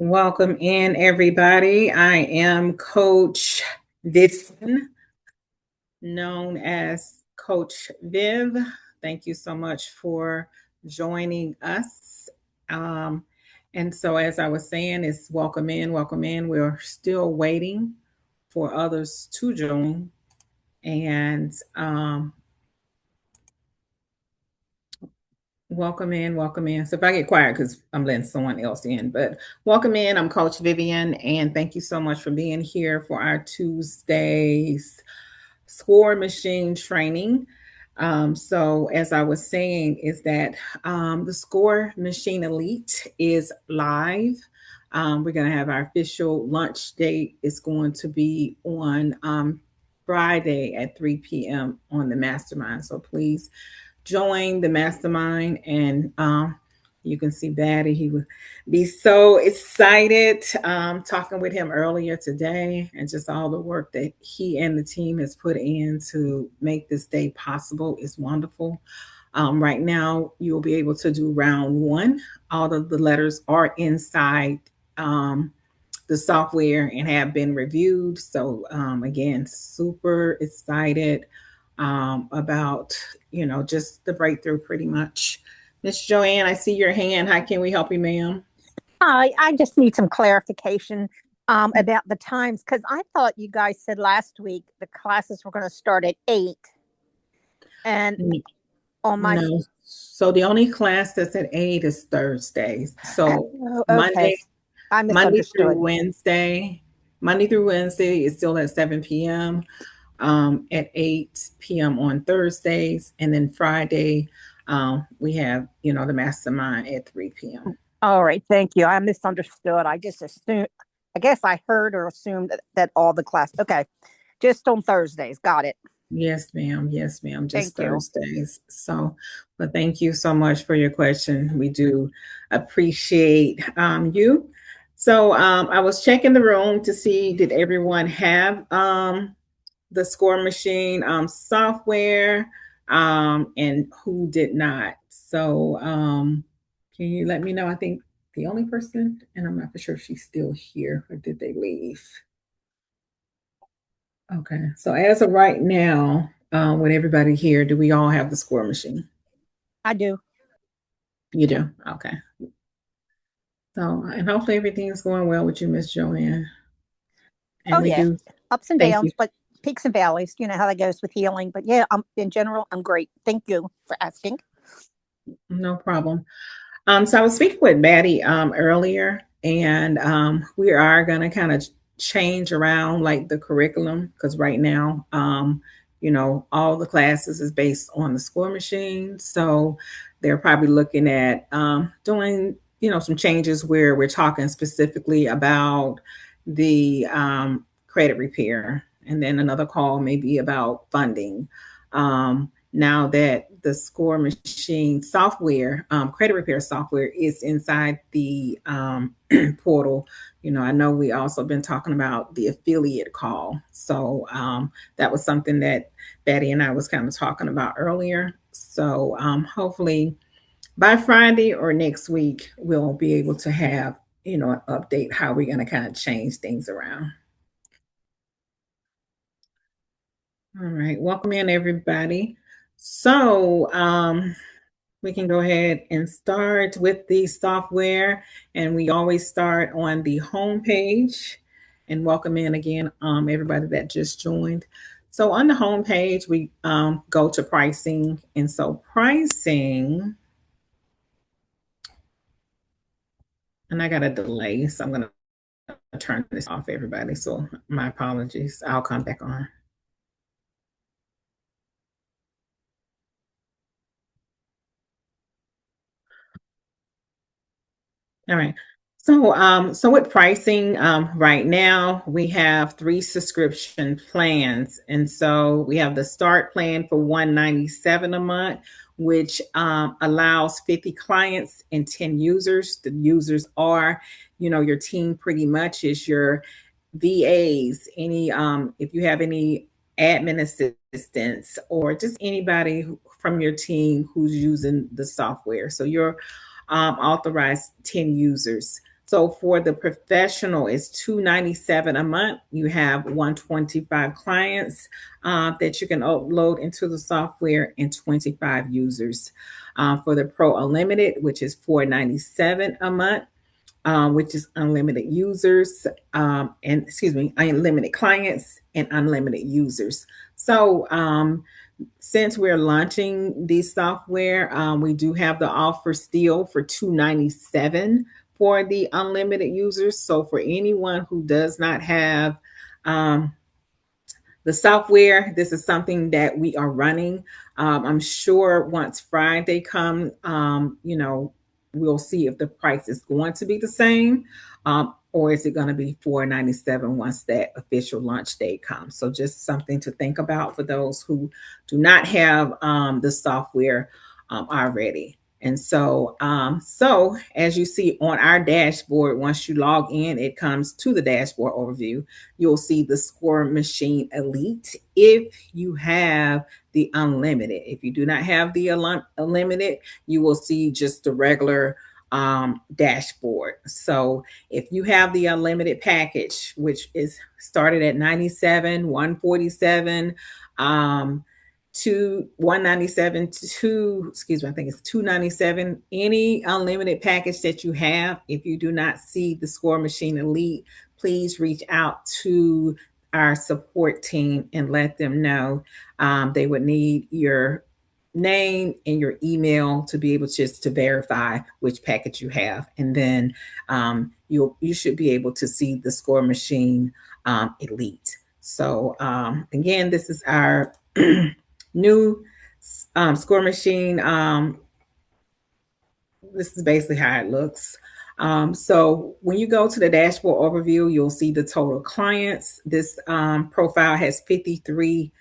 Welcome in, everybody. I am Coach Vivian, known as Coach Viv. Thank you so much for joining us. Um, and so, as I was saying, it's welcome in, welcome in. We're still waiting for others to join. And welcome in, welcome in. So if I get quiet, because I'm letting someone else in, but welcome in. I'm Coach Vivian, and thank you so much for being here for our Tuesdays score machine training. So as I was saying, is that the Score Machine Elite is live. We're going to have our official launch date. It's going to be on Friday at 3 p.m. on the mastermind. So please join the mastermind, and you can see Batty. He would be so excited talking with him earlier today, and just all the work that he and the team has put in to make this day possible is wonderful. Right now, you'll be able to do round one. All of the letters are inside the software and have been reviewed. So again, super excited about just the breakthrough, pretty much. Miss Joanne, I see your hand. How can we help you, ma'am? Hi, I just need some clarification about the times because I thought you guys said last week the classes were going to start at 8. And on my, No. So the only class that's at 8 is Thursdays. So oh, okay, Monday, I Monday through misunderstood. Wednesday, Monday through Wednesday is still at 7 p.m. At 8 p.m. on Thursdays, and then Friday we have the mastermind at 3 p.m. All right, thank you. I misunderstood. I just assumed, I guess I heard or assumed that all the class, okay, just on Thursdays. Got it. Yes, ma'am. Yes, ma'am. Just Thank you. Thursdays. So, but thank you so much for your question. We do appreciate you. So, I was checking the room to see, did everyone have the score machine software, and who did not? So, can you let me know? I think the only person, and I'm not for sure if she's still here or did they leave? Okay. So as of right now, with everybody here, do we all have the score machine? I do. You do? Okay. So, and hopefully everything's going well with you, Miss Joanne. And Oh, we yeah, do ups and thank you. downs, but peaks and valleys. You know how that goes with healing. But yeah, in general, I'm great. Thank you for asking. No problem. So I was speaking with Maddie earlier, and we are going to kind of change around like the curriculum, because right now, all the classes is based on the score machine. So they're probably looking at doing, some changes where we're talking specifically about the credit repair, and then another call maybe about funding. Now that the score machine software, credit repair software, is inside the portal, I know we also been talking about the affiliate call. So that was something that Betty and I was kind of talking about earlier. So hopefully by Friday or next week, we'll be able to have, an update how we're going to kind of change things around. All right. Welcome in, everybody. So, we can go ahead and start with the software. And we always start on the home page. And welcome in again, everybody that just joined. So, on the home page, we go to pricing. And so, pricing, and I got a delay. So, I'm going to turn this off, everybody. So, my apologies. I'll come back on. All right. So with pricing, right now we have 3 subscription plans, and so we have the start plan for 197 a month, which allows 50 clients and 10 users. The users are, your team pretty much is your VAs. Any if you have any admin assistants or just anybody from your team who's using the software. So you're authorized 10 users So for the professional, it's $297 a month. You have 125 clients that you can upload into the software and 25 users. For the Pro Unlimited, which is $497 a month, which is unlimited users and excuse me, unlimited clients and unlimited users. So since we're launching these software, we do have the offer still for $297 for the unlimited users. So for anyone who does not have the software, this is something that we are running. I'm sure once Friday comes, we'll see if the price is going to be the same, or is it going to be $497 once that official launch date comes. So just something to think about for those who do not have the software already. And so, as you see on our dashboard, once you log in, it comes to the dashboard overview. You'll see the Score Machine Elite if you have the unlimited. If you do not have the unlimited, you will see just the regular dashboard. So if you have the unlimited package, which is started at 97, 147, to 197 to excuse me, I think it's 297. Any unlimited package that you have, if you do not see the Score Machine Elite, please reach out to our support team and let them know. They would need your name and your email to be able just to verify which package you have, and then you should be able to see the Score Machine Elite. So again, this is our new Score Machine. This is basically how it looks. So when you go to the dashboard overview, you'll see the total clients. This profile has 53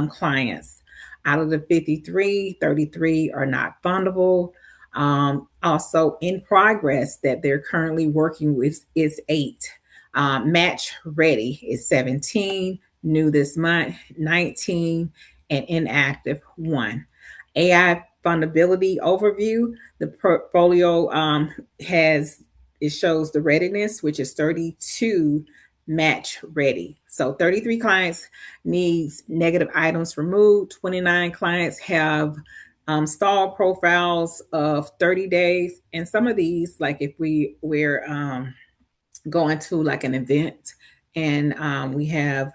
clients. Out of the 53, 33 are not fundable. Also in progress that they're currently working with is 8. Match ready is 17. New this month, 19. And inactive 1. AI fundability overview. The portfolio it shows the readiness, which is 32 match ready. So 33 clients needs negative items removed. 29 clients have stall profiles of 30 days. And some of these, like if we're going to like an event and we have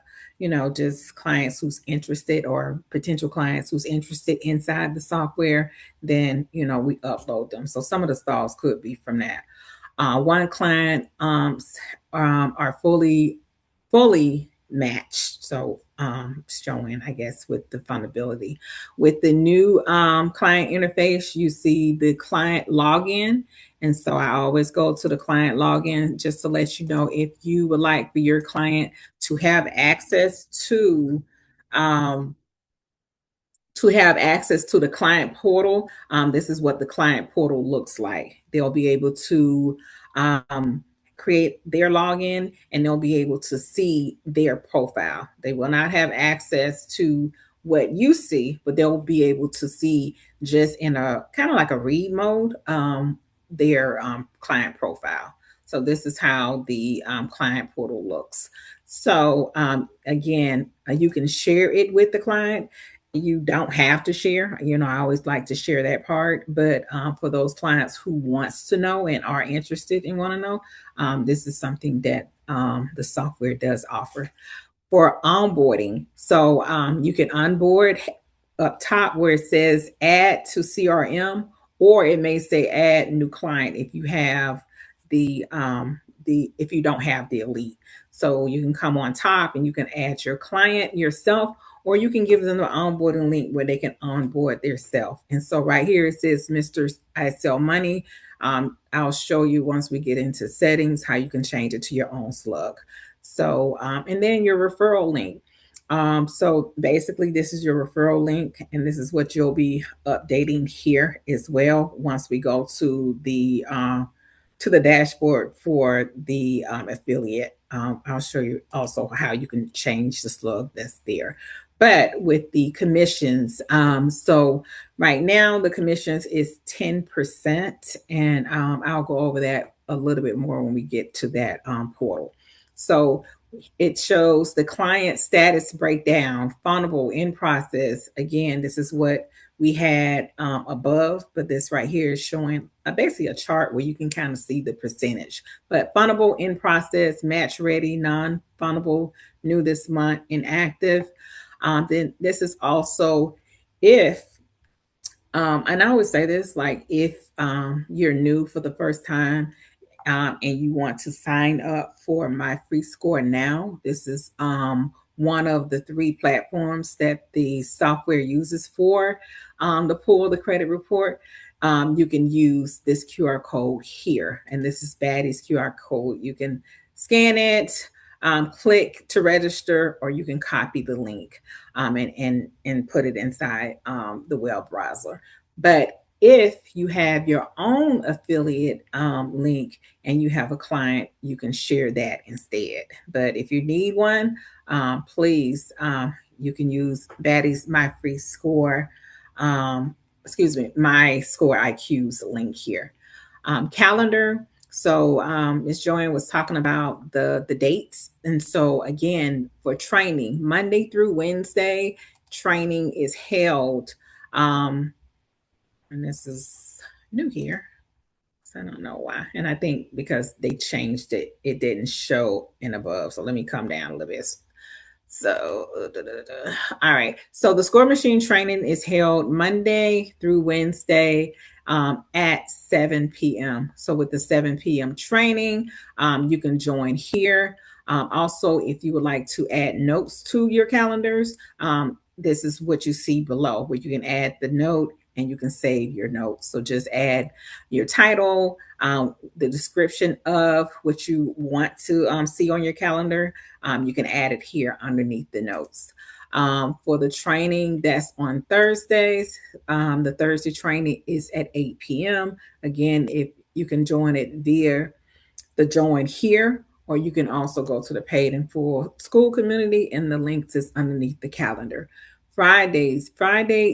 just clients who's interested or potential clients who's interested inside the software, then we upload them. So some of the stalls could be from that. One client are fully matched, so showing, I guess, with the fundability. With the new client interface, you see the client login. And so I always go to the client login just to let you know if you would like for your client to have access to the client portal. This is what the client portal looks like. They'll be able to create their login and they'll be able to see their profile. They will not have access to what you see, but they'll be able to see just in a kind of like a read mode their client profile. So this is how the client portal looks. So again, you can share it with the client. You don't have to share. I always like to share that part. But for those clients who wants to know and are interested and want to know, this is something that the software does offer. For onboarding, so you can onboard up top where it says add to CRM, or it may say add new client if you have if you don't have the Elite. So you can come on top and you can add your client yourself, or you can give them the onboarding link where they can onboard themselves. And so right here it says Mr. I Sell Money. I'll show you once we get into settings how you can change it to your own slug. So and then your referral link. So basically this is your referral link, and this is what you'll be updating here as well once we go to the dashboard for the affiliate. I'll show you also how you can change the slug that's there. But with the commissions, so right now the commissions is 10%, and I'll go over that a little bit more when we get to that portal. So it shows the client status breakdown, fundable, in process. Again, this is what we had above, but this right here is showing basically a chart where you can kind of see the percentage. But fundable, in process, match ready, non-fundable, new this month, inactive. Then this is also if and I always say this, like if you're new for the first time and you want to sign up for my free score now, this is one of the 3 platforms that the software uses for the pull the credit report. You can use this QR code here, and this is Baddie's QR code. You can scan it, click to register, or you can copy the link and put it inside the web browser. But if you have your own affiliate link and you have a client, you can share that instead. But if you need one, please, you can use Baddie's My Free Score, My Score IQ's link here. Calendar. So Ms. Joanne was talking about the dates. And so again, for training, Monday through Wednesday, training is held. And this is new here. So I don't know why. And I think because they changed it, it didn't show in above. So let me come down a little bit. So, all right. So the score machine training is held Monday through Wednesday at 7 p.m. So with the 7 p.m. training, you can join here. Also, if you would like to add notes to your calendars, this is what you see below, where you can add the note and you can save your notes. So just add your title, the description of what you want to see on your calendar. You can add it here underneath the notes. For the training that's on Thursdays, the Thursday training is at 8 p.m. Again, if you can join it via the join here, or you can also go to the paid in full school community, and the links is underneath the calendar. Friday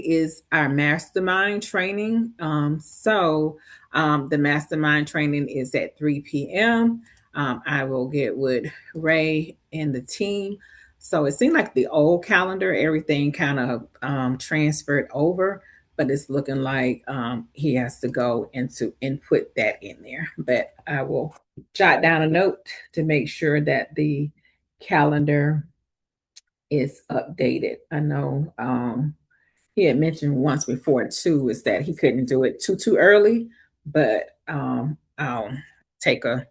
is our mastermind training. The mastermind training is at 3 p.m. I will get with Ray and the team. So it seemed like the old calendar, everything kind of transferred over, but it's looking like he has to go into input that in there. But I will jot down a note to make sure that the calendar is updated. I know he had mentioned once before too, is that he couldn't do it too early, but I'll take a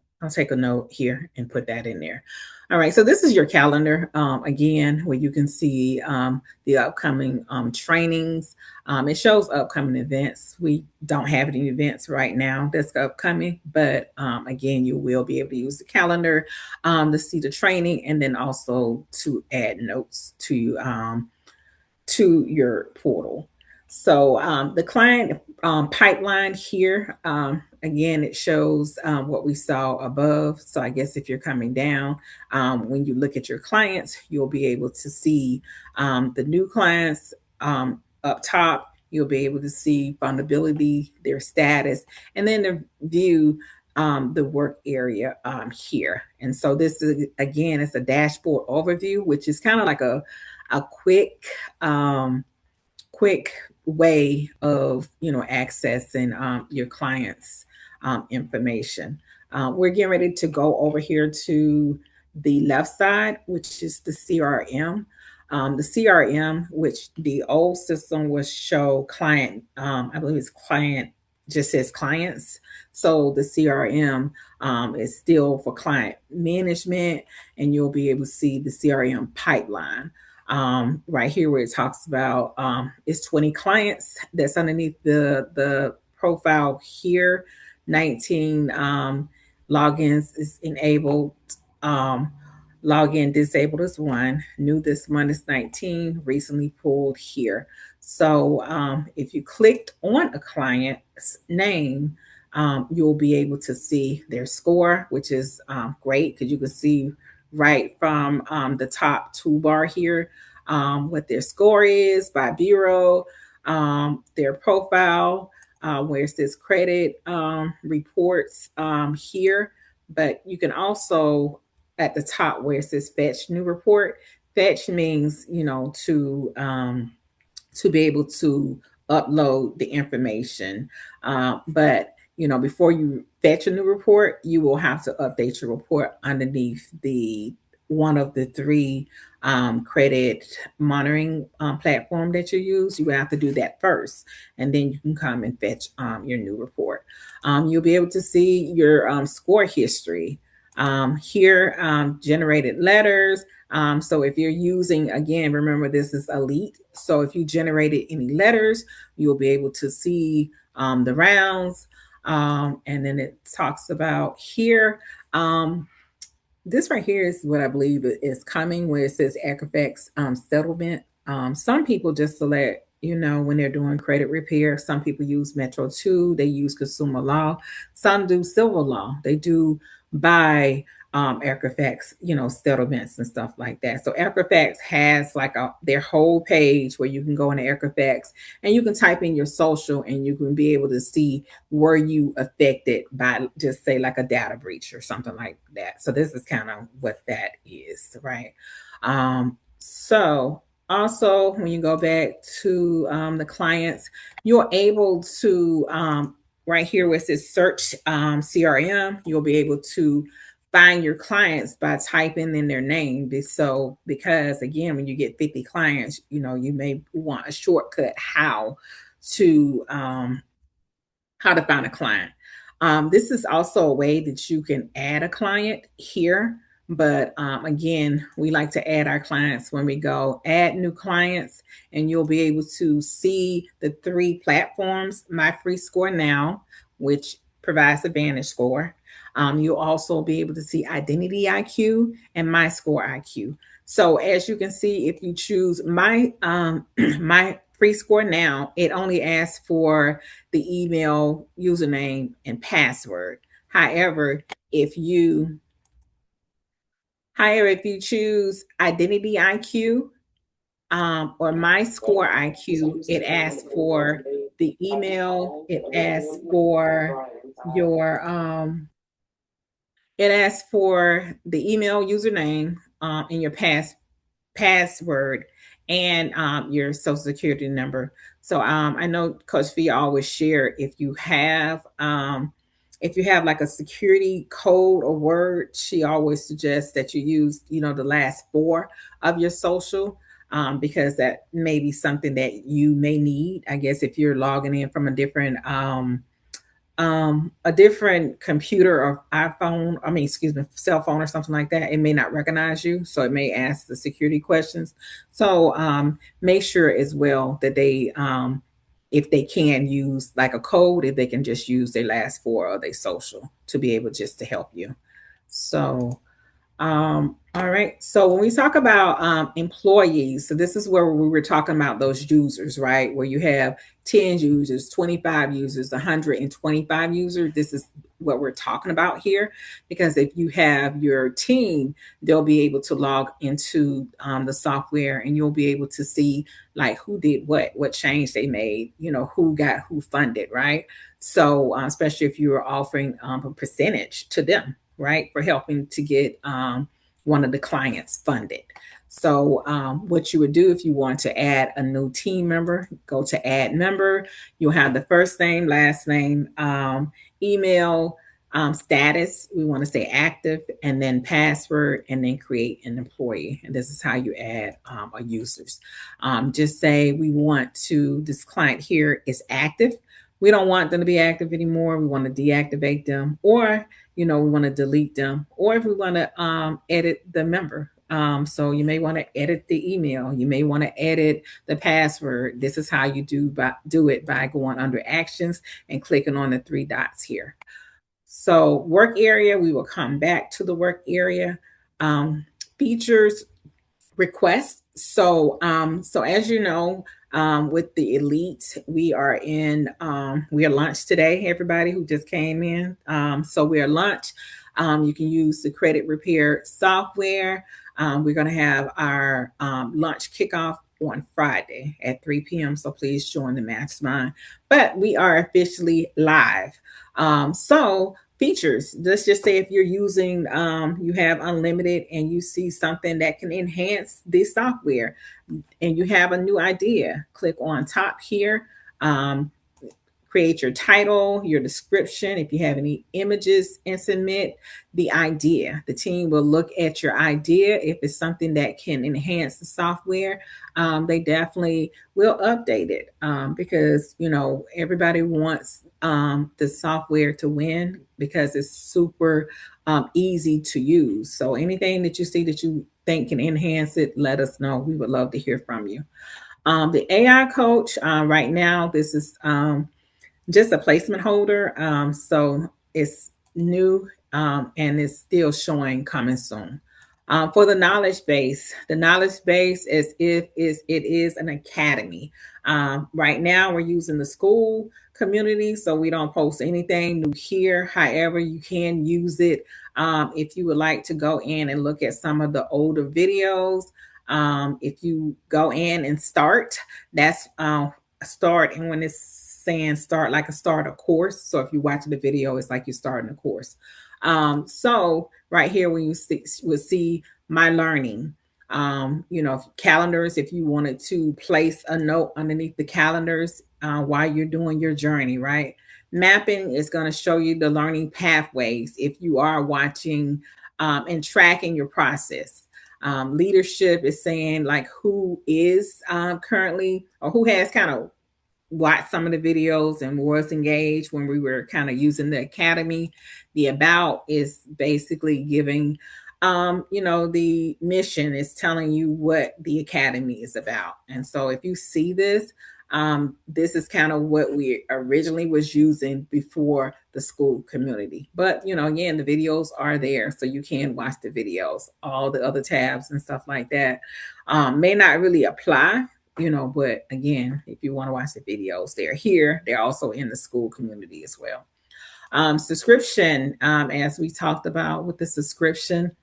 note here and put that in there. All right, so this is your calendar again, where you can see the upcoming trainings. It shows upcoming events. We don't have any events right now that's upcoming, but again, you will be able to use the calendar to see the training, and then also to add notes to your portal. So the client pipeline here, again, it shows what we saw above. So I guess if you're coming down, when you look at your clients, you'll be able to see the new clients up top. You'll be able to see fundability, their status, and then to view the work area here. And so this is, again, it's a dashboard overview, which is kind of like a quick way of accessing your clients information. We're getting ready to go over here to the left side, which is the CRM. The CRM, which the old system was show client, I believe it's client, just says clients. So the CRM is still for client management, and you'll be able to see the CRM pipeline. Right here where it talks about it's 20 clients that's underneath the profile here. 19 logins is enabled. Login disabled is 1. New this month is 19. Recently pulled here. So if you clicked on a client's name, you'll be able to see their score, which is great because you can see right from the top toolbar here what their score is by bureau, their profile, where it says credit reports here, but you can also at the top where it says fetch new report. Fetch means, to be able to upload the information. But before you fetch a new report, you will have to update your report underneath the one of the three credit monitoring platform that you use. You will have to do that first, and then you can come and fetch your new report. You'll be able to see your score history here, generated letters. So if you're using, again, remember this is Elite. So if you generated any letters, you'll be able to see the rounds. And then it talks about here. This right here is what I believe is coming, where it says Equifax settlement. Some people just select, when they're doing credit repair. Some people use Metro 2. They use consumer law. Some do civil law. They do buy Equifax, settlements and stuff like that. So Equifax has like their whole page where you can go into Equifax and you can type in your social and you can be able to see were you affected by, just say, like a data breach or something like that. So this is kind of what that is, right? So also when you go back to the clients, you're able to right here where it says search CRM, you'll be able to find your clients by typing in their name. So because again, when you get 50 clients, you may want a shortcut how to find a client. This is also a way that you can add a client here. But again, we like to add our clients when we go add new clients, and you'll be able to see the three platforms: My Free Score Now, which provides a Vantage Score. You'll also be able to see Identity IQ and My Score IQ. So as you can see, if you choose my my Free Score Now, it only asks for the email, username, and password. However, if you choose Identity IQ or My Score IQ, it asks for the email, it asks for your it asks for the email, username, and your password, and your social security number. So I know Coach Fia always share if you have like a security code or word, she always suggests that you use, the last four of your social, because that may be something that you may need. I guess if you're logging in from a different computer or cell phone or something like that, it may not recognize you. So it may ask the security questions. So make sure as well that they, if they can use like a code, if they can just use their last four or their social to be able just to help you. So all right. So when we talk about employees, so this is where we were talking about those users, right? Where you have 10 users, 25 users, 125 users. This is what we're talking about here, because if you have your team, they'll be able to log into the software, and you'll be able to see like who did what change they made, who got who funded, right? So especially if you are offering a percentage to them, right, for helping to get one of the clients funded. So what you would do if you want to add a new team member, go to add member. You'll have the first name, last name, email, status. We want to say active, and then password, and then create an employee. And this is how you add our users. Just say we want to, this client here is active. We don't want them to be active anymore. We want to deactivate them, or we want to delete them, or if we want to edit the member. So you may want to edit the email. You may want to edit the password. This is how you do it by going under actions and clicking on the three dots here. So work area, we will come back to the work area. Features, requests. So as you know, with the Elite, we are lunch today, everybody who just came in. So we are lunch. You can use the credit repair software. We're going to have our lunch kickoff on Friday at 3 p.m. So please join the mastermind. But we are officially live. So features, let's just say if you're using, you have unlimited and you see something that can enhance the software and you have a new idea, click on top here. Create your title, your description, if you have any images, and submit the idea. The team will look at your idea. If it's something that can enhance the software, they definitely will update it because, everybody wants the software to win because it's super easy to use. So anything that you see that you think can enhance it, let us know. We would love to hear from you. The AI coach, right now, this is just a placement holder. So it's new and it's still showing coming soon. For the knowledge base is it is an academy. Right now we're using the school community, so we don't post anything new here. However, you can use it if you would like to go in and look at some of the older videos. If you go in and start, that's start, and when it's saying start a course, so if you watch the video it's like you're starting a course. So right here when you will see my learning, calendars, if you wanted to place a note underneath the calendars while you're doing your journey, right? Mapping is going to show you the learning pathways if you are watching and tracking your process. Leadership is saying like who is currently, or who has kind of watched some of the videos and was engaged when we were kind of using the academy. The about is basically giving, the mission is telling you what the academy is about. And so if you see this, this is kind of what we originally was using before the school community. But, again, the videos are there, so you can watch the videos. All the other tabs and stuff like that may not really apply, but again, if you want to watch the videos, they're here. They're also in the school community as well. Subscription, as we talked about with the subscription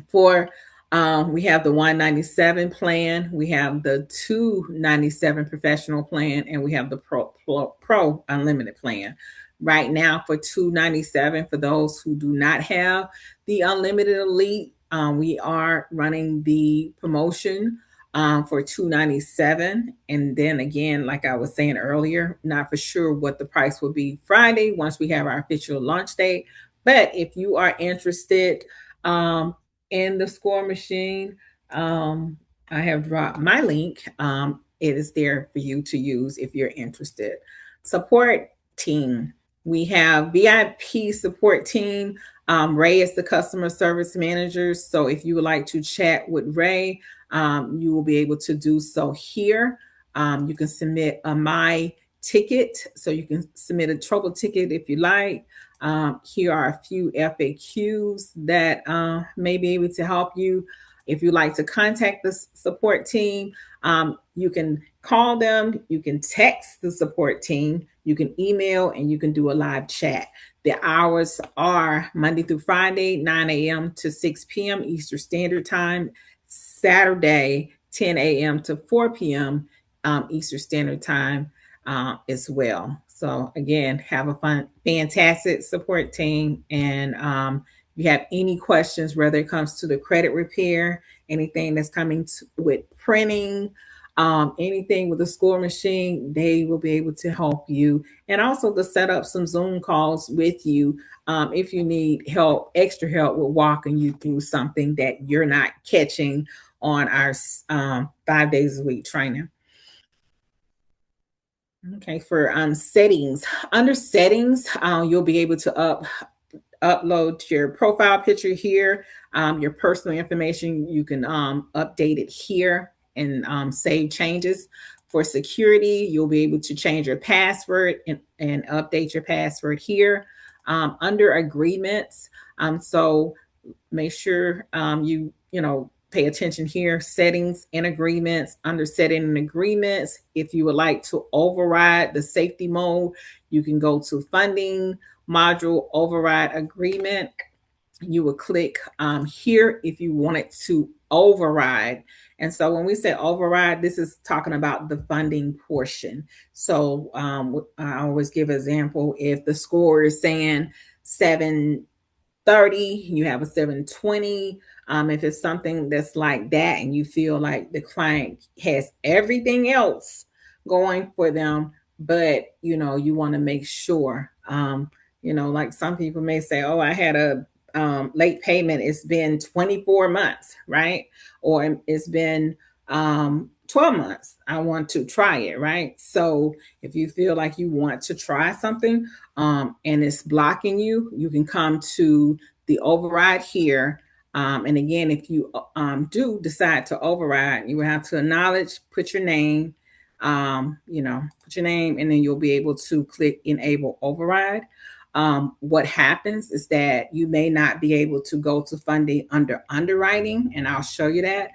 for, we have the $197 plan, we have the $297 professional plan, and we have the pro unlimited plan. Right now for $297, for those who do not have the unlimited elite, we are running the promotion for $297. And then again, like I was saying earlier, not for sure what the price will be Friday once we have our official launch date. But if you are interested in the score machine, I have dropped my link. It is there for you to use if you're interested. Support team. We have VIP support team. Ray is the customer service manager. So if you would like to chat with Ray, you will be able to do so here. You can submit a My Ticket. So you can submit a trouble ticket if you like. Here are a few FAQs that may be able to help you. If you like to contact the support team, you can call them, you can text the support team, you can email, and you can do a live chat. The hours are Monday through Friday, 9 a.m. to 6 p.m. Eastern Standard Time, Saturday, 10 a.m. to 4 p.m. Eastern Standard Time as well. So again, have a fantastic support team. And if you have any questions, whether it comes to the credit repair, anything that's coming with printing, anything with the score machine, they will be able to help you. And also to set up some Zoom calls with you if you need help, extra help with walking you through something that you're not catching on our 5 days a week training. Okay, for settings, under settings, you'll be able to upload your profile picture here, your personal information. You can update it here and save changes. For security, you'll be able to change your password and update your password here. Under agreements, so make sure you pay attention here. Settings and agreements. Under setting and agreements, if you would like to override the safety mode, you can go to funding module override agreement. you would click here if you wanted to override. And so when we say override, this is talking about the funding portion. So I always give an example. If the score is saying 730, you have a 720. If it's something that's like that and you feel like the client has everything else going for them, but you want to make sure, like some people may say, oh, I had a late payment, it's been 24 months, right? Or it's been 12 months. I want to try it, right? So if you feel like you want to try something and it's blocking you, you can come to the override here. And again, if you do decide to override, you will have to acknowledge, put your name, put your name, and then you'll be able to click enable override. What happens is that you may not be able to go to funding under underwriting, and I'll show you that.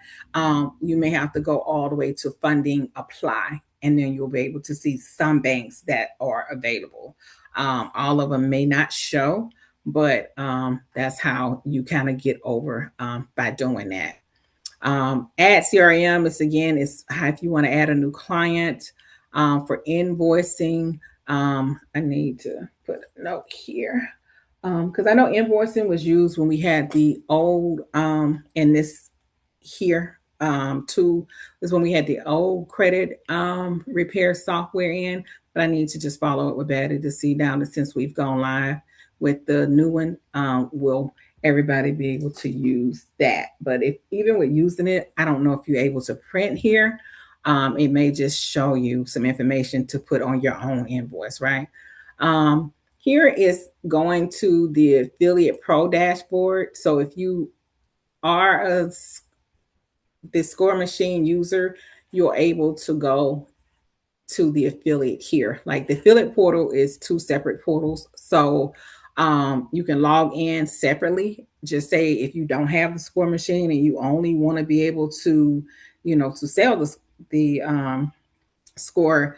You may have to go all the way to funding apply, and then you'll be able to see some banks that are available. All of them may not show, but that's how you kind of get over by doing that. Add CRM is how if you want to add a new client. For invoicing, I need to put a note here because I know invoicing was used when we had the old and this here tool was when we had the old credit repair software in, but I need to just follow up with Betty to see down that since we've gone live with the new one, will everybody be able to use that? But if even with using it, I don't know if you're able to print here. It may just show you some information to put on your own invoice, right? Here is going to the Affiliate Pro dashboard. So if you are the Score Machine user, you're able to go to the affiliate here. Like the affiliate portal is two separate portals. So you can log in separately. Just say if you don't have the Score Machine and you only want to be able to, to sell the Score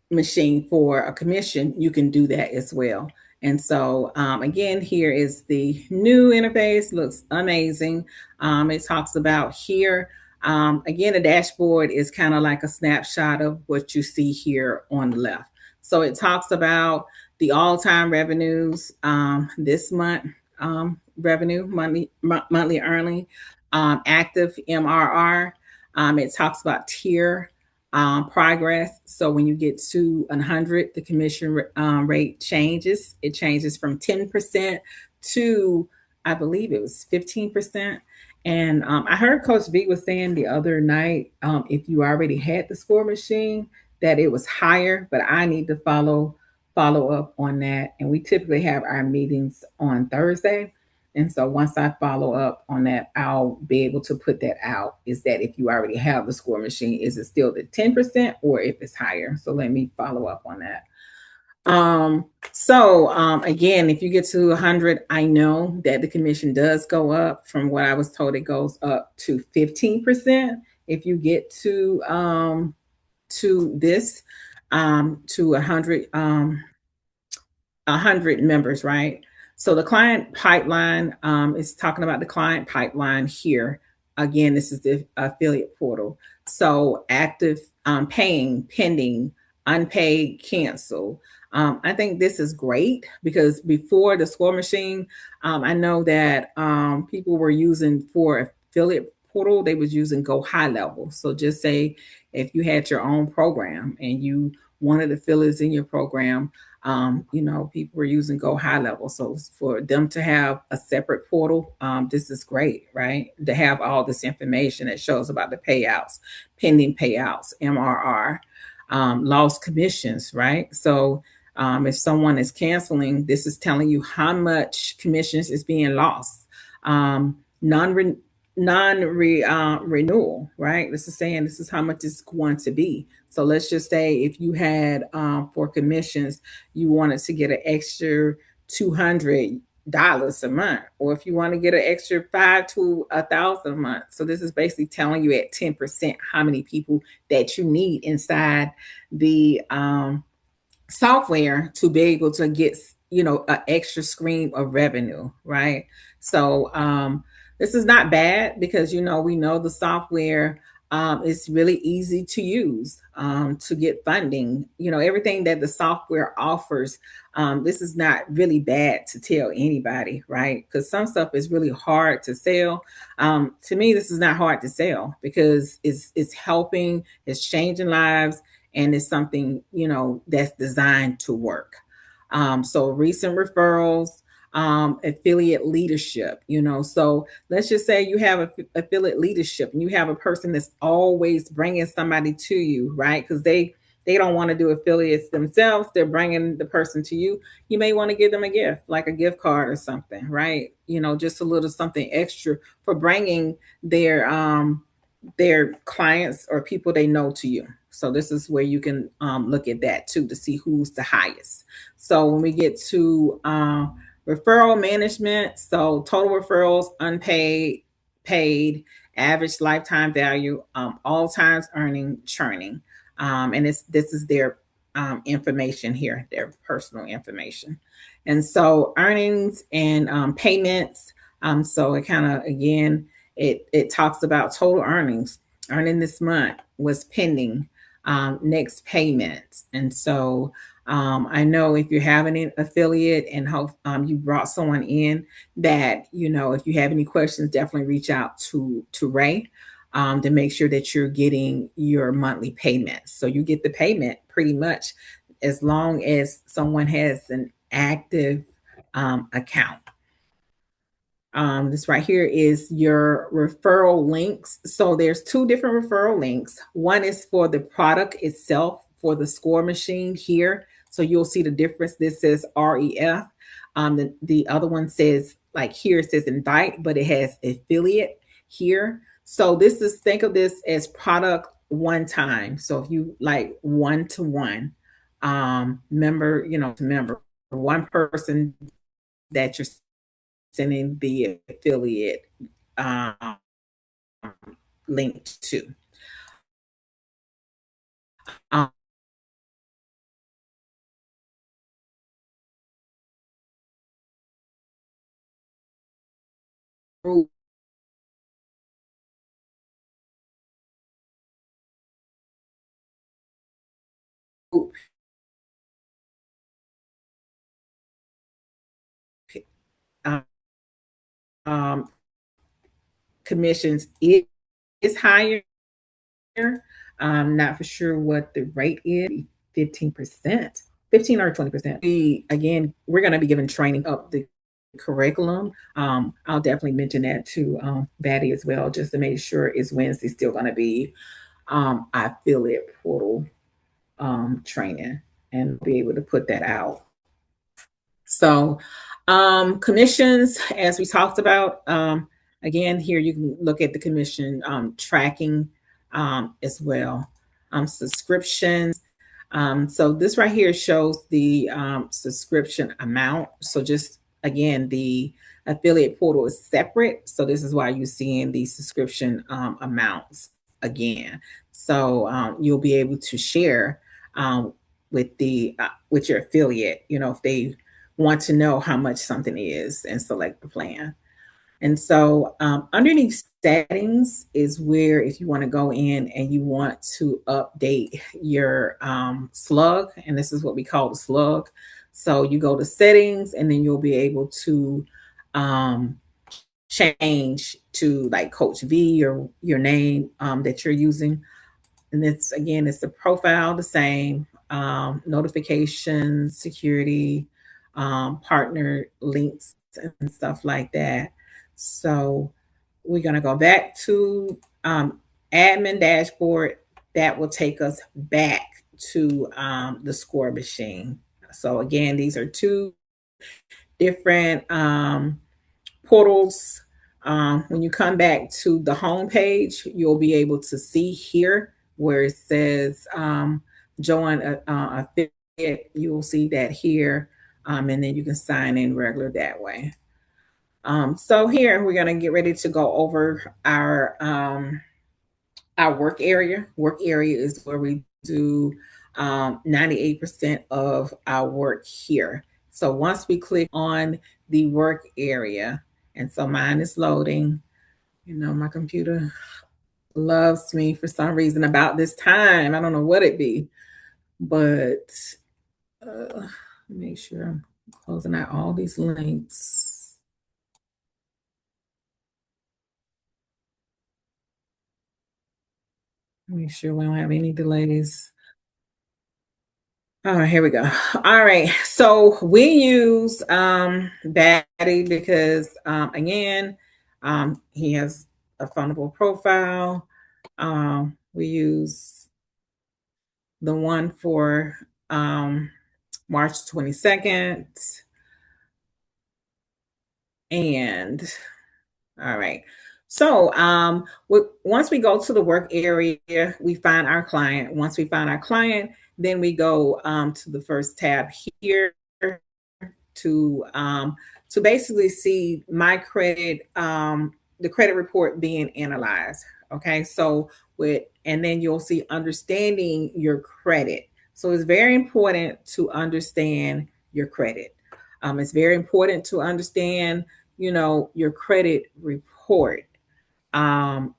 Machine for a commission, you can do that as well. And so again, here is the new interface. Looks amazing. It talks about here. Again, the dashboard is kind of like a snapshot of what you see here on the left. So it talks about the all-time revenues this month, revenue, monthly earning, active MRR. It talks about tier progress. So when you get to 100, the commission rate changes. It changes from 10% to, I believe it was 15%. And I heard Coach V was saying the other night, if you already had the Score Machine, that it was higher. But I need to follow up on that. And we typically have our meetings on Thursday. And so once I follow up on that, I'll be able to put that out. Is that if you already have the Score Machine, is it still the 10% or if it's higher? So let me follow up on that. Again, if you get to 100, I know that the commission does go up. From what I was told, it goes up to 15%. If you get to this to 100 members, right? So the client pipeline is talking about the client pipeline here. Again, this is the affiliate portal. So active, paying, pending, unpaid, cancel. I think this is great because before the Score Machine, I know that people were using for affiliate portal, they was using Go High Level. So just say if you had your own program and you wanted affiliates in your program, people were using Go High Level. So for them to have a separate portal, this is great, right? To have all this information that shows about the payouts, pending payouts, MRR, lost commissions, right? So if someone is canceling, this is telling you how much commissions is being lost. Non-renewal, right? This is saying this is how much it's going to be. So let's just say if you had for commissions, you wanted to get an extra $200 a month, or if you want to get an extra $500 to $1,000 a month. So this is basically telling you at 10% how many people that you need inside the software to be able to get an extra stream of revenue, right? So this is not bad because we know the software is really easy to use to get funding. Everything that the software offers. This is not really bad to tell anybody, right? Because some stuff is really hard to sell. To me, this is not hard to sell because it's helping, it's changing lives, and it's something that's designed to work. So recent referrals, affiliate leadership, so let's just say you have affiliate leadership and you have a person that's always bringing somebody to you, right? Because they don't want to do affiliates themselves. They're bringing the person to you. You may want to give them a gift, like a gift card or something, right? Just a little something extra for bringing their clients or people they know to you. So this is where you can look at that too to see who's the highest. So when we get to referral management, so total referrals, unpaid, paid, average lifetime value, all times earning, churning, and this is their information here, their personal information, and so earnings and payments. So it kind of again it talks about total earnings. Earning this month was pending next payment. And so I know if you're having an affiliate and hope you brought someone in that, if you have any questions, definitely reach out to Ray to make sure that you're getting your monthly payments. So you get the payment pretty much as long as someone has an active account. This right here is your referral links. So there's two different referral links. One is for the product itself for the score machine here. So you'll see the difference. This says REF. The other one says, like here it says invite, but it has affiliate here. So think of this as product one time. So if you like one to one, member, to member, one person that you're sending the affiliate um, link to. Um, um, commissions is higher. I'm not for sure what the rate is. 15%, 15 or 20%. We're going to be giving training up the curriculum. I'll definitely mention that to Batty as well, just to make sure it's Wednesday still going to be affiliate portal training and be able to put that out. So commissions, as we talked about, again, here you can look at the commission tracking as well. Subscriptions. So this right here shows the subscription amount. So just again, the affiliate portal is separate. So this is why you're seeing the subscription amounts again. So you'll be able to share with your affiliate, if they want to know how much something is and select the plan. And so underneath settings is where if you want to go in and you want to update your slug, and this is what we call the slug. So you go to settings and then you'll be able to change to like Coach V or your name that you're using. And it's the profile the same, notifications, security, partner links, and stuff like that. So we're going to go back to admin dashboard. That will take us back to the score machine. So again, these are two different portals. When you come back to the home page, you'll be able to see here where it says join affiliate. You will see that here, and then you can sign in regular that way. So here we're going to get ready to go over our work area. Work area is where we do 98% of our work here. So once we click on the work area, and so mine is loading, my computer loves me for some reason about this time. I don't know what it be, but make sure I'm closing out all these links. Make sure we don't have any delays. All right, here we go. All right, so we use Batty because again, he has a fundable profile. We use the one for March 22nd. And all right. So once we go to the work area, we find our client. Once we find our client, then we go to the first tab here to basically see my credit, the credit report being analyzed. Okay, so and then you'll see understanding your credit. So it's very important to understand your credit. It's very important to understand, your credit report, and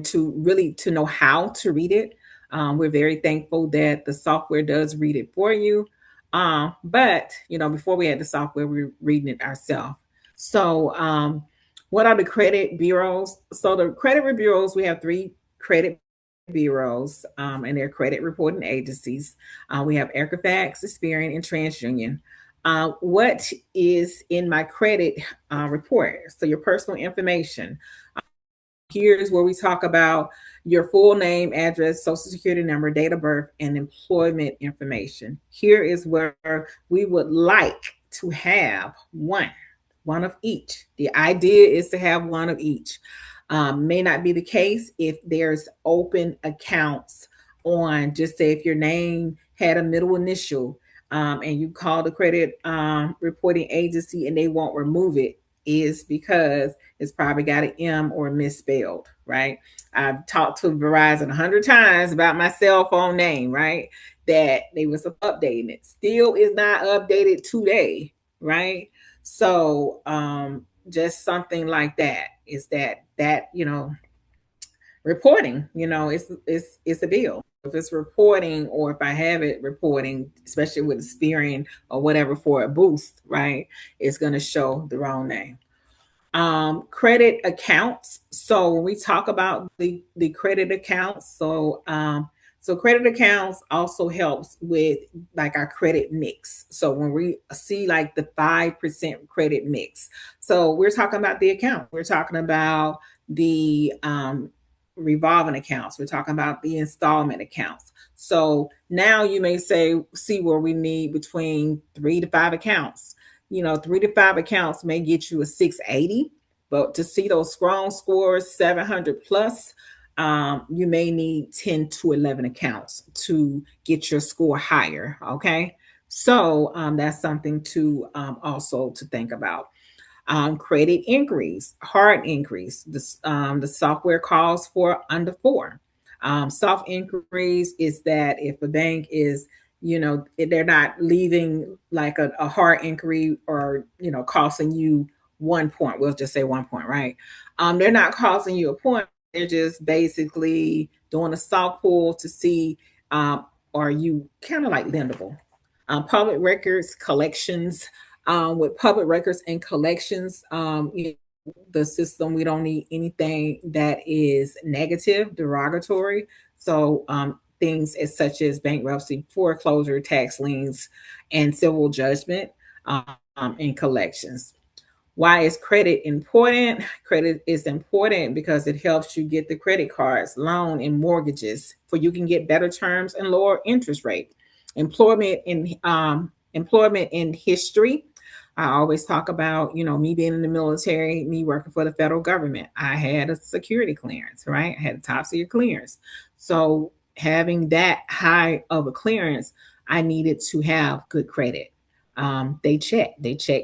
to know how to read it. We're very thankful that the software does read it for you. But before we had the software, we were reading it ourselves. So, what are the credit bureaus? So the credit bureaus, we have 3 credit bureaus, and they're credit reporting agencies. We have Equifax, Experian, and TransUnion. What is in my credit report? So your personal information. Here's where we talk about your full name, address, social security number, date of birth, and employment information. Here is where we would like to have one of each. The idea is to have one of each. May not be the case if there's open accounts on, just say if your name had a middle initial, and you call the credit reporting agency and they won't remove it, is because it's probably got an M or misspelled, right? I've talked to Verizon 100 times about my cell phone name, right? That they was updating it. Still is not updated today, right? So just something like that is that reporting, it's a bill. If it's reporting, or if I have it reporting, especially with Experian or whatever for a boost, right, it's going to show the wrong name. Credit accounts. So when we talk about the credit accounts, so credit accounts also helps with like our credit mix. So when we see like the 5% credit mix, so we're talking about the account. We're talking about the revolving accounts. We're talking about the installment accounts. So now you may see where we need between 3 to 5 accounts. 3 to 5 accounts may get you a 680, but to see those strong scores, 700 plus, you may need 10 to 11 accounts to get your score higher. Okay. So that's something to also to think about. Credit inquiries, hard inquiries. The software calls for under 4. Soft inquiries is that if a bank is, they're not leaving like a hard inquiry or, costing you 1 point. We'll just say 1 point, right? They're not costing you a point. They're just basically doing a soft pull to see, are you kind of like lendable. Public records collections, with public records and collections, the system, we don't need anything that is negative, derogatory. So things such as bankruptcy, foreclosure, tax liens, and civil judgment, and collections. Why is credit important? Credit is important because it helps you get the credit cards, loan, and mortgages, for you can get better terms and lower interest rate. Employment in history. I always talk about, me being in the military, me working for the federal government. I had a security clearance, right? I had a top secret clearance. So having that high of a clearance, I needed to have good credit. They check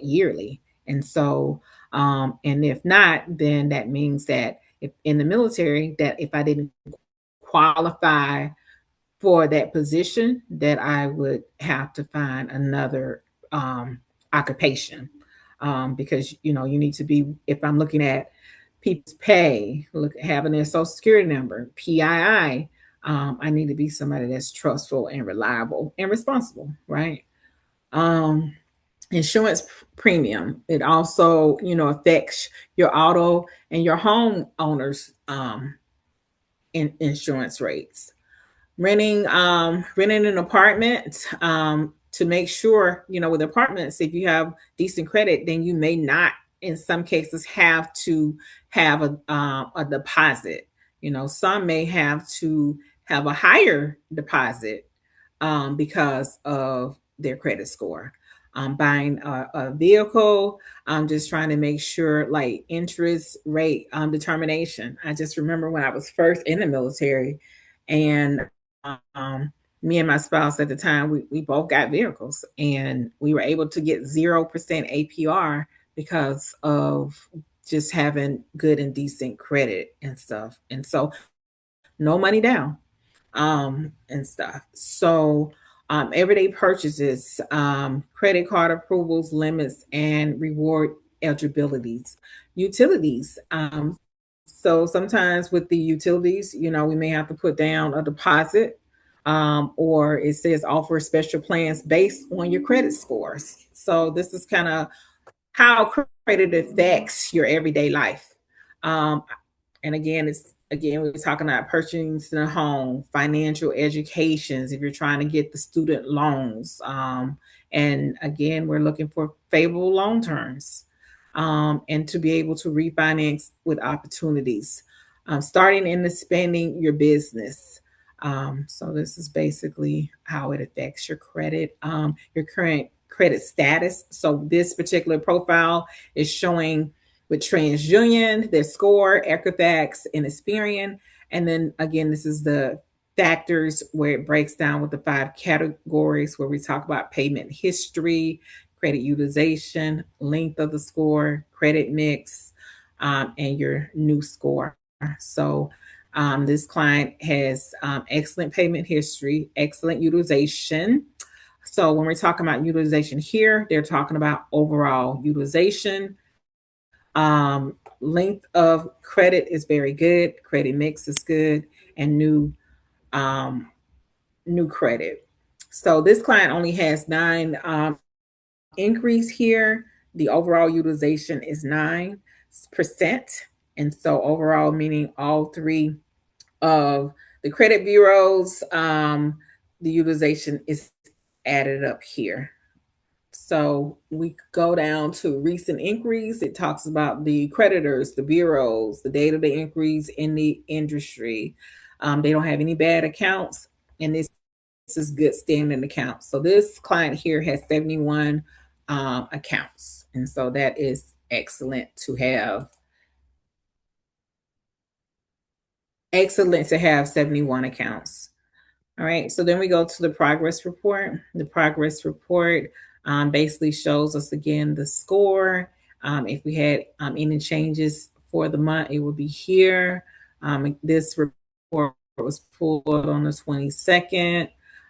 yearly. And so, and if not, then that means that if in the military, that if I didn't qualify for that position, that I would have to find another occupation, because you know you need to be. If I'm looking at people's pay, look having their social security number, PII, I need to be somebody that's trustful and reliable and responsible, right? Um, Insurance premium. It also, you know, affects your auto and your home owners insurance rates. Renting an apartment, to make sure, you know, with apartments, if you have decent credit, then you may not in some cases have to have a deposit. You know, some may have to have a higher deposit, because of their credit score. Buying a vehicle, I'm just trying to make sure, like interest rate determination. I just remember when I was first in the military, and um, me and my spouse at the time, we both got vehicles, and we were able to get 0% APR because of just having good and decent credit and stuff. And so no money down, and stuff. So, everyday purchases, credit card approvals, limits, and reward eligibilities, utilities. So sometimes with the utilities, you know, we may have to put down a deposit, or it says offer special plans based on your credit scores. So this is kind of how credit affects your everyday life. Um, and again, we're talking about purchasing a home, financial educations, if you're trying to get the student loans. And again, we're looking for favorable loan terms, and to be able to refinance with opportunities. Starting in the spending your business. So this is basically how it affects your credit, your current credit status. So this particular profile is showing with TransUnion, their score, Equifax, and Experian. And then again, this is the factors where it breaks down with the 5 categories where we talk about payment history, credit utilization, length of the score, credit mix, and your new score. So this client has excellent payment history, excellent utilization. So when we're talking about utilization here, they're talking about overall utilization. Length of credit is very good. Credit mix is good, and um, new credit. So this client only has 9 increase here. The overall utilization is 9%, and so overall meaning all 3 of the credit bureaus, the utilization is added up here. So we go down to recent inquiries. It talks about the creditors, the bureaus, the day-to-day inquiries in the industry. They don't have any bad accounts, and this is good standing accounts. So this client here has 71 accounts, and so that is excellent to have. Excellent to have 71 accounts. All right, so then we go to the progress report. The progress report basically shows us again the score. If we had any changes for the month, it would be here. This report was pulled on the 22nd,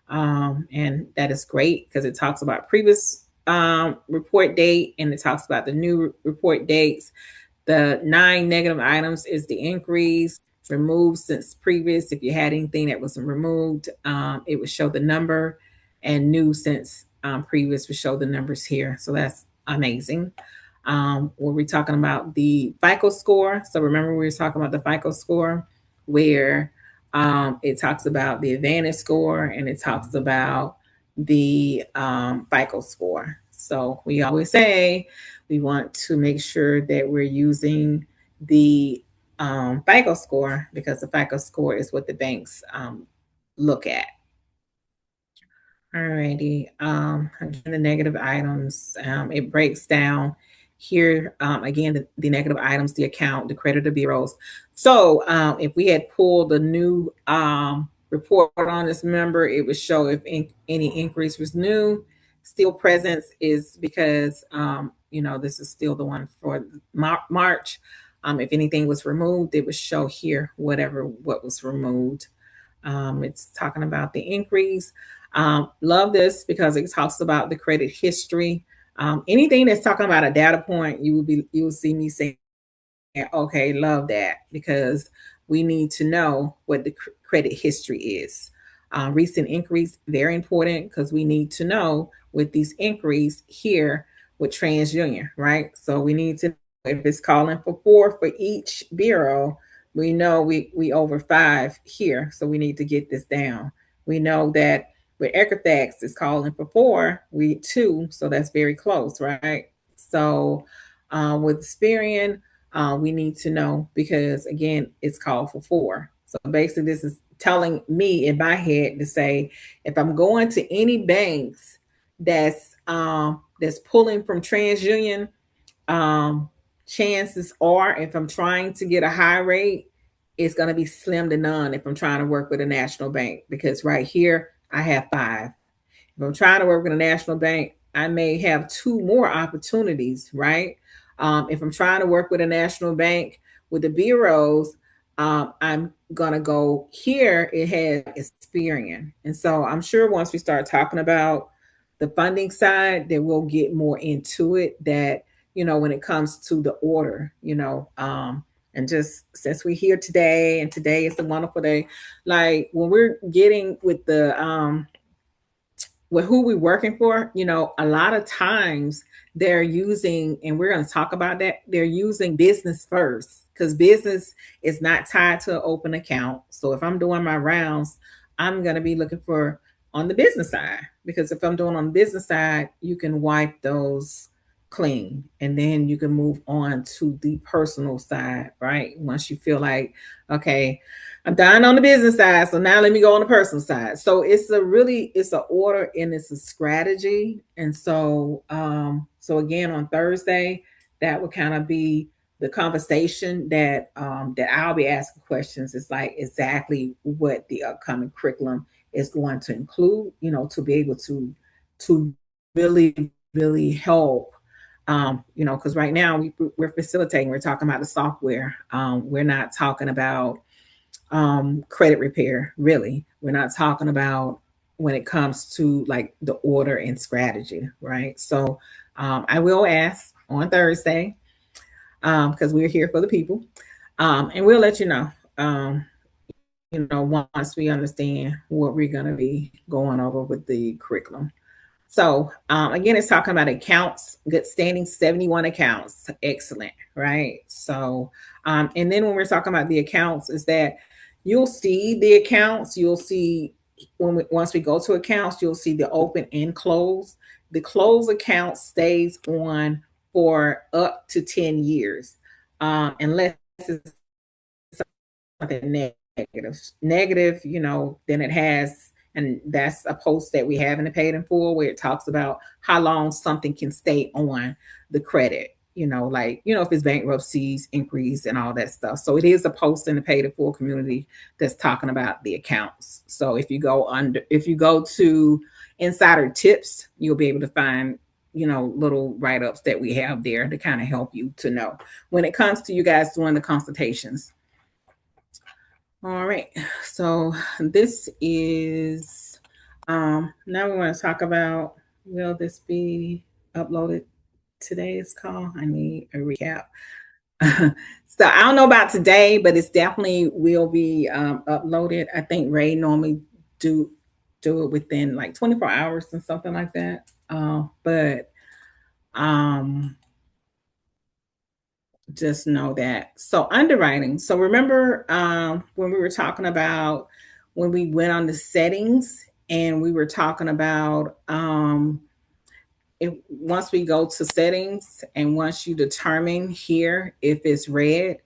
and that is great because it talks about previous report date and it talks about the new report dates. The 9 negative items is the increase. Removed since previous. If you had anything that wasn't removed, it would show the number, and new since previous would show the numbers here. So that's amazing. Were we talking about the FICO score? So remember we were talking about the FICO score where it talks about the Advantage score and it talks about the FICO score. So we always say we want to make sure that we're using the FICO score because the FICO score is what the banks look at. Alrighty, the negative items, it breaks down here again the negative items, the account, the creditor bureaus. So if we had pulled the new report on this member, it would show if any increase was new. Still presence is because you know this is still the one for March. If anything was removed, it would show here what was removed. It's talking about the increase. Love this because it talks about the credit history. Anything that's talking about a data point, you will see me saying, okay, love that, because we need to know what the credit history is. Recent inquiries, very important, because we need to know with these inquiries here with TransUnion, right? So we need to, if it's calling for 4 for each bureau, we know we over 5 here, so we need to get this down. We know that with Equifax, it's calling for 4, we 2, so that's very close, right? So with Experian, we need to know, because again, it's called for 4. So basically, this is telling me in my head to say, if I'm going to any banks that's pulling from TransUnion, um, chances are, if I'm trying to get a high rate, it's going to be slim to none if I'm trying to work with a national bank, because right here I have 5. If I'm trying to work with a national bank, I may have 2 more opportunities, right? If I'm trying to work with a national bank with the bureaus, I'm gonna go here. It has Experian, and so I'm sure once we start talking about the funding side, that we'll get more into it. That, when it comes to the order, and just since we're here today, and today is a wonderful day, like when we're getting with who we're working for, a lot of times they're using, and we're going to talk about that, they're using business first, because business is not tied to an open account. So if I'm doing my rounds, I'm going to be looking for on the business side, because if I'm doing on the business side, you can wipe those clean, and then you can move on to the personal side, right? Once you feel like, okay, I'm dying on the business side, so now let me go on the personal side. So it's an order and it's a strategy. And so again, on Thursday, that would kind of be the conversation that I'll be asking questions. Is like exactly what the upcoming curriculum is going to include, to be able to really help. Because right now we're facilitating, we're talking about the software. We're not talking about credit repair, really. We're not talking about when it comes to like the order and strategy, right? So I will ask on Thursday, because we're here for the people, and we'll let you know, once we understand what we're going to be going over with the curriculum. So again, it's talking about accounts, good standing, 71 accounts, excellent, right? So, and then when we're talking about the accounts, is that you'll see the accounts, you'll see once we go to accounts, you'll see the open and close. The close account stays on for up to 10 years, unless it's something negative, then it has, and that's a post that we have in the paid in full, where it talks about how long something can stay on the credit, like, if it's bankruptcies, inquiries, and all that stuff. So it is a post in the paid in full community that's talking about the accounts. So if you go to insider tips, you'll be able to find, little write-ups that we have there to kind of help you to know when it comes to you guys doing the consultations. All right, so this is, now we want to talk about, will this be uploaded today's call? I need a recap. So I don't know about today, but it's definitely will be uploaded. I think Ray normally do it within like 24 hours and something like that. But just know that. So underwriting. So remember when we were talking about when we went on the settings, and we were talking about once we go to settings, and once you determine here if it's red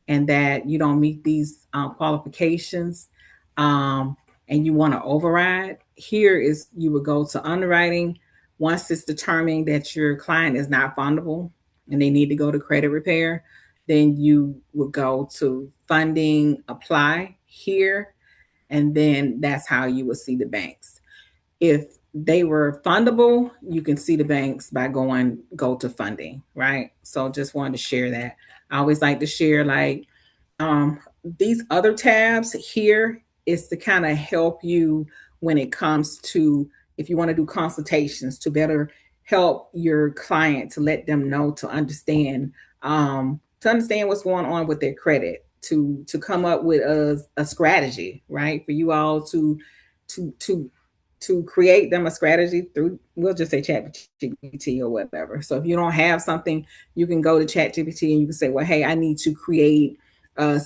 and that you don't meet these qualifications, and you want to override, here is you would go to underwriting. Once it's determined that your client is not fundable and they need to go to credit repair, then you would go to funding, apply here, and then that's how you would see the banks. If they were fundable, you can see the banks by go to funding, right? So just wanted to share that. I always like to share, like, these other tabs here is to kind of help you when it comes to, if you want to do consultations, to better help your client, to let them know, to understand what's going on with their credit, to come up with a strategy, right? For you all to to to create them a strategy through, we'll just say ChatGPT or whatever. So if you don't have something, you can go to ChatGPT and you can say, well, hey, I need to create a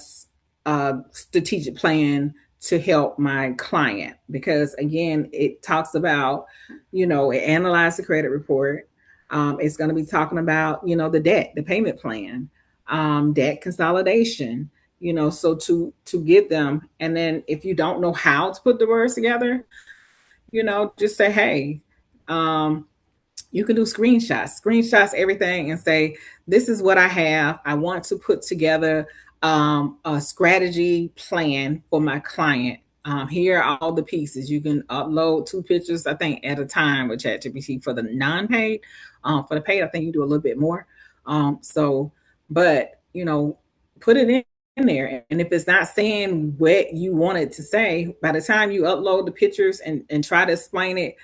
strategic plan to help my client. Because again, it talks about, it analyze the credit report. It's going to be talking about, the debt, the payment plan, debt consolidation, so to get them. And then if you don't know how to put the words together, just say, hey, you can do screenshots everything, and say, this is what I have. I want to put together a strategy plan for my client. Here are all the pieces. You can upload 2 pictures, I think, at a time with ChatGPT for the non-paid. For the paid, I think you do a little bit more. But put it in there. And if it's not saying what you want it to say, by the time you upload the pictures and try to explain it,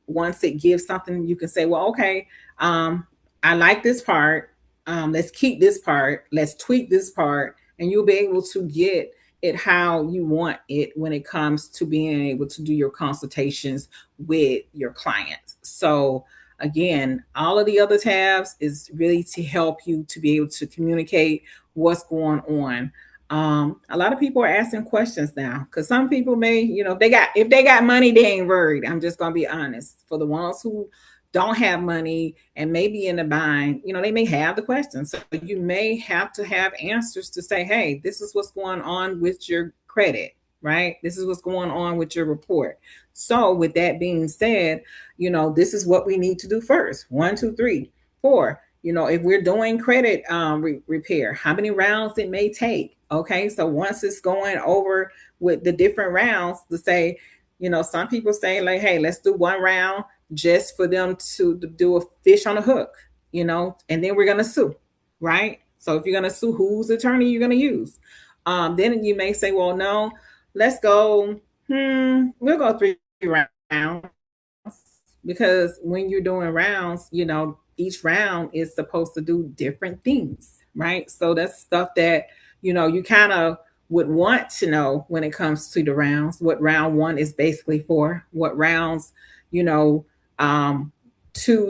once it gives something, you can say, well, okay, I like this part. Let's keep this part. Let's tweak this part. And you'll be able to get it how you want it when it comes to being able to do your consultations with your clients. So again, all of the other tabs is really to help you to be able to communicate what's going on. A lot of people are asking questions now, because some people may, if they got money, they ain't worried. I'm just gonna be honest. For the ones who don't have money and may be in a bind, they may have the questions. So you may have to have answers to say, hey, this is what's going on with your credit, right? This is what's going on with your report. So with that being said, this is what we need to do first. 1, 2, 3, 4. If we're doing credit repair, how many rounds it may take. Okay, so once it's going over with the different rounds, to say, some people say, like, hey, let's do 1 round just for them to do a fish on a hook, and then we're going to sue, right? So if you're going to sue, whose attorney you're going to use? Then you may say, well, no, let's go, we'll go 3 rounds, because when you're doing rounds, each round is supposed to do different things, right? So that's stuff that, you kind of would want to know when it comes to the rounds, what round 1 is basically for, what rounds, 2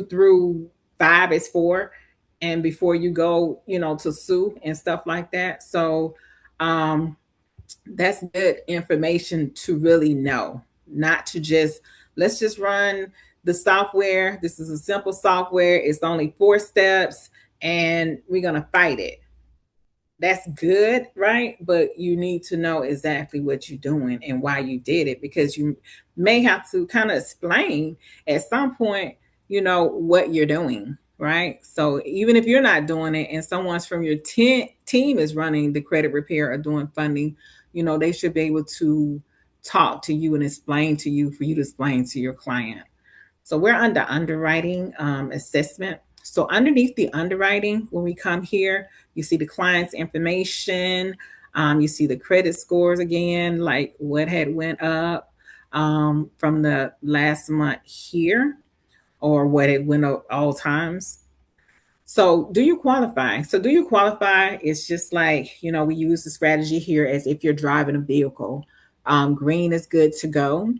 through 5 is for, and before you go, to sue and stuff like that. So that's good information to really know, not to just, let's just run the software. This is a simple software. It's only 4 steps and we're going to fight it. That's good, right? But you need to know exactly what you're doing and why you did it, because you may have to kind of explain at some point, what you're doing, right? So even if you're not doing it and someone's from your team is running the credit repair or doing funding, they should be able to talk to you and explain to you, for you to explain to your client. So we're under underwriting assessment. So underneath the underwriting, when we come here, you see the client's information. You see the credit scores again, like what had went up from the last month here, or what it went up all times. So do you qualify? So do you qualify? It's just like, we use the strategy here as if you're driving a vehicle. Green is good to go.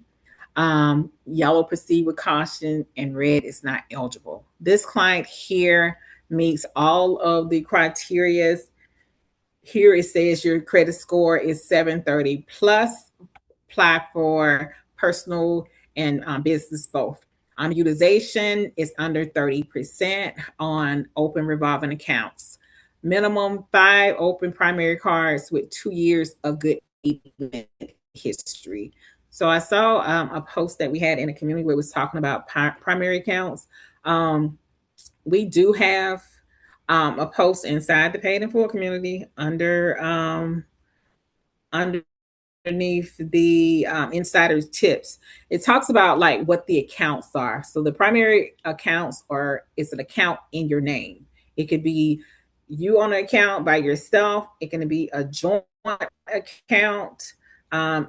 Yellow, proceed with caution, and red is not eligible. This client here meets all of the criteria. Here it says your credit score is 730 plus. Apply for personal and business both. Utilization is under 30% on open revolving accounts. Minimum 5 open primary cards with 2 years of good history. So I saw a post that we had in the community where it was talking about primary accounts. We do have a post inside the Paid in Full community underneath the insider's tips. It talks about like what the accounts are. So the primary accounts is an account in your name. It could be you on an account by yourself. It can be a joint account.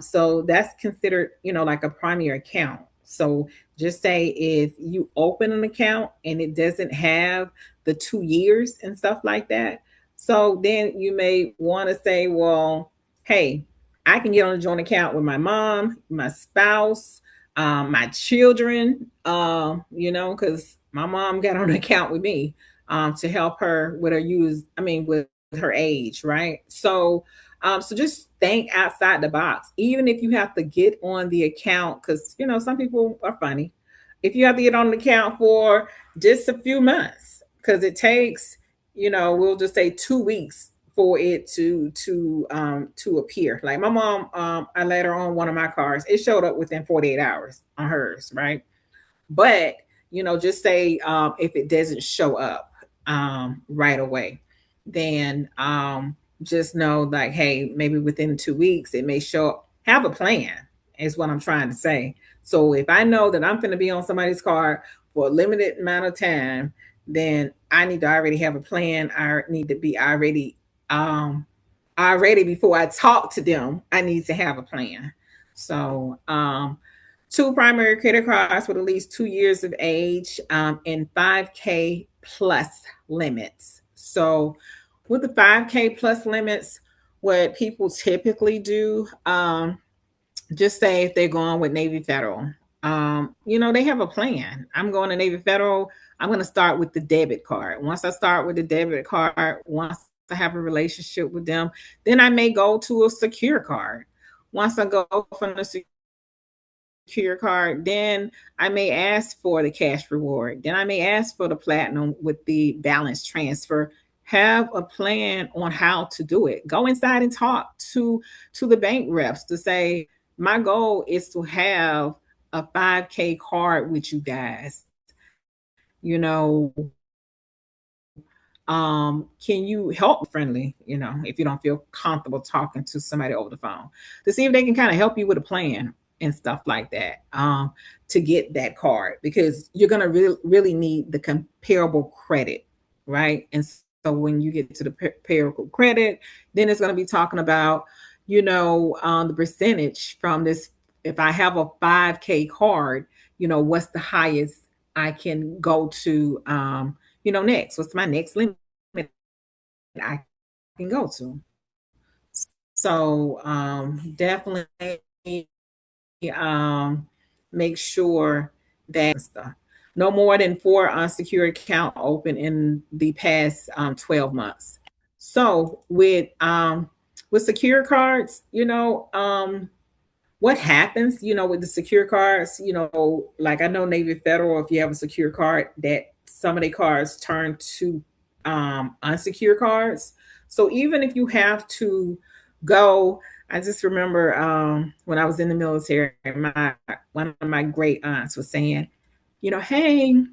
So that's considered, like a primary account. So just say if you open an account and it doesn't have the 2 years and stuff like that. So then you may want to say, well, hey, I can get on a joint account with my mom, my spouse, my children, because my mom got on an account with me to help her with with her age, right? So just think outside the box, even if you have to get on the account, because some people are funny. If you have to get on the account for just a few months, because it takes, we'll just say 2 weeks for it to appear. Like my mom, I let her on one of my cards. It showed up within 48 hours on hers, right? But just say if it doesn't show up right away, then just know like, hey, maybe within 2 weeks it may show up. Have a plan is what I'm trying to say. So if I know that I'm going to be on somebody's card for a limited amount of time, then I need to already have a plan. I need to be already before I talk to them. I need to have a plan. So two primary credit cards with at least 2 years of age, and 5K plus limits. So with the 5K plus limits, what people typically do, just say if they're going with Navy Federal, they have a plan. I'm going to Navy Federal. I'm going to start with the debit card. Once I start with the debit card, once I have a relationship with them, then I may go to a secure card. Once I go from the secure card, then I may ask for the cash reward. Then I may ask for the platinum with the balance transfer. Have a plan on how to do it. Go inside and talk to the bank reps to say, my goal is to have a 5K card with you guys. You know, can you help friendly, if you don't feel comfortable talking to somebody over the phone, to see if they can kind of help you with a plan and stuff like that, to get that card, because you're going to really need the comparable credit, right? And so when you get to the comparable credit, then it's going to be talking about, the percentage from this. If I have a 5K card, what's the highest I can go to, next? What's my next limit I can go to? So definitely um, make sure that no more than 4 unsecured account open in the past 12 months. So with secure cards, what happens, with the secure cards, like I know Navy Federal, if you have a secure card, that some of the cards turn to unsecured cards. So even if you have to go, I just remember when I was in the military, one of my great aunts was saying, hey,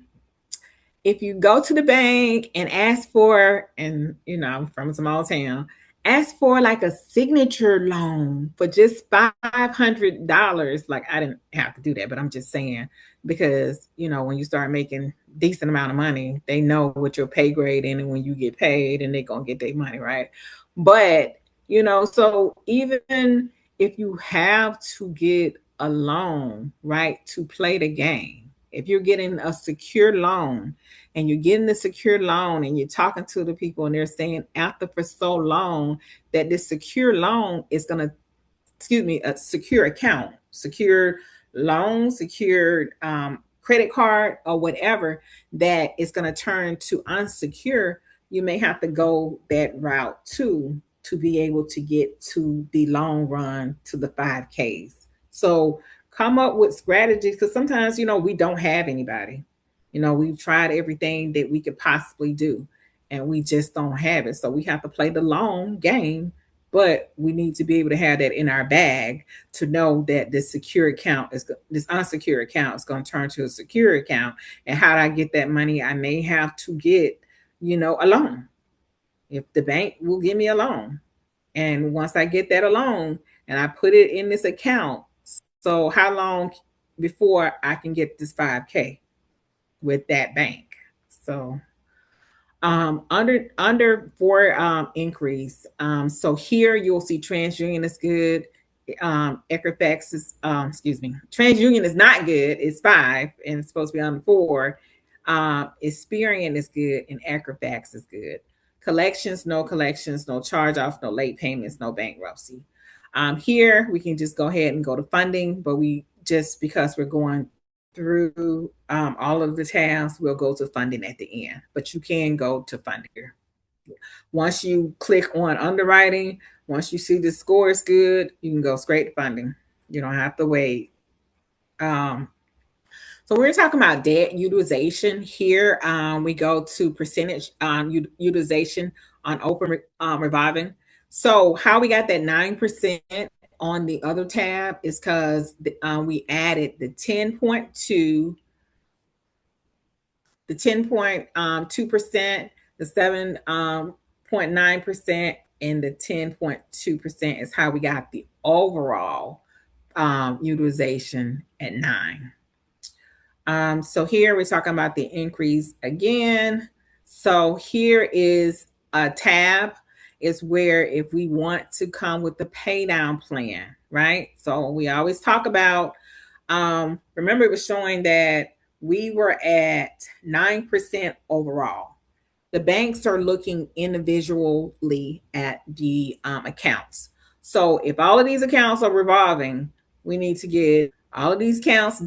if you go to the bank and ask for, and I'm from a small town, ask for like a signature loan for just $500. Like I didn't have to do that, but I'm just saying, because when you start making decent amount of money, they know what your pay grade in, and when you get paid, and they're gonna get their money, right? But so even if you have to get a loan, right, to play the game, if you're getting a secure loan, and you're getting the secure loan, and you're talking to the people, and they're saying after for so long that this secure loan is going to, excuse me, a secure account, secure loan, secured credit card, or whatever, that is going to turn to unsecure, you may have to go that route too, to be able to get to the long run, to the 5Ks. So come up with strategies, because sometimes, we don't have anybody. We've tried everything that we could possibly do, and we just don't have it. So we have to play the long game, but we need to be able to have that in our bag to know that this unsecured account is going to turn to a secure account. And how do I get that money? I may have to get, a loan. If the bank will give me a loan, and once I get that loan and I put it in this account, so how long before I can get this 5K with that bank? So under for increase. So here you'll see TransUnion is good. Equifax is, TransUnion is not good. It's 5 and it's supposed to be on 4. Experian is good and Equifax is good. Collections, no charge off, no late payments, no bankruptcy. Here we can just go ahead and go to funding, but we just because we're going through all of the tabs, we'll go to funding at the end. But you can go to funding here. Once you click on underwriting, once you see the score is good, you can go straight to funding. You don't have to wait. So we're talking about debt utilization here. We go to percentage utilization on open revolving. So how we got that 9% on the other tab is because we added the 10.2, the 10.2%, the 7.9%, and the 10.2% is how we got the overall utilization at 9. So here we're talking about the increase again. So here is a tab is where if we want to come with the pay down plan, right? So we always talk about, remember it was showing that we were at 9% overall. The banks are looking individually at the accounts. So if all of these accounts are revolving, we need to get all of these accounts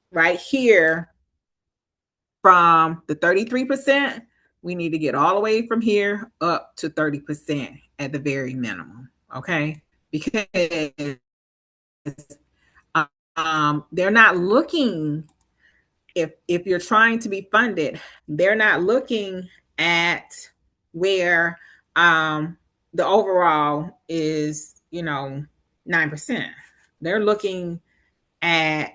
right here from the 33%, we need to get all the way from here up to 30% at the very minimum. Okay. Because they're not looking, if you're trying to be funded, they're not looking at where the overall is, 9%. They're looking at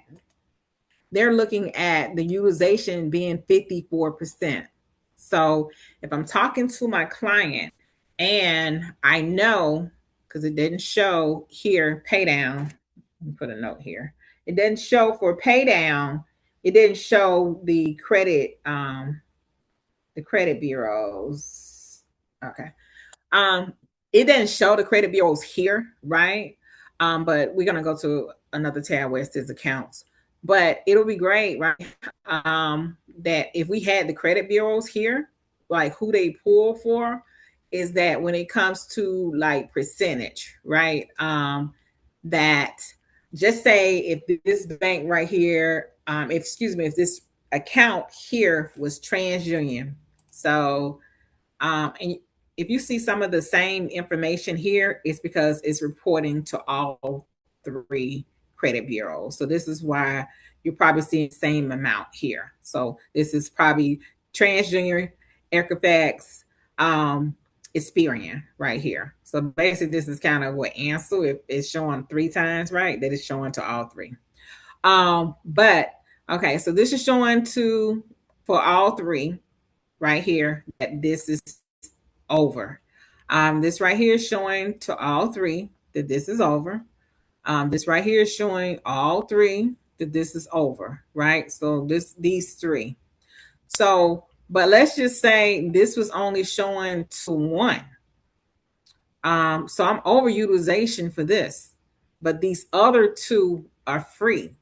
the utilization being 54%. So if I'm talking to my client and I know, because it didn't show here, pay down, let me put a note here. It didn't show for pay down, it didn't show the credit bureaus. Okay. It didn't show the credit bureaus here, right? But we're gonna go to another tab where it says accounts. But it'll be great, right? That if we had the credit bureaus here, like who they pull for, is that when it comes to like percentage, right? That just say if this bank right here, if this account here was TransUnion. So, and if you see some of the same information here, it's because it's reporting to all 3 credit bureaus. So this is why you're probably seeing the same amount here. So this is probably TransUnion, Equifax, Experian right here. So basically this is kind of what Ansel, if it's showing 3 times, right, that it's showing to all 3. But okay, so this is showing for all 3 right here that this is over. This right here is showing to all 3 that this is over. This right here is showing all 3 that this is over, right? So these 3. So, but let's just say this was only showing to 1. So I'm over utilization for this, but these other 2 are free.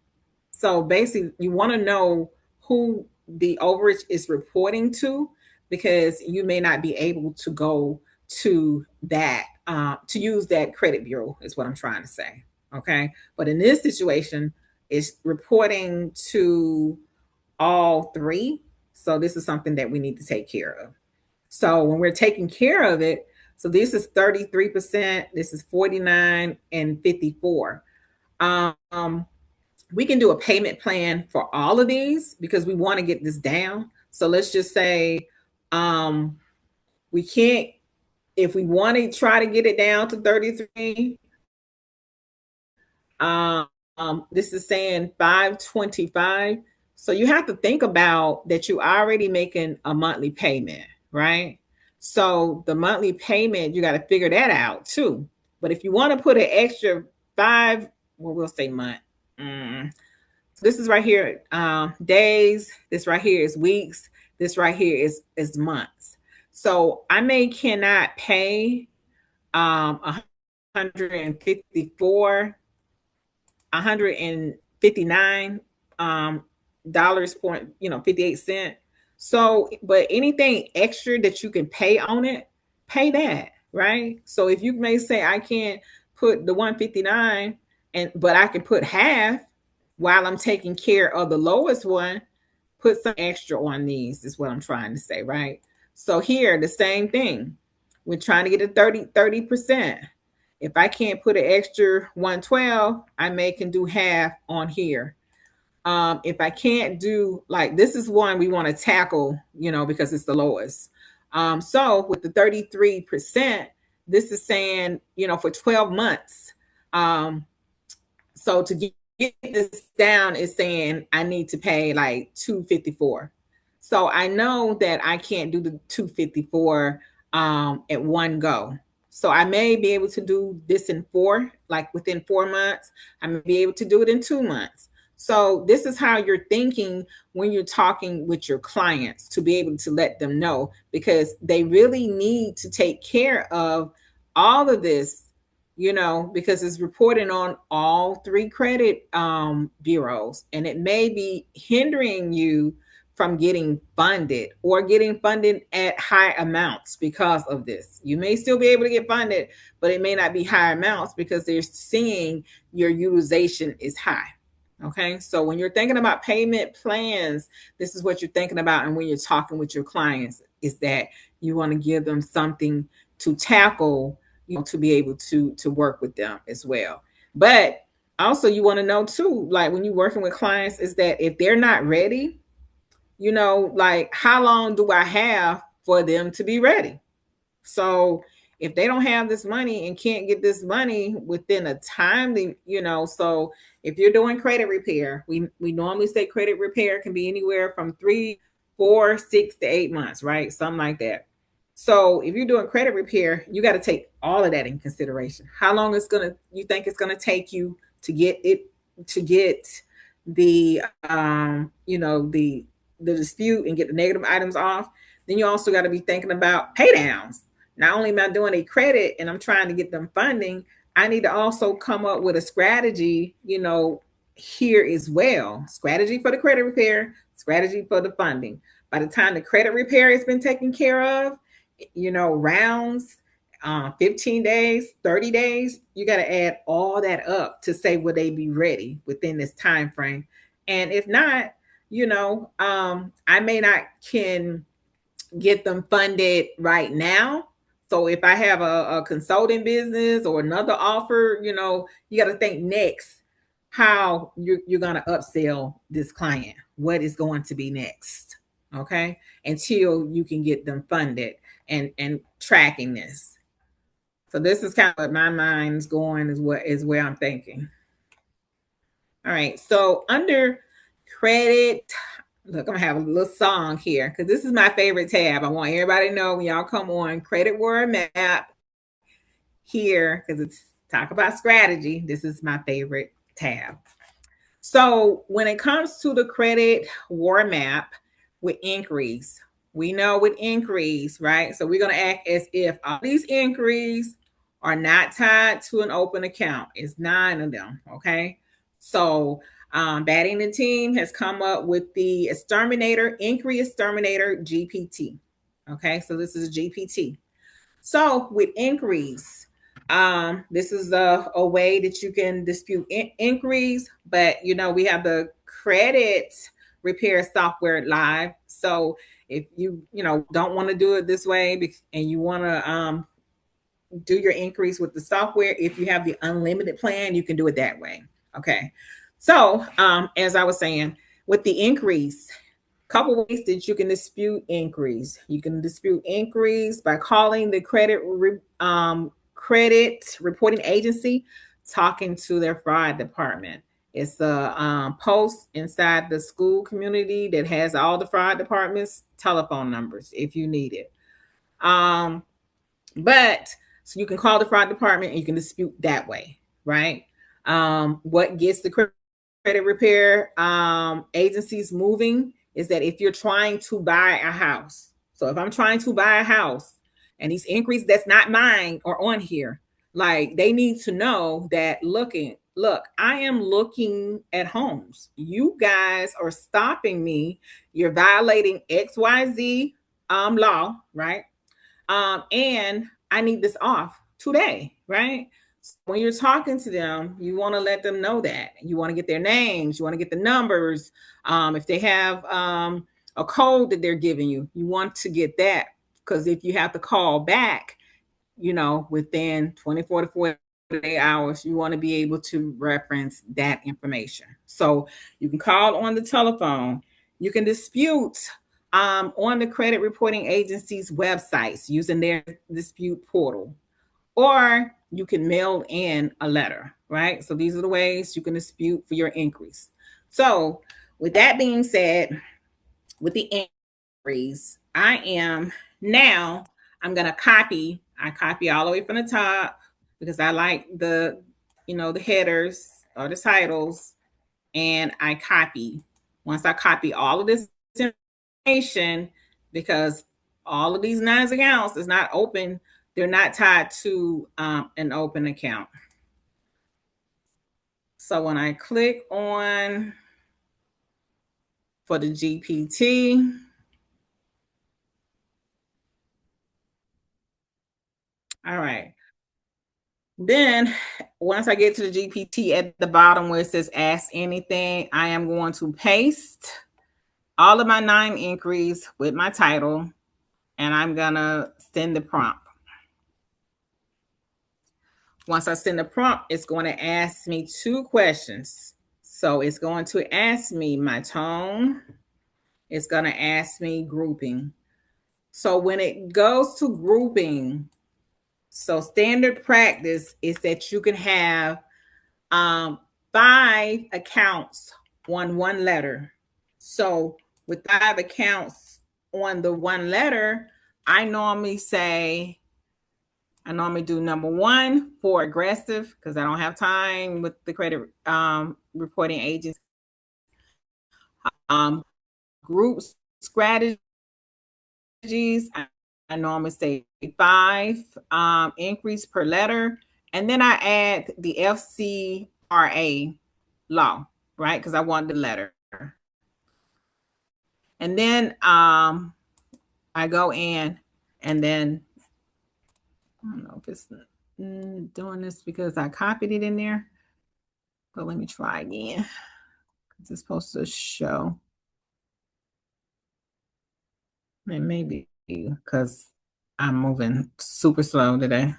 So basically, you want to know who the overage is reporting to, because you may not be able to go to that to use that credit bureau is what I'm trying to say. Okay. But in this situation, it's reporting to all 3. So this is something that we need to take care of. So when we're taking care of it, so this is 33%, this is 49 and 54. We can do a payment plan for all of these because we want to get this down. So let's just say we can't, if we want to try to get it down to 33, this is saying 525. So you have to think about that you're already making a monthly payment, right? So the monthly payment, you got to figure that out too. But if you want to put an extra 5, well, we'll say month. So this is right here, days. This right here is weeks. This right here is months. So I cannot pay 154, 159 dollars point, 58 cents. So, but anything extra that you can pay on it, pay that, right? So if you may say I can't put the 159 but I can put half while I'm taking care of the lowest one, put some extra on these is what I'm trying to say, right? So here, the same thing. We're trying to get a 30%. If I can't put an extra 112, I may can do half on here. If I can't do, like, this is one we want to tackle, because it's the lowest. So with the 33%, this is saying, for 12 months. So to get this down is saying I need to pay like 254. So I know that I can't do the 254 at one go. So I may be able to do this in within 4 months. I may be able to do it in 2 months. So this is how you're thinking when you're talking with your clients, to be able to let them know, because they really need to take care of all of this, because it's reporting on all three credit bureaus, and it may be hindering you from getting funded or getting funded at high amounts because of this. You may still be able to get funded, but it may not be high amounts because they're seeing your utilization is high. Okay, so when you're thinking about payment plans, this is what you're thinking about. And when you're talking with your clients, is that you want to give them something to tackle, to be able to work with them as well. But also you want to know too, like when you're working with clients, is that if they're not ready, like how long do I have for them to be ready? So if they don't have this money and can't get this money within a timely, so if you're doing credit repair, we normally say credit repair can be anywhere from 3, 4, 6 to 8 months, right? Something like that. So if you're doing credit repair, you got to take all of that in consideration. How long you think it's gonna take you to get the the dispute and get the negative items off? Then you also got to be thinking about pay downs. Not only am I doing a credit and I'm trying to get them funding, I need to also come up with a strategy, here as well. Strategy for the credit repair, strategy for the funding. By the time the credit repair has been taken care of, rounds, 15 days, 30 days, you got to add all that up to say, will they be ready within this time frame? And if not, I may not can get them funded right now. So if I have a consulting business or another offer, you got to think next how you're going to upsell this client. What is going to be next? Okay. Until you can get them funded and tracking this. So this is kind of what my mind's going, is where I'm thinking. All right. So under credit, look, I'm gonna have a little song here because this is my favorite tab. I want everybody to know when y'all come on Credit War Map here, because it's talk about strategy. This is my favorite tab. So when it comes to the Credit War Map with inquiries, we know with inquiries, right? So we're gonna act as if all these inquiries are not tied to an open account. It's 9 of them, okay? So Batting the Team has come up with the Inquiry Exterminator GPT. Okay, so this is a GPT. So with inquiries, this is a way that you can dispute inquiries, but we have the credit repair software live. So if you don't want to do it this way and you want to do your inquiries with the software, if you have the unlimited plan, you can do it that way. Okay. So, as I was saying, with the inquiries, couple ways that you can dispute inquiries. You can dispute inquiries by calling the credit reporting agency, talking to their fraud department. It's a post inside the school community that has all the fraud departments' telephone numbers if you need it. But so you can call the fraud department and you can dispute that way, right? What gets the credit repair agencies moving is that if you're trying to buy a house, so if I'm trying to buy a house and these inquiries that's not mine are on here, Like they need to know that look, I am looking at homes. You guys are stopping me. You're violating XYZ law, right? And I need this off today, right? When you're talking to them, you want to let them know that. You want to get their names, you want to get the numbers. If they have a code that they're giving you, you want to get that, because if you have to call back, within 24 to 48 hours, you want to be able to reference that information. So you can call on the telephone, you can dispute on the credit reporting agency's websites using their dispute portal, or you can mail in a letter, right? So these are the ways you can dispute for your increase. So with that being said, with the increase, I'm going to I copy all the way from the top because I like the headers or the titles, and I copy. Once I copy all of this information, because all of these nines accounts is not open, they're not tied to an open account. So when I click on for the GPT, all right. Then once I get to the GPT at the bottom where it says ask anything, I am going to paste all of my 9 inquiries with my title, and I'm going to send the prompt. Once I send the prompt, it's going to ask me 2 questions. So it's going to ask me my tone. It's going to ask me grouping. So when it goes to grouping, so standard practice is that you can have 5 accounts on 1 letter. So with 5 accounts on the 1 letter, I normally do number 1 for aggressive, because I don't have time with the credit reporting agency. Group strategies, I normally say 5 increase per letter. And then I add the FCRA law, right? Because I want the letter. And then I go in, and then I don't know if it's doing this because I copied it in there, but let me try again. It's supposed to show. It may be because I'm moving super slow today.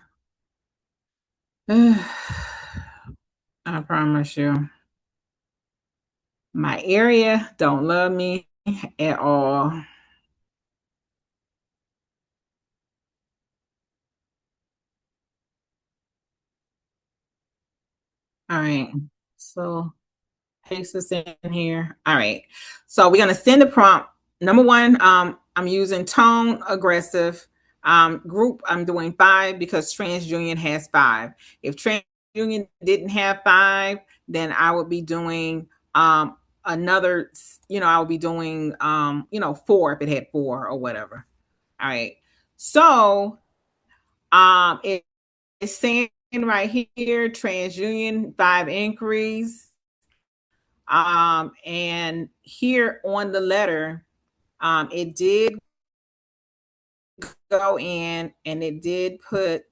I promise you, my area don't love me at all. All right, so paste this in here. All right, so we're gonna send the prompt. Number 1, I'm using tone aggressive. Group, I'm doing 5 because TransUnion has 5. If TransUnion didn't have 5, then I would be doing another. I would be doing 4 if it had 4 or whatever. All right, so it's saying right here, TransUnion 5 increase. And here on the letter, it did go in and it did put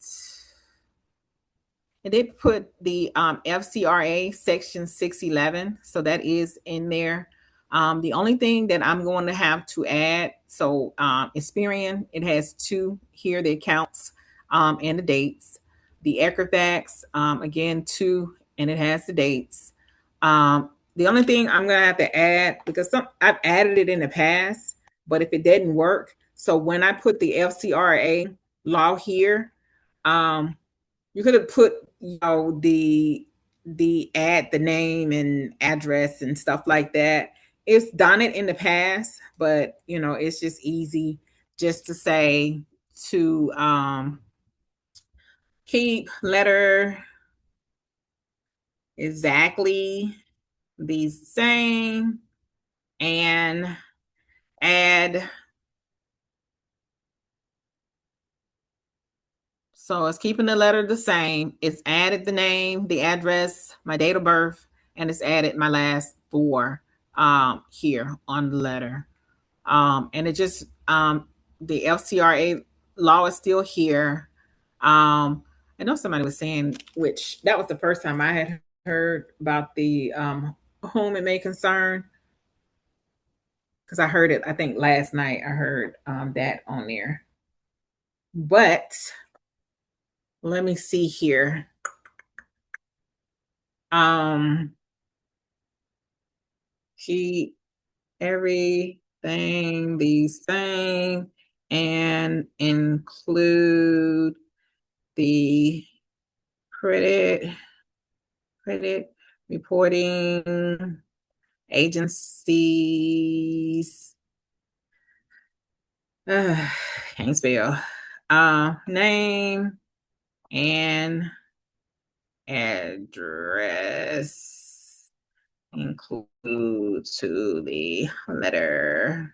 the FCRA section 611. So that is in there. The only thing that I'm going to have to add, so Experian, it has 2 here, the accounts and the dates. The Equifax, again, 2, and it has the dates. The only thing I'm going to have to add, because I've added it in the past, but if it didn't work, so when I put the FCRA law here, you could have put the add the name and address and stuff like that. It's done it in the past, but it's just easy just to say to keep letter exactly the same and add So it's keeping the letter the same. It's added the name, the address, my date of birth, and it's added my last four here on the letter. And it just the FCRA law is still here. I know somebody was saying, which that was the first time I had heard about the whom it may concern, because I heard it. I think last night I heard that on there. But let me see here. Keep everything the same and include the credit reporting agencies. Can't spell. Name and address include to the letter.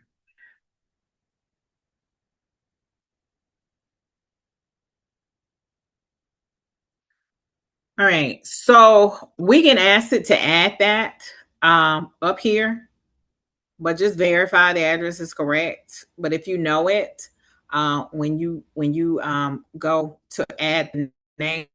All right, so we can ask it to add that up here, but just verify the address is correct. But if you know it, when you go to add the name,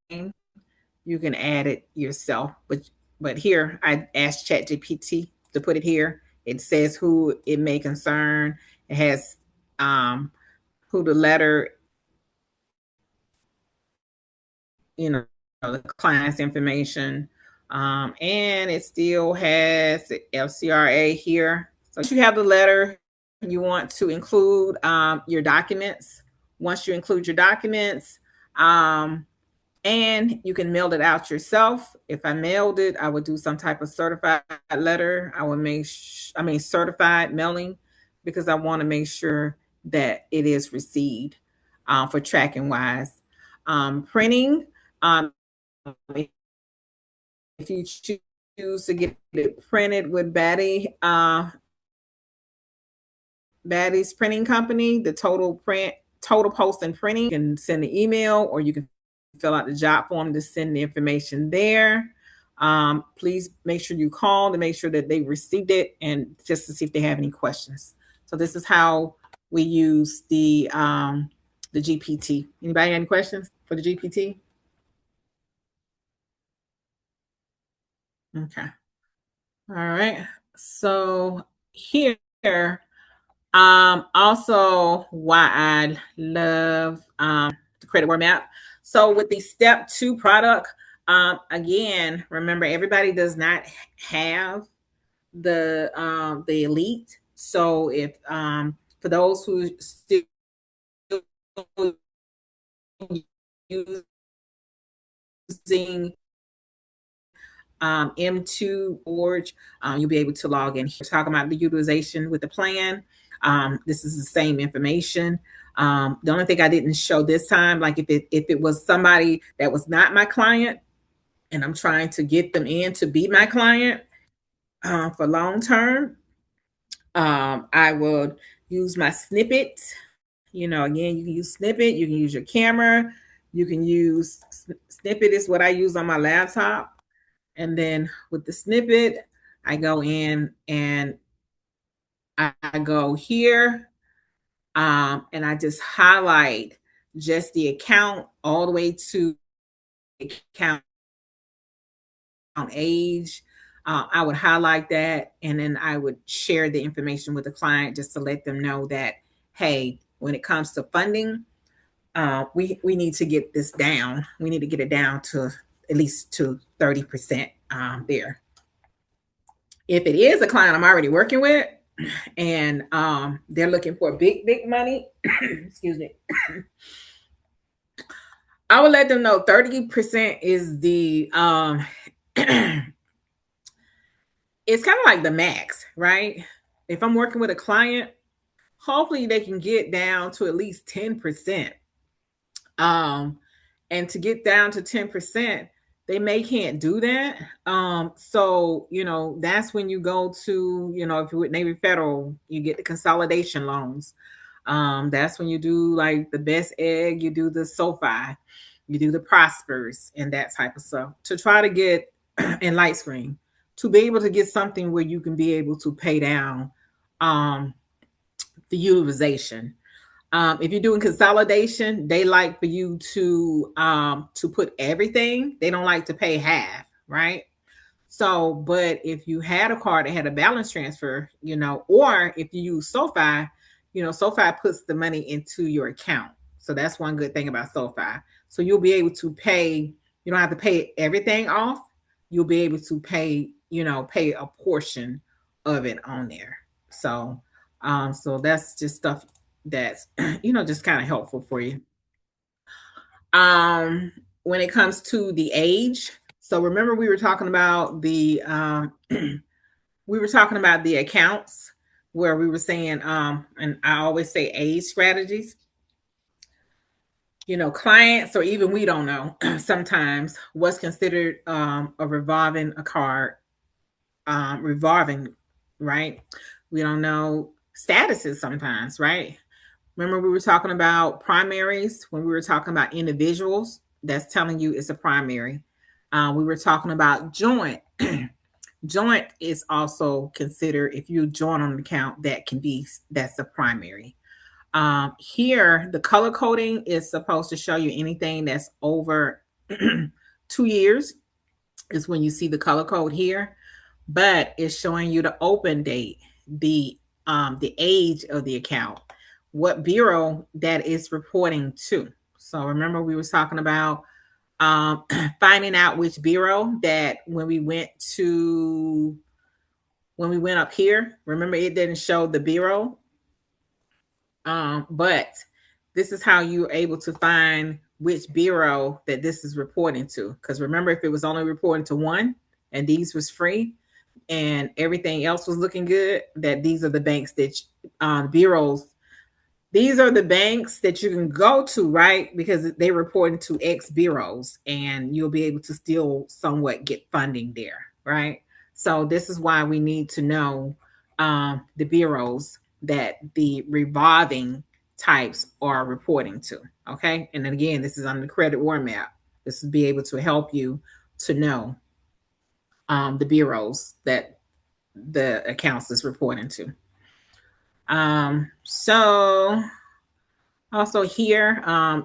you can add it yourself. But here I asked ChatGPT to put it here. It says who it may concern. It has who the letter, you know, the client's information. And it still has the FCRA here. So you have the letter, you want to include your documents. Once you include your documents, and you can mail it out yourself. If I mailed it, I would do some type of certified letter. I would certified mailing, because I want to make sure that it is received for tracking wise. Printing, if you choose to get it printed with Batty's Printing Company, the total post and printing, you can send an email, or you can fill out the job form to send the information there. Please make sure you call to make sure that they received it, and just to see if they have any questions. So this is how we use the GPT. Anybody have any questions for the GPT? Okay. All right. So here, also why I love the credit word map. So with the step 2 product, again, remember everybody does not have the elite. So if for those who still using M2 Forge, you'll be able to log in. Here, talking about the utilization with the plan. This is the same information. The only thing I didn't show this time, like if it was somebody that was not my client, and I'm trying to get them in to be my client for long term, I would use my snippet. You know, again, you can use snippet. You can use your camera. You can use snippet is what I use on my laptop. And then with the snippet, I go in and I go here, and I just highlight just the account all the way to account age. I would highlight that, and then I would share the information with the client just to let them know that, hey, when it comes to funding, we need to get this down. We need to get it down to at least to 30% there. If it is a client I'm already working with, and they're looking for big money, excuse me, I would let them know 30% is the it's kind of like the max, right? If I'm working with a client, hopefully they can get down to at least 10%. And to get down to 10%, they may can't do that. So, you know, that's when you go to, you know, if you're with Navy Federal, you get the consolidation loans. That's when you do like the Best Egg, you do the SoFi, you do the Prospers and that type of stuff to try to get in Light Screen to be able to get something where you can be able to pay down um, the utilization. If you're doing consolidation, they like for you to put everything. They don't like to pay half, right? So, but if you had a card that had a balance transfer, or if you use SoFi, SoFi puts the money into your account. So that's one good thing about SoFi. So you'll be able to pay. You don't have to pay everything off. You'll be able to pay a portion of it on there. So that's just stuff that's just kind of helpful for you. When it comes to the age, so remember we were talking about the accounts where we were saying and I always say age strategies. Clients or even we don't know sometimes what's considered a revolving a card revolving, right? We don't know statuses sometimes, right? Remember, we were talking about primaries when we were talking about individuals. That's telling you it's a primary. We were talking about joint. Joint is also considered if you join on an account that's a primary. Here, the color coding is supposed to show you anything that's over 2 years is when you see the color code here, but it's showing you the open date, the age of the account, what bureau that is reporting to. So remember we was talking about finding out which bureau that when we went up here, remember it didn't show the bureau. But this is how you're able to find which bureau that this is reporting to. Because remember, if it was only reporting to one and these was free and everything else was looking good, that these are the banks that bureaus. These are the banks that you can go to, right? Because they report to X bureaus and you'll be able to still somewhat get funding there, right? So this is why we need to know the bureaus that the revolving types are reporting to, okay? And then again, this is on the credit war map. This will be able to help you to know the bureaus that the accounts is reporting to. So also here,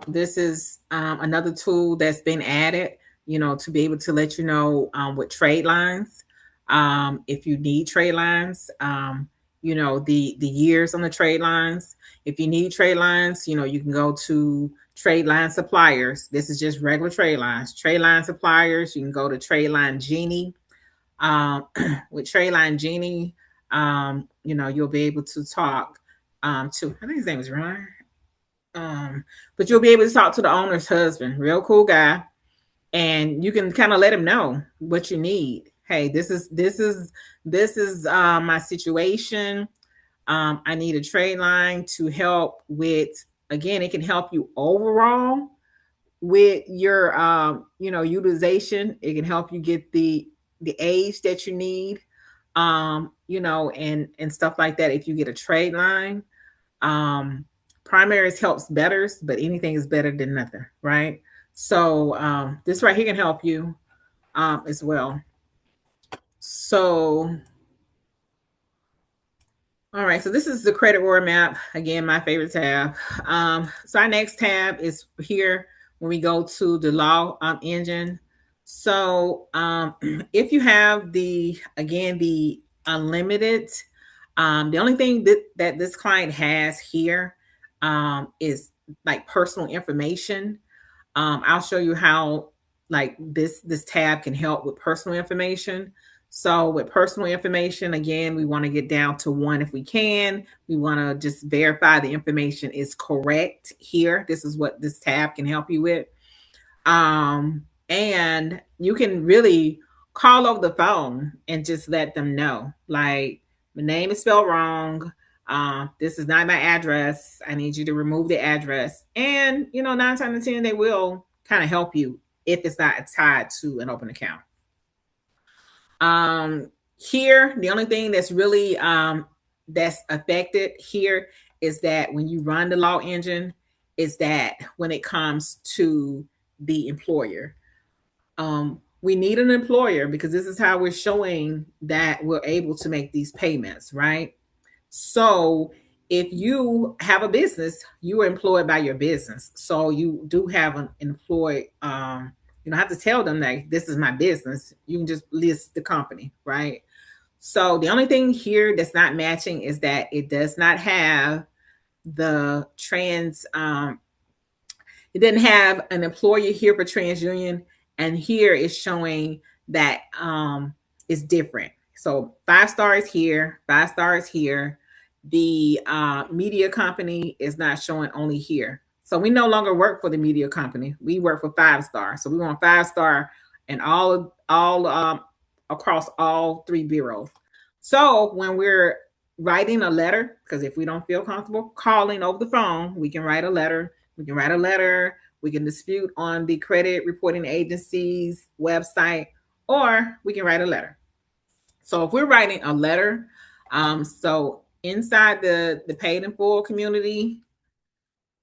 this is another tool that's been added, to be able to let you know with trade lines. If you need trade lines, the years on the trade lines. If you need trade lines, you can go to trade line suppliers. This is just regular trade lines. Trade line suppliers, you can go to Trade Line Genie. With Trade Line Genie, you'll be able to talk to, I think his name is Ryan. But you'll be able to talk to the owner's husband, real cool guy, and you can kind of let him know what you need. Hey, this is my situation. I need a trade line to help with. Again, it can help you overall with your utilization. It can help you get the age that you need, and stuff like that. If you get a trade line, primaries helps betters, but anything is better than nothing, right? So this right here can help you as well. So all right, so this is the credit war map. Again, my favorite tab. So our next tab is here when we go to the law engine. So if you have the unlimited, the only thing that this client has here is like personal information. I'll show you how like this tab can help with personal information. So with personal information, again, we want to get down to one if we can. We want to just verify the information is correct here. This is what this tab can help you with. And you can really call over the phone and just let them know, like, my name is spelled wrong. This is not my address. I need you to remove the address. And, 9 times out of 10, they will kind of help you if it's not tied to an open account. Here, the only thing that's really that's affected here is that when you run the law engine, is that when it comes to the employer, we need an employer because this is how we're showing that we're able to make these payments, right? So if you have a business, you are employed by your business. So you do have an employee. You don't have to tell them that this is my business. You can just list the company, right? So the only thing here that's not matching is that it does not have the trans. It didn't have an employer here for TransUnion, and here it's showing that it's different. So 5 stars here, 5 stars here. The media company is not showing only here. So we no longer work for the media company. We work for 5 star. So we want 5 star and all across all 3 bureaus. So when we're writing a letter, because if we don't feel comfortable calling over the phone, we can write a letter. We can write a letter. We can dispute on the credit reporting agency's website, or we can write a letter. So if we're writing a letter, so inside the paid in full community,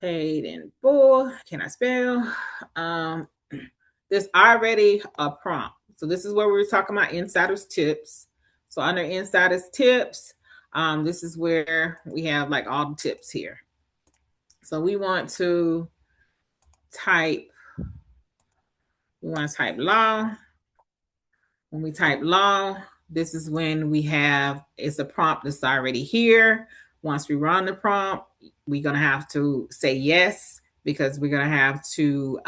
paid in full, can I spell? There's already a prompt. So this is where we were talking about insiders tips. So under insiders tips, this is where we have like all the tips here. So we want to type law. When we type law, this is when we have, it's a prompt that's already here. Once we run the prompt, we're going to have to say yes, because we're going to have to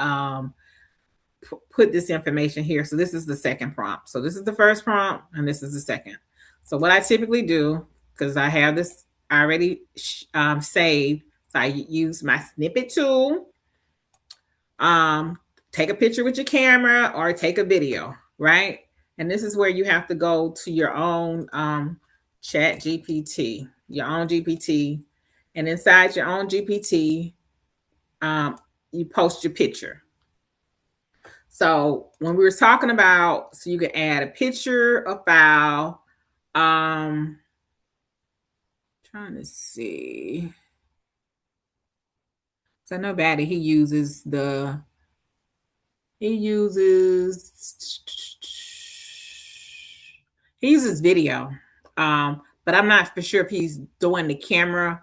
put this information here. So this is the second prompt. So this is the first prompt, and this is the second. So what I typically do, because I have this already saved, so I use my snippet tool. Take a picture with your camera or take a video, right? And this is where you have to go to your own chat GPT, your own GPT. And inside your own GPT, you post your picture. So when we were talking about, so you can add a picture, a file. Trying to see. So I know Batty, he uses video. But I'm not for sure if he's doing the camera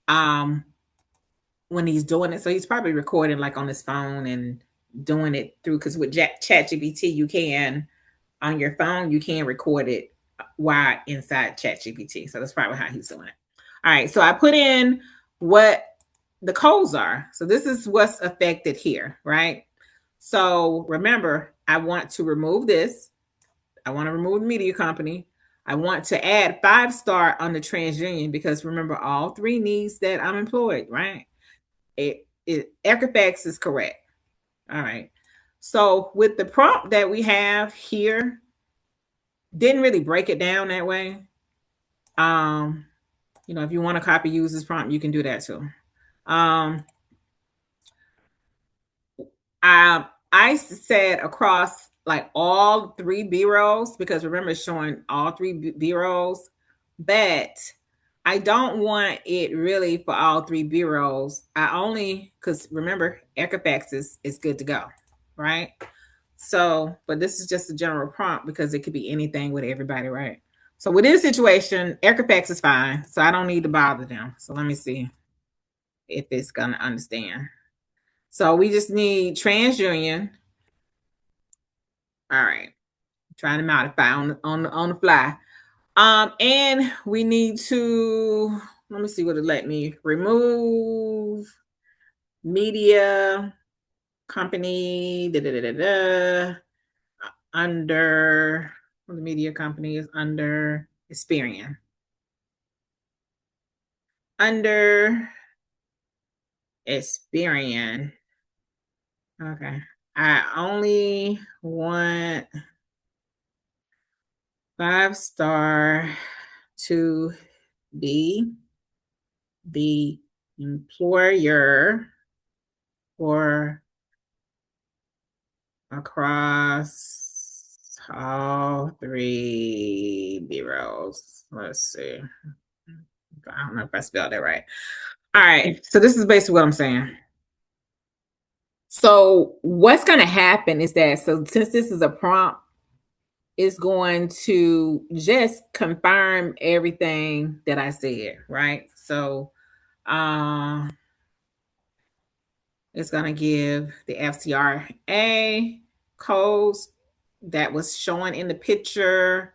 when he's doing it. So he's probably recording like on his phone and doing it through, because with ChatGPT, you can, on your phone, you can record it while inside ChatGPT. So that's probably how he's doing it. All right, so I put in what the codes are. So this is what's affected here, right? So remember, I want to remove this. I want to remove the media company. I want to add 5 star on the TransUnion, because remember, all 3 needs that I'm employed, right? Equifax is correct. All right. So with the prompt that we have here, didn't really break it down that way. If you want to copy users prompt, you can do that too. I said across like all 3 bureaus, because remember it's showing all 3 bureaus, but I don't want it really for all 3 bureaus. Because remember, Equifax is good to go, right? So, but this is just a general prompt because it could be anything with everybody, right? So with this situation, Equifax is fine. So I don't need to bother them. So let me see if it's going to understand. So we just need TransUnion. All right. I'm trying to modify on the fly. And we need to, let me see what it let me remove media company under, well, the media company is under Experian. Under Experian. Okay. I only want 5 star to be the employer for across all 3 bureaus. Let's see. I don't know if I spelled it right. All right. So this is basically what I'm saying. So what's going to happen is that, so since this is a prompt, it's going to just confirm everything that I said, right? So uh, it's going to give the FCRA codes that was showing in the picture.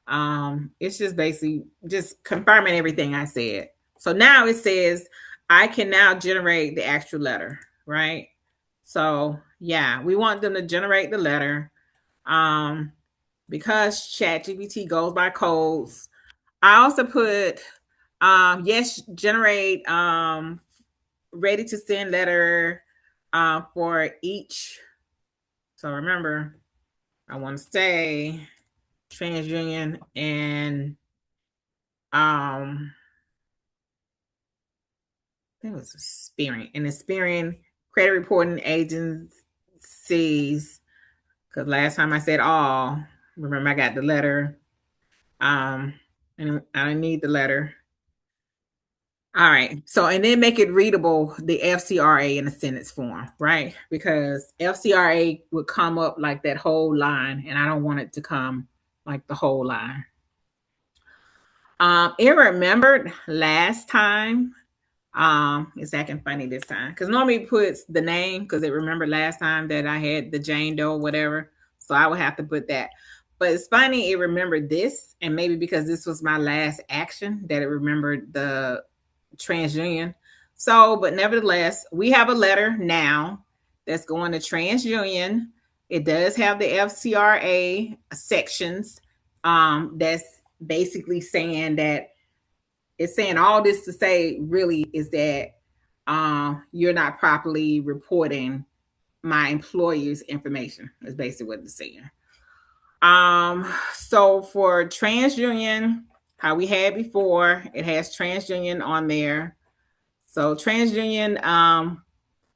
It's just basically just confirming everything I said. So now it says I can now generate the actual letter, right? So yeah, we want them to generate the letter. Um, because ChatGPT goes by codes. I also put yes, generate ready to send letter for each. So remember, I want to say TransUnion and I think it was Experian and Experian credit reporting agencies. Because last time I said all, remember I got the letter. And I need the letter. All right. So, and then make it readable, the FCRA in a sentence form, right? Because FCRA would come up like that whole line, and I don't want it to come like the whole line. It remembered last time. It's acting funny this time because normally it puts the name because it remembered last time that I had the Jane Doe, whatever. So I would have to put that. But it's funny, it remembered this, and maybe because this was my last action that it remembered the TransUnion. So, but nevertheless, we have a letter now that's going to TransUnion. It does have the FCRA sections. That's basically saying that it's saying all this to say really is that you're not properly reporting my employer's information. Is basically what it's saying. So for TransUnion, how we had before, it has TransUnion on there. So TransUnion,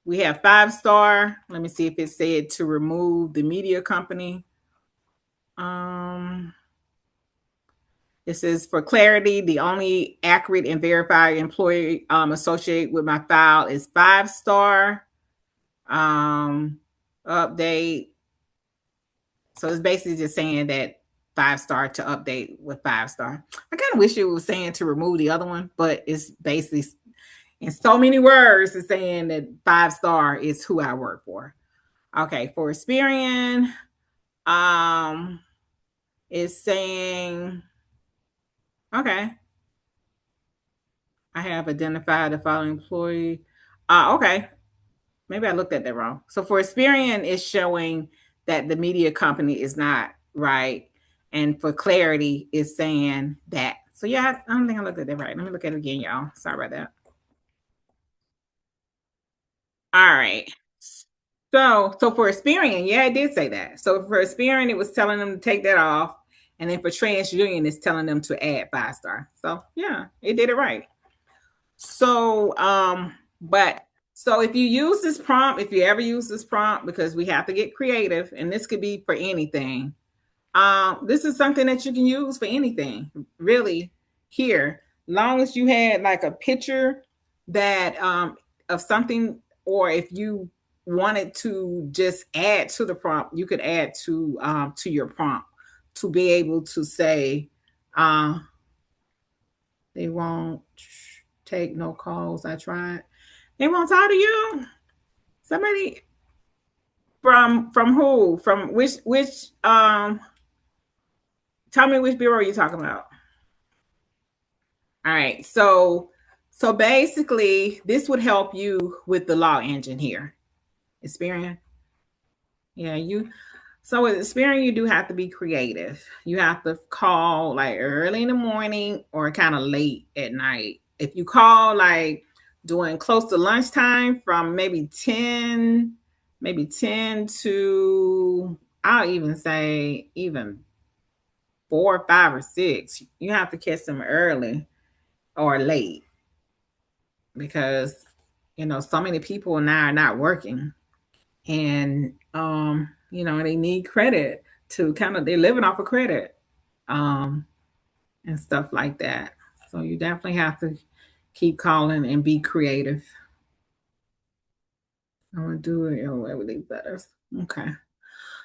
we have 5-star. Let me see if it said to remove the media company. It says for clarity, the only accurate and verified employee associated with my file is 5-star. Update. So it's basically just saying that 5-star to update with 5-star. I kind of wish it was saying to remove the other one, but it's basically in so many words, it's saying that 5-star is who I work for. Okay, for Experian, it's saying, okay, I have identified the following employee. Okay, maybe I looked at that wrong. So for Experian, it's showing that the media company is not right, and for clarity, it's saying that. So yeah, I don't think I looked at that right. Let me look at it again, y'all. Sorry about that. All right. So for Experian, yeah, it did say that. So for Experian, it was telling them to take that off, and then for TransUnion, it's telling them to add 5-star. So yeah, it did it right. So but so if you use this prompt, if you ever use this prompt, because we have to get creative, and this could be for anything. This is something that you can use for anything, really. Here, long as you had like a picture that of something, or if you wanted to just add to the prompt, you could add to your prompt to be able to say, uh, they won't take no calls. I tried. They won't talk to you. Somebody from who? From which tell me which bureau you're talking about. All right. So basically this would help you with the law engine here. Experian. Yeah, you so with Experian, you do have to be creative. You have to call like early in the morning or kind of late at night. If you call like doing close to lunchtime from maybe 10 to I'll even say even 4, 5, or 6, you have to catch them early or late because so many people now are not working, and they need credit to kind of they're living off of credit, and stuff like that. So you definitely have to keep calling and be creative. I want to do it with these letters. Okay.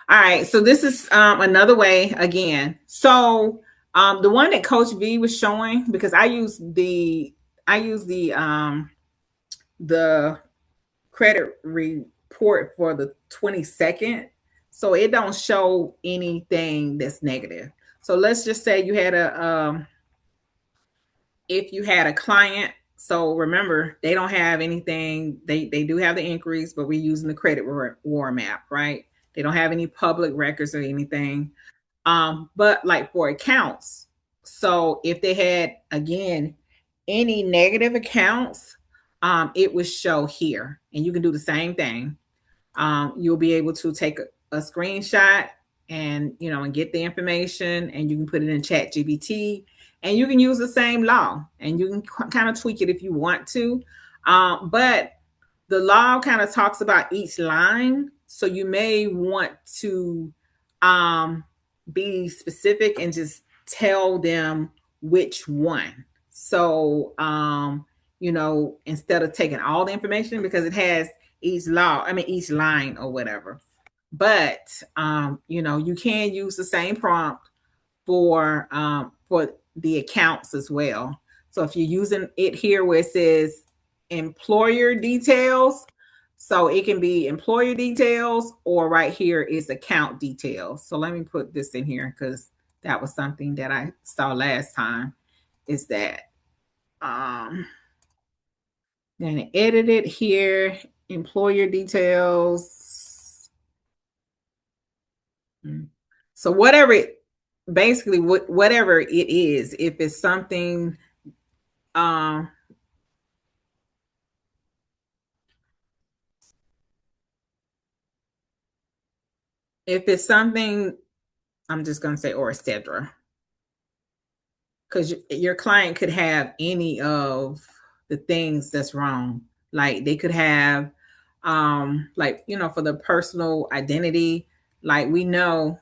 All right. So this is another way again. So the one that Coach V was showing, because I use the credit report for the 22nd, so it don't show anything that's negative. So let's just say you had if you had a client. So remember, they don't have anything. They do have the inquiries, but we're using the credit war map, right? They don't have any public records or anything. But like for accounts, so if they had again any negative accounts, it would show here, and you can do the same thing. You'll be able to take a screenshot and and get the information, and you can put it in Chat GPT, and you can use the same law, and you can kind of tweak it if you want to. But the law kind of talks about each line, so you may want to be specific and just tell them which one. So instead of taking all the information, because it has each line or whatever. But you can use the same prompt for the accounts as well. So if you're using it here where it says employer details, so it can be employer details, or right here is account details. So let me put this in here because that was something that I saw last time, is that then edit it here, employer details. So whatever it is, if it's something if it's something, I'm just going to say, or etc. Because your client could have any of the things that's wrong. Like they could have, for the personal identity, like we know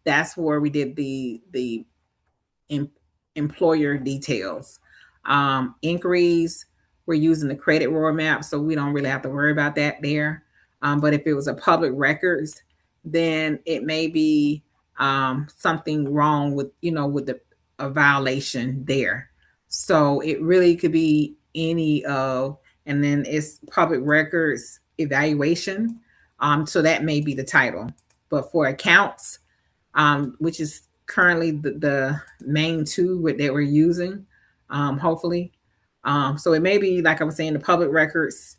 that's where we did the employer details. Inquiries, we're using the credit roadmap, so we don't really have to worry about that there. But if it was a public records, then it may be something wrong with a violation there. So it really could be any of, and then it's public records evaluation. So that may be the title. But for accounts, which is currently the main two that we're using, hopefully. So it may be, like I was saying, the public records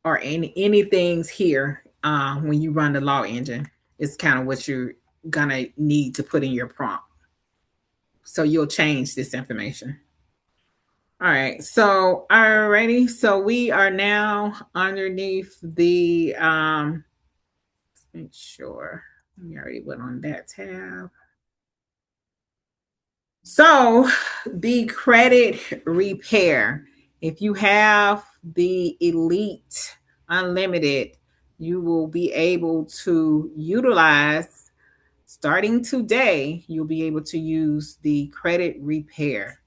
or any things here when you run the law engine is kind of what you're gonna need to put in your prompt. So you'll change this information. All right, so alrighty, so we are now underneath the let's make sure we already went on that tab. So the credit repair, if you have the Elite Unlimited, you will be able to utilize, starting today, you'll be able to use the credit repair.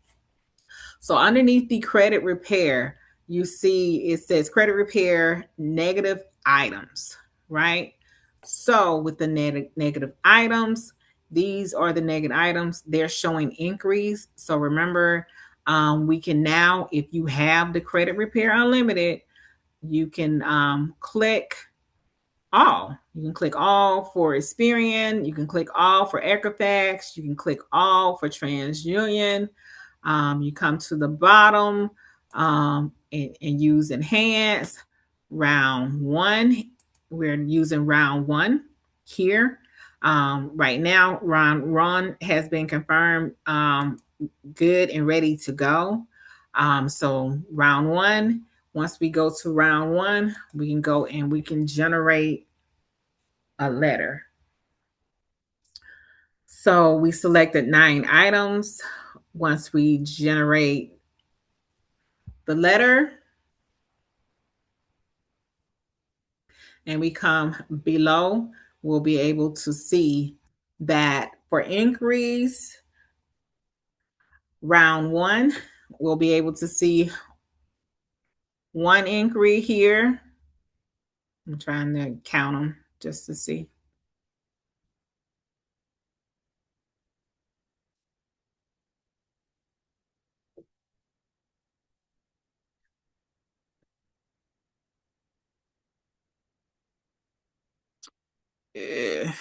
So underneath the credit repair, you see it says credit repair negative items, right? So with the negative items, these are the negative items. They're showing inquiries. So remember, we can now, if you have the credit repair unlimited, you can click all. You can click all for Experian. You can click all for Equifax. You can click all for TransUnion. You come to the bottom and use Enhance. Round one, we're using round one here. Right now, round one has been confirmed good and ready to go. So round one, once we go to round one, we can go and we can generate a letter. So we selected 9 items. Once we generate the letter and we come below, we'll be able to see that for inquiries, round one, we'll be able to see one inquiry here. I'm trying to count them just to see. I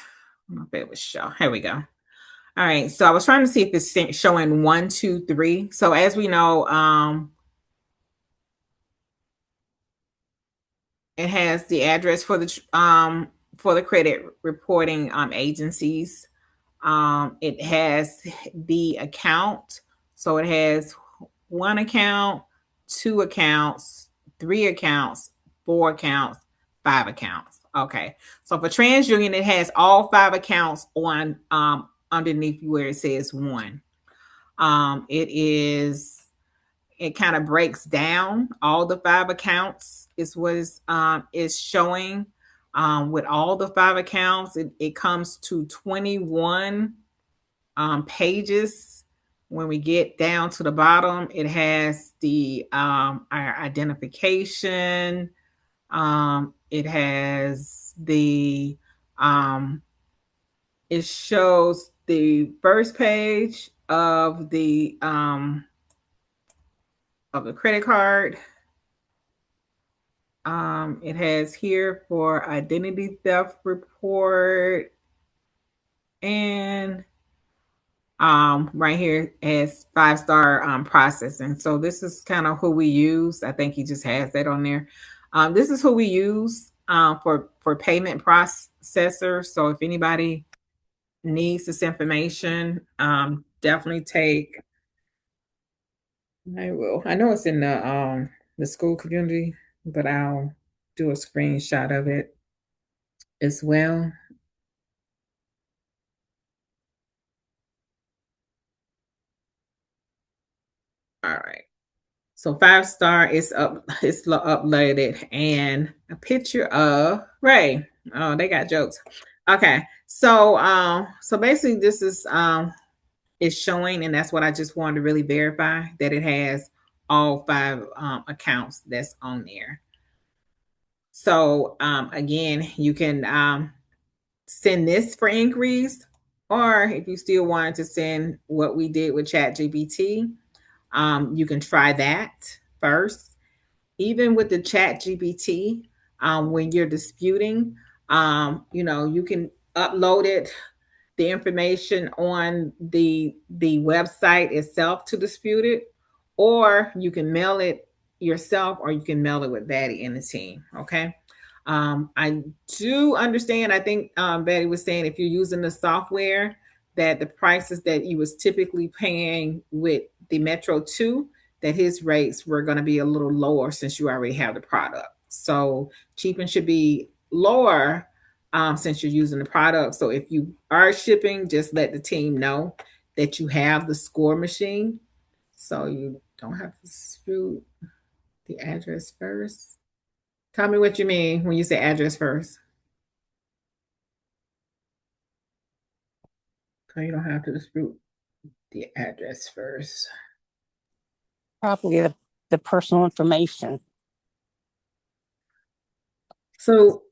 don't know if it was show. Here we go. All right. So I was trying to see if it's showing 1, 2, 3. So as we know, it has the address for the credit reporting agencies. It has the account. So it has 1 account, 2 accounts, 3 accounts, 4 accounts, 5 accounts. Okay. So for TransUnion, it has all 5 accounts on underneath where it says 1. It kind of breaks down all the 5 accounts is what is showing. With all the 5 accounts, it comes to 21 pages. When we get down to the bottom, it has the our identification. It has the it shows the first page of the credit card. It has here for identity theft report, and right here has 5-star processing. So this is kind of who we use. I think he just has that on there. This is who we use for payment processors. So if anybody needs this information, definitely take. I will. I know it's in the school community, but I'll do a screenshot of it as well. All right. So 5-star is up, it's uploaded, and a picture of Ray. Oh, they got jokes. Okay. So basically this is showing, and that's what I just wanted to really verify, that it has all 5 accounts that's on there. So again, you can send this for inquiries, or if you still wanted to send what we did with ChatGPT, you can try that first. Even with the ChatGPT, when you're disputing, you can upload it, the information on the website itself to dispute it, or you can mail it yourself, or you can mail it with Betty and the team. Okay. I do understand. I think Betty was saying if you're using the software, that the prices that you was typically paying with the Metro 2, that his rates were going to be a little lower since you already have the product. So cheaping should be lower since you're using the product. So if you are shipping, just let the team know that you have the score machine, so you don't have to dispute the address first. Tell me what you mean when you say address first. So you don't have to dispute the address first. Probably the personal information. So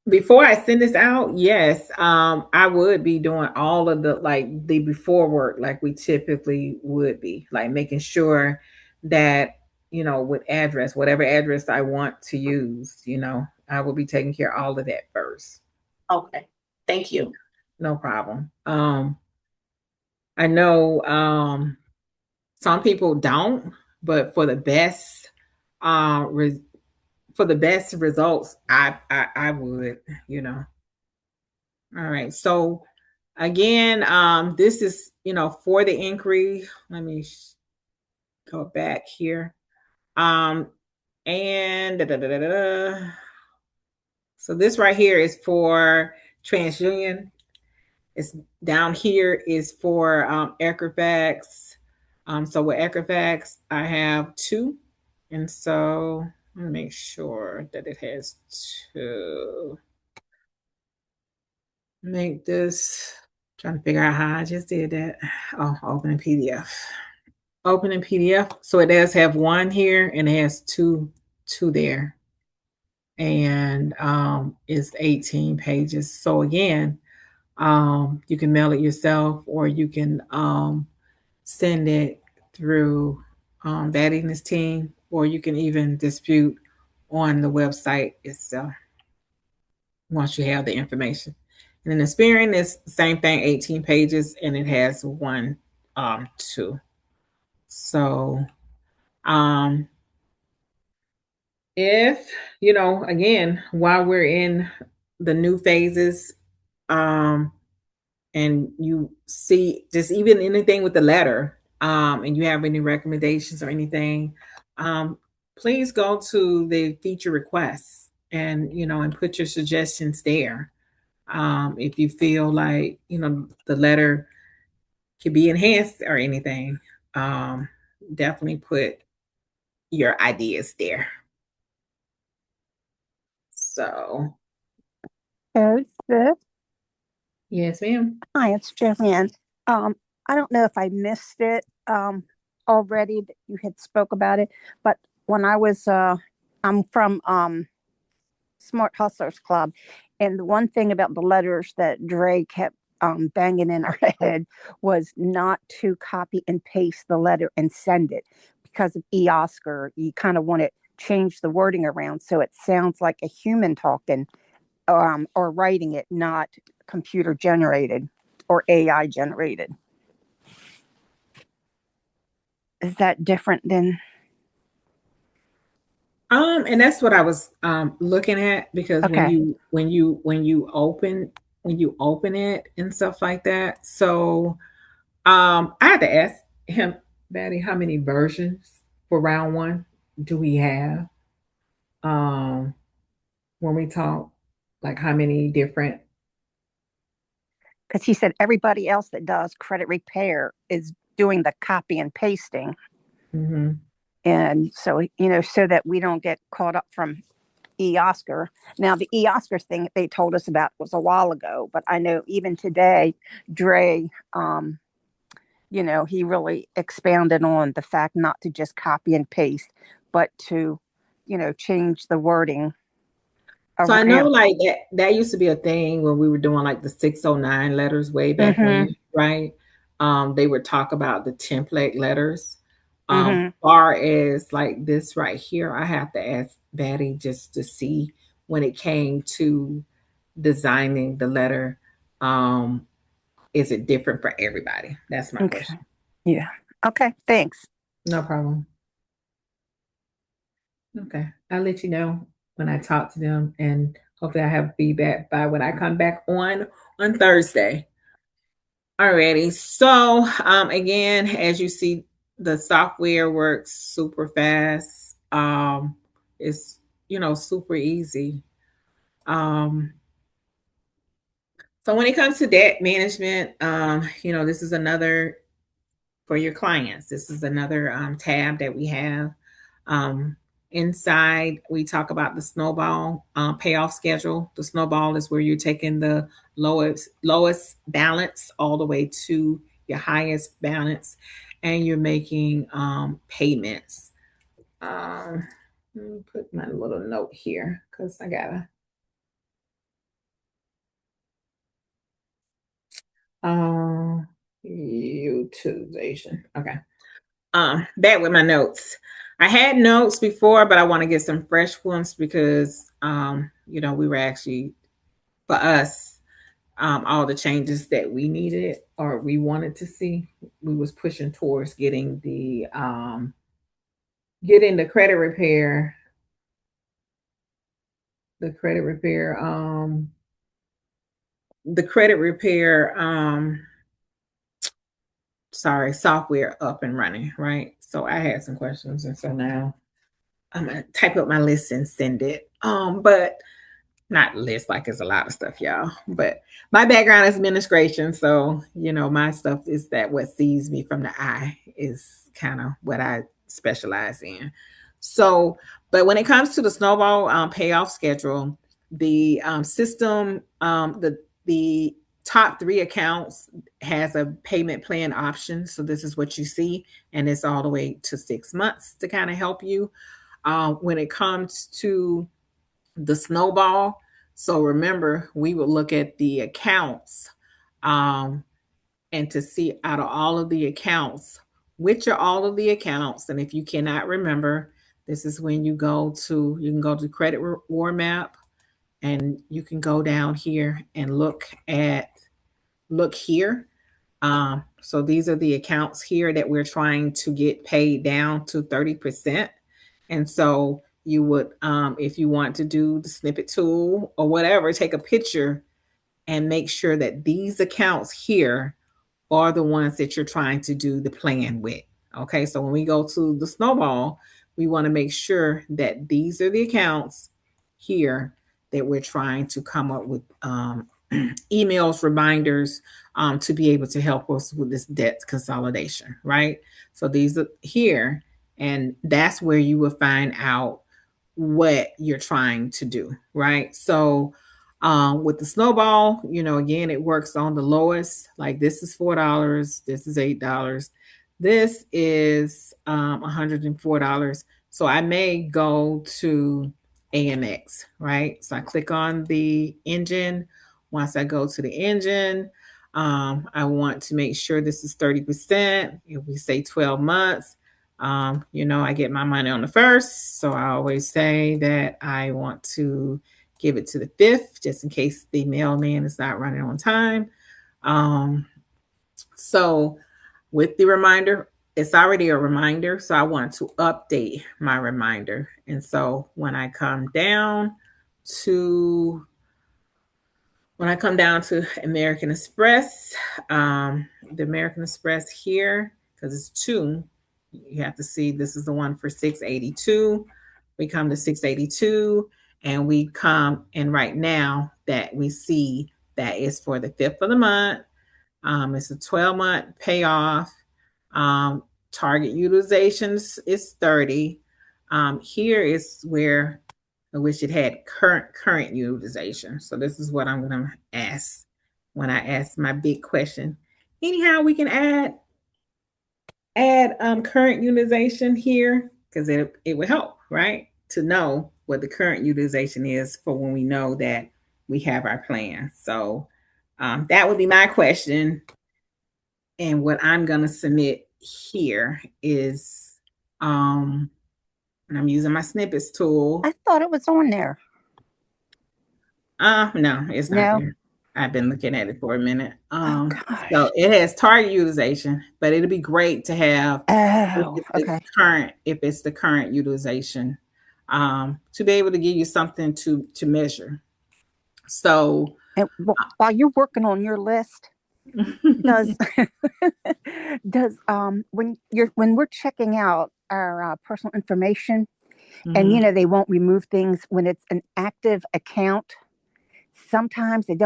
before I send this out, yes, I would be doing all of the before work like we typically would be, like making sure that, with address, whatever address I want to use, I will be taking care of all of that first. Okay. Thank you. No problem. I know some people don't, but for the best results, I would, All right. So again, this is, for the inquiry. Let me go back here. And so this right here is for TransUnion. It's down here is for Equifax. So with Equifax, I have 2. And so let me make sure that it has 2. Make this Trying to figure out how I just did that. Oh, opening PDF. Opening PDF. So it does have one here and it has two there. And it's 18 pages. So again, you can mail it yourself or you can send it through Daddy and his team, or you can even dispute on the website itself once you have the information. And then the Spearing is the same thing, 18 pages, and it has one, two. So if, again, while we're in the new phases, and you see just even anything with the letter, and you have any recommendations or anything, please go to the feature requests and and put your suggestions there. If you feel like the letter could be enhanced or anything, definitely put your ideas there. So, Sis. yes, ma'am. Hi, it's Joanne. I don't know if I missed it already that you had spoke about it, but when I'm from Smart Hustlers Club, and the one thing about the letters that Dre kept banging in our head was not to copy and paste the letter and send it because of eOscar. You kind of want to change the wording around so it sounds like a human talking or writing it, not computer generated or AI generated. Is that different than? And that's what I was looking at, because Okay. when you open it and stuff like that. So I had to ask him, Betty, how many versions for round one do we have? When we talk, like how many different. Because he said everybody else that does credit repair is doing the copy and pasting. Mm-hmm. And so, so that we don't get caught up from eOscar. Now, the eOscar thing they told us about was a while ago, but I know even today, Dre, he really expounded on the fact not to just copy and paste, but to, change the wording So I know around. like that used to be a thing when we were doing like the 609 letters way back Mm-hmm. when, right? They would talk about the template letters. Mm-hmm. Far as like this right here, I have to ask Betty just to see when it came to designing the letter. Is it different for everybody? That's my Okay. question. Yeah. Okay. Thanks. No problem. Okay. I'll let you know when I talk to them, and hopefully I have feedback by when I come back on Thursday. Alrighty. So again, as you see, the software works super fast. It's super easy. Um, so when it comes to debt management, this is another for your clients. This is another tab that we have. Um, Inside, we talk about the snowball payoff schedule. The snowball is where you're taking the lowest balance all the way to your highest balance, and you're making payments. Let me put my little note here because I gotta. Utilization. Okay. Back with my notes. I had notes before, but I want to get some fresh ones because we were actually, for us, all the changes that we needed or we wanted to see, we was pushing towards getting the credit repair, the credit repair, the credit repair software up and running, right? So I had some questions, and so now I'm gonna type up my list and send it. But not list, like it's a lot of stuff, y'all. But my background is administration, so my stuff is that what sees me from the eye is kind of what I specialize in. So, but when it comes to the snowball payoff schedule, the system, the top 3 accounts has a payment plan option. So this is what you see, and it's all the way to 6 months to kind of help you. When it comes to the snowball, so remember, we would look at the accounts, um, and to see out of all of the accounts, which are all of the accounts. And if you cannot remember, this is when you can go to Credit War Map, and you can go down here and look here. So these are the accounts here that we're trying to get paid down to 30%. And so you would, if you want to do the snippet tool or whatever, take a picture and make sure that these accounts here are the ones that you're trying to do the plan with. Okay, so when we go to the snowball, we want to make sure that these are the accounts here that we're trying to come up with emails, reminders, to be able to help us with this debt consolidation, right? So these are here, and that's where you will find out what you're trying to do, right? So with the snowball, again, it works on the lowest. Like this is $4, this is $8, this is $104. So I may go to AMX, right? So I click on the engine. Once I go to the engine, I want to make sure this is 30%. If we say 12 months, I get my money on the 1st. So I always say that I want to give it to the 5th, just in case the mailman is not running on time. So with the reminder, it's already a reminder. So I want to update my reminder. And so when I come down to American Express, the American Express here, because it's 2, you have to see this is the one for 682. We come to 682, and we come, and right now that we see that is for the 5th of the month. It's a 12-month payoff. Target utilizations is 30. Here is where I wish it had current utilization. So this is what I'm going to ask when I ask my big question. Anyhow, we can add current utilization here, because it would help, right, to know what the current utilization is for when we know that we have our plan. So that would be my question. And what I'm going to submit here is, and I'm using my snippets tool. I thought it was on there. No, it's not there. I've been looking at it for a minute. So it has target utilization, but it'll be great to have if it's the current utilization, to be able to give you something to measure. So while you're working on your list, does when we're checking out our personal information, and they won't remove things when it's an active account. Sometimes they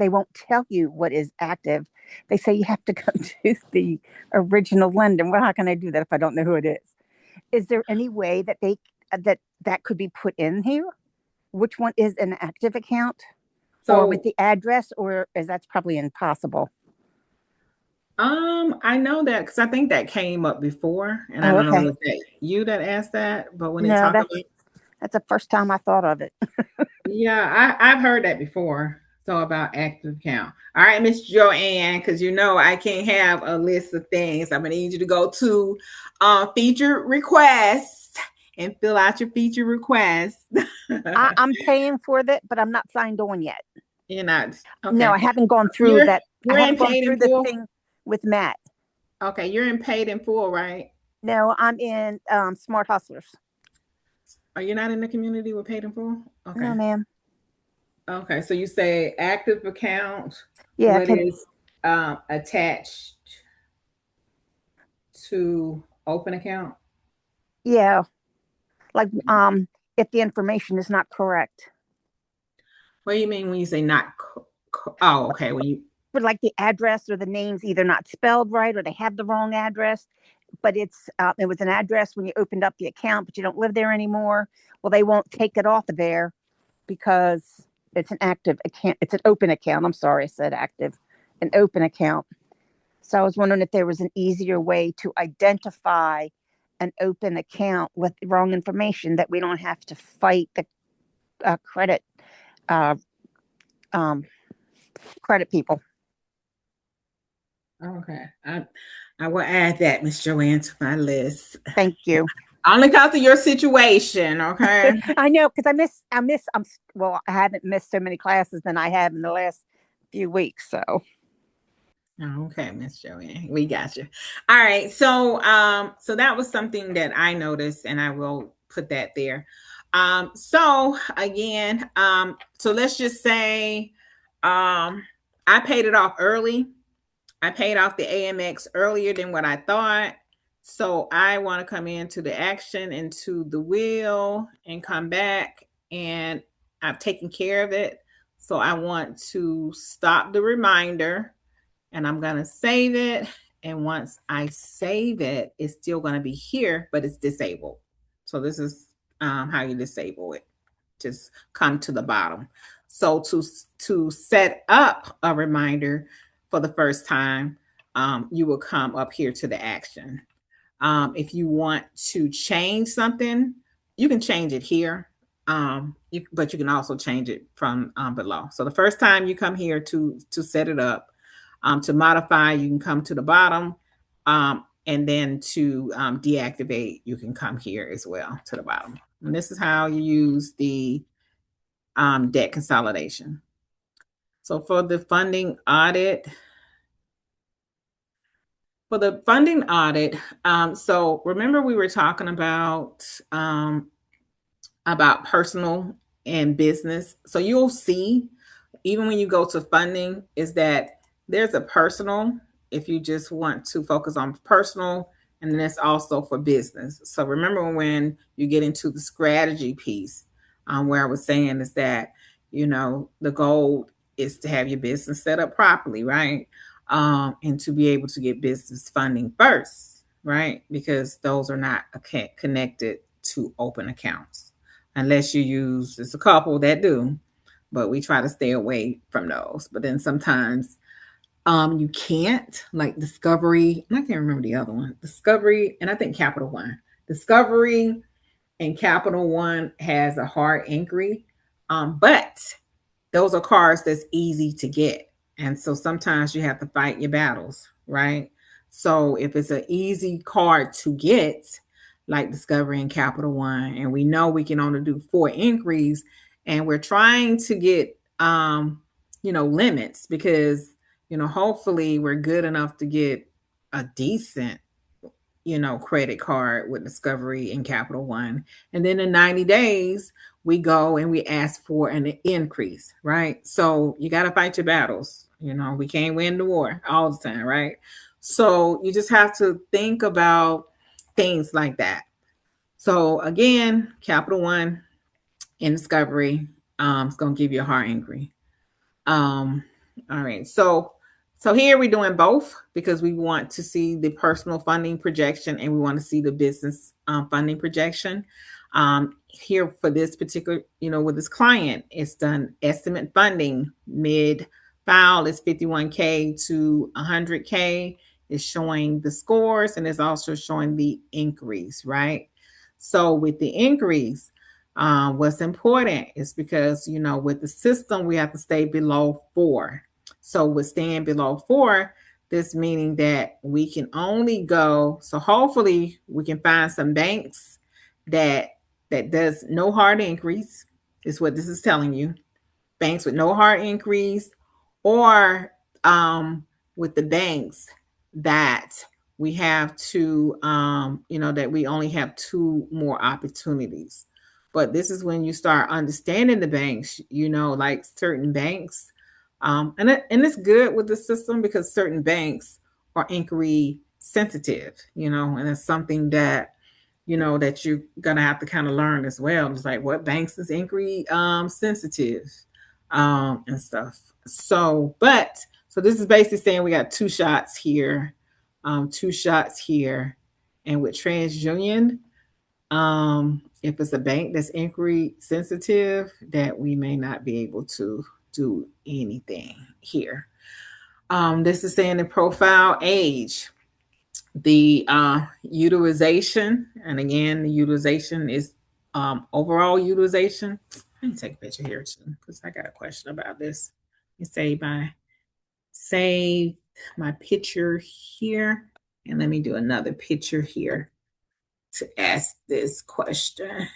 won't tell you what is active. They say you have to go to the original lender. Well, how can I do that if I don't know who it is? Is there any way that that could be put in here? Which one is an active account? Or with the address, or that's probably impossible? I know that because I think that came up before, and I don't know if that you that asked that, but when that's the first time I thought of it. Yeah, I've heard that before. So about active account. All right, Miss Joanne, because I can't have a list of things. I'm gonna need you to go to feature requests and fill out your feature request. I'm paying for that, but I'm not signed on yet. You're not? Okay. No, I haven't gone through that. I haven't gone through the thing with Matt. Okay, you're in Paid in Full, right? No, I'm in Smart Hustlers. Are you not in the community with Paid in Full? Okay. No, ma'am. Okay, so you say active account. Yeah. What is attached to open account? Yeah. Like if the information is not correct. What do you mean when you say not? Oh, okay. But like the address or the name's either not spelled right, or they have the wrong address, but it was an address when you opened up the account, but you don't live there anymore. Well, they won't take it off of there because it's an active account. It's an open account. I'm sorry, I said active, an open account. So I was wondering if there was an easier way to identify an open account with wrong information that we don't have to fight the credit uh, um, credit people. Okay. I will add that, Miss Joanne, to my list. Thank you. Only because of your situation, okay? I know, because I haven't missed so many classes than I have in the last few weeks. So. Okay, Miss Joanne, we got you. All right. So that was something that I noticed, and I will put that there. So again, so let's just say I paid it off early. I paid off the AMX earlier than what I thought. So I want to come into the action, into the wheel, and come back, and I've taken care of it. So I want to stop the reminder, and I'm going to save it. And once I save it, it's still going to be here, but it's disabled. So this is how you disable it. Just come to the bottom. So to set up a reminder for the first time, you will come up here to the action. If you want to change something, you can change it here, but you can also change it from below. So the first time you come here to set it up, to modify, you can come to the bottom, and then to deactivate, you can come here as well to the bottom. And this is how you use the debt consolidation. So for the funding audit, so remember we were talking about personal and business. So you'll see, even when you go to funding, is that there's a personal, if you just want to focus on personal, and then it's also for business. So remember when you get into the strategy piece, where I was saying is that, the goal is to have your business set up properly, right? And to be able to get business funding first, right? Because those are not connected to open accounts, unless you use, there's a couple that do, but we try to stay away from those. But then sometimes you can't, like Discovery, and I can't remember the other one, Discovery, and I think Capital One. Discovery and Capital One has a hard inquiry, but those are cars that's easy to get. And so sometimes you have to fight your battles, right? So if it's an easy card to get, like Discovery and Capital One, and we know we can only do 4 inquiries, and we're trying to get, limits, because, hopefully we're good enough to get a decent, credit card with Discovery and Capital One. And then in 90 days, we go and we ask for an increase, right? So you got to fight your battles. We can't win the war all the time, right? So you just have to think about things like that. So again, Capital One and Discovery is going to give you a hard inquiry. All right. So here we're doing both, because we want to see the personal funding projection and we want to see the business funding projection. Here for this particular, with this client, it's done estimate funding. Mid file is 51K to 100K. It's showing the scores, and it's also showing the inquiries, right? So with the inquiries, what's important is because, with the system, we have to stay below 4. So with staying below 4, this meaning that we can only go, so hopefully we can find some banks that does no hard inquiries, is what this is telling you. Banks with no hard inquiries, or with the banks that we have to, that we only have 2 more opportunities. But this is when you start understanding the banks, like certain banks, and it's good with the system because certain banks are inquiry sensitive, and it's something that, that you're going to have to kind of learn as well. It's like, what banks is inquiry sensitive and stuff. So this is basically saying we got 2 shots here, 2 shots here. And with TransUnion, if it's a bank that's inquiry sensitive, that we may not be able to do anything here. This is saying the profile age, the utilization, and again, the utilization is overall utilization. Let me take a picture here too, because I got a question about this. Let me save my picture here, and let me do another picture here to ask this question.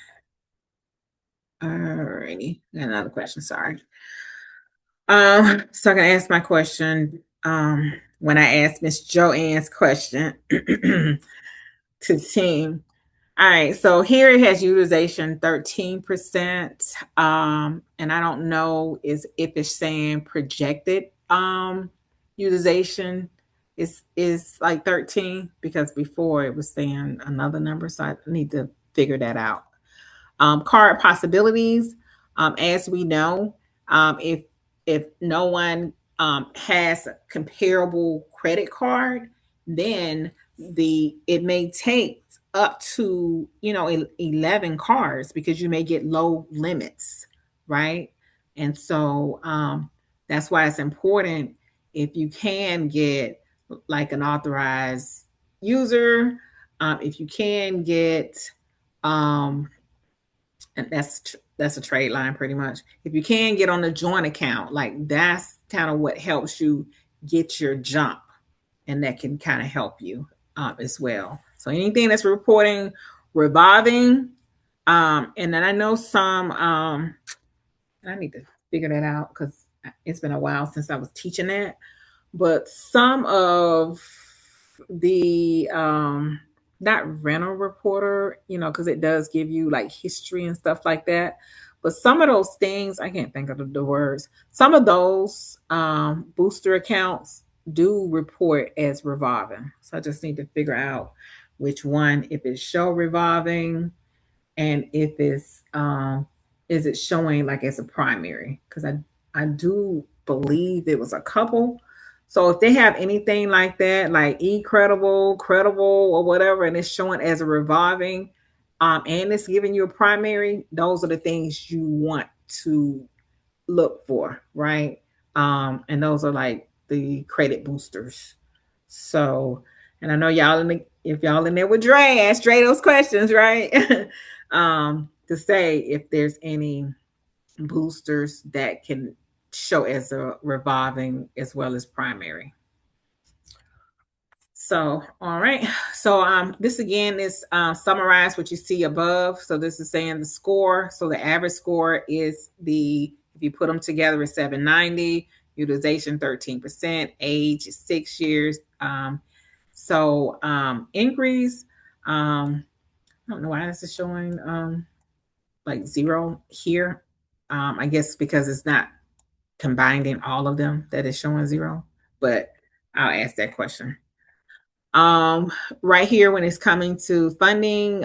Alrighty, got another question. Sorry. So I can ask my question. When I asked Miss Joanne's question to the team. All right, so here it has utilization 13%. And I don't know if it's saying projected utilization is like 13, because before it was saying another number. So I need to figure that out. Card possibilities, as we know, if no one has a comparable credit card, then it may take up to 11 cards, because you may get low limits, right? And so that's why it's important, if you can get like an authorized user, if you can get and that's a trade line pretty much. If you can get on a joint account, like that's kind of what helps you get your jump, and that can kind of help you as well. So anything that's reporting revolving, and then I know some, I need to figure that out because it's been a while since I was teaching that, but some of the not rental reporter, because it does give you like history and stuff like that. But some of those things, I can't think of the words. Some of those booster accounts do report as revolving. So I just need to figure out which one, if it's show revolving, and if it's is it showing like as a primary? Because I do believe it was a couple. So if they have anything like that, like credible, or whatever, and it's showing as a revolving, and it's giving you a primary, those are the things you want to look for, right? And those are like the credit boosters. So, and I know if y'all in there with Dre, ask Dre those questions, right? To say if there's any boosters that can show as a revolving as well as primary. So, all right. So this again is summarize what you see above. So this is saying the score. So the average score is if you put them together, is 790, utilization 13%, age is 6 years. Increase, I don't know why this is showing like 0 here. I guess because it's not combining all of them that is showing 0, but I'll ask that question. Right here, when it's coming to funding,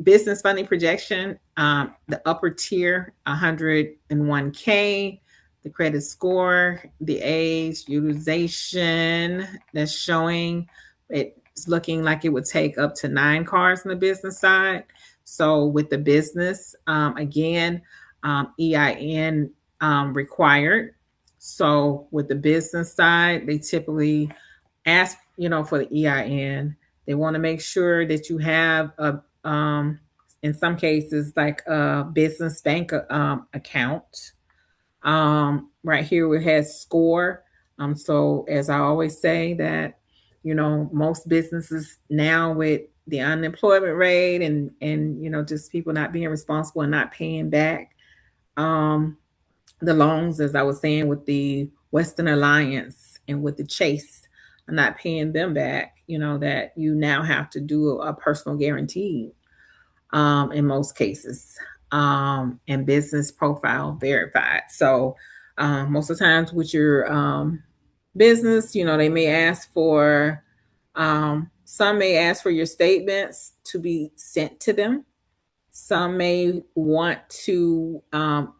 business funding projection, the upper tier, 101K, the credit score, the age, utilization that's showing, it's looking like it would take up to 9 cars on the business side. So with the business, again, EIN required. So with the business side, they typically ask, for the EIN. They want to make sure that you have in some cases, like a business bank account. Right here it has score. So as I always say that, most businesses now, with the unemployment rate and just people not being responsible and not paying back the loans, as I was saying, with the Western Alliance and with the Chase, not paying them back, that you now have to do a personal guarantee in most cases, and business profile verified. So most of the times with your business, they may ask for, some may ask for your statements to be sent to them. Some may want to,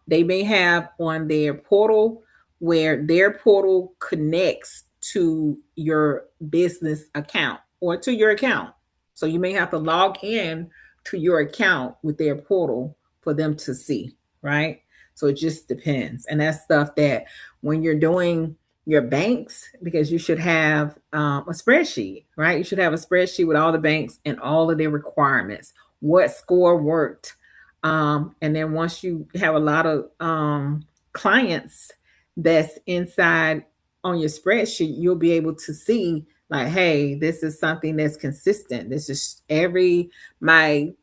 they may have on their portal, where their portal connects to your business account or to your account. So you may have to log in to your account with their portal for them to see, right? So it just depends. And that's stuff that when you're doing your banks, because you should have a spreadsheet, right? You should have a spreadsheet with all the banks and all of their requirements, what score worked. And then once you have a lot of clients that's inside on your spreadsheet, you'll be able to see like, hey, this is something that's consistent. This is my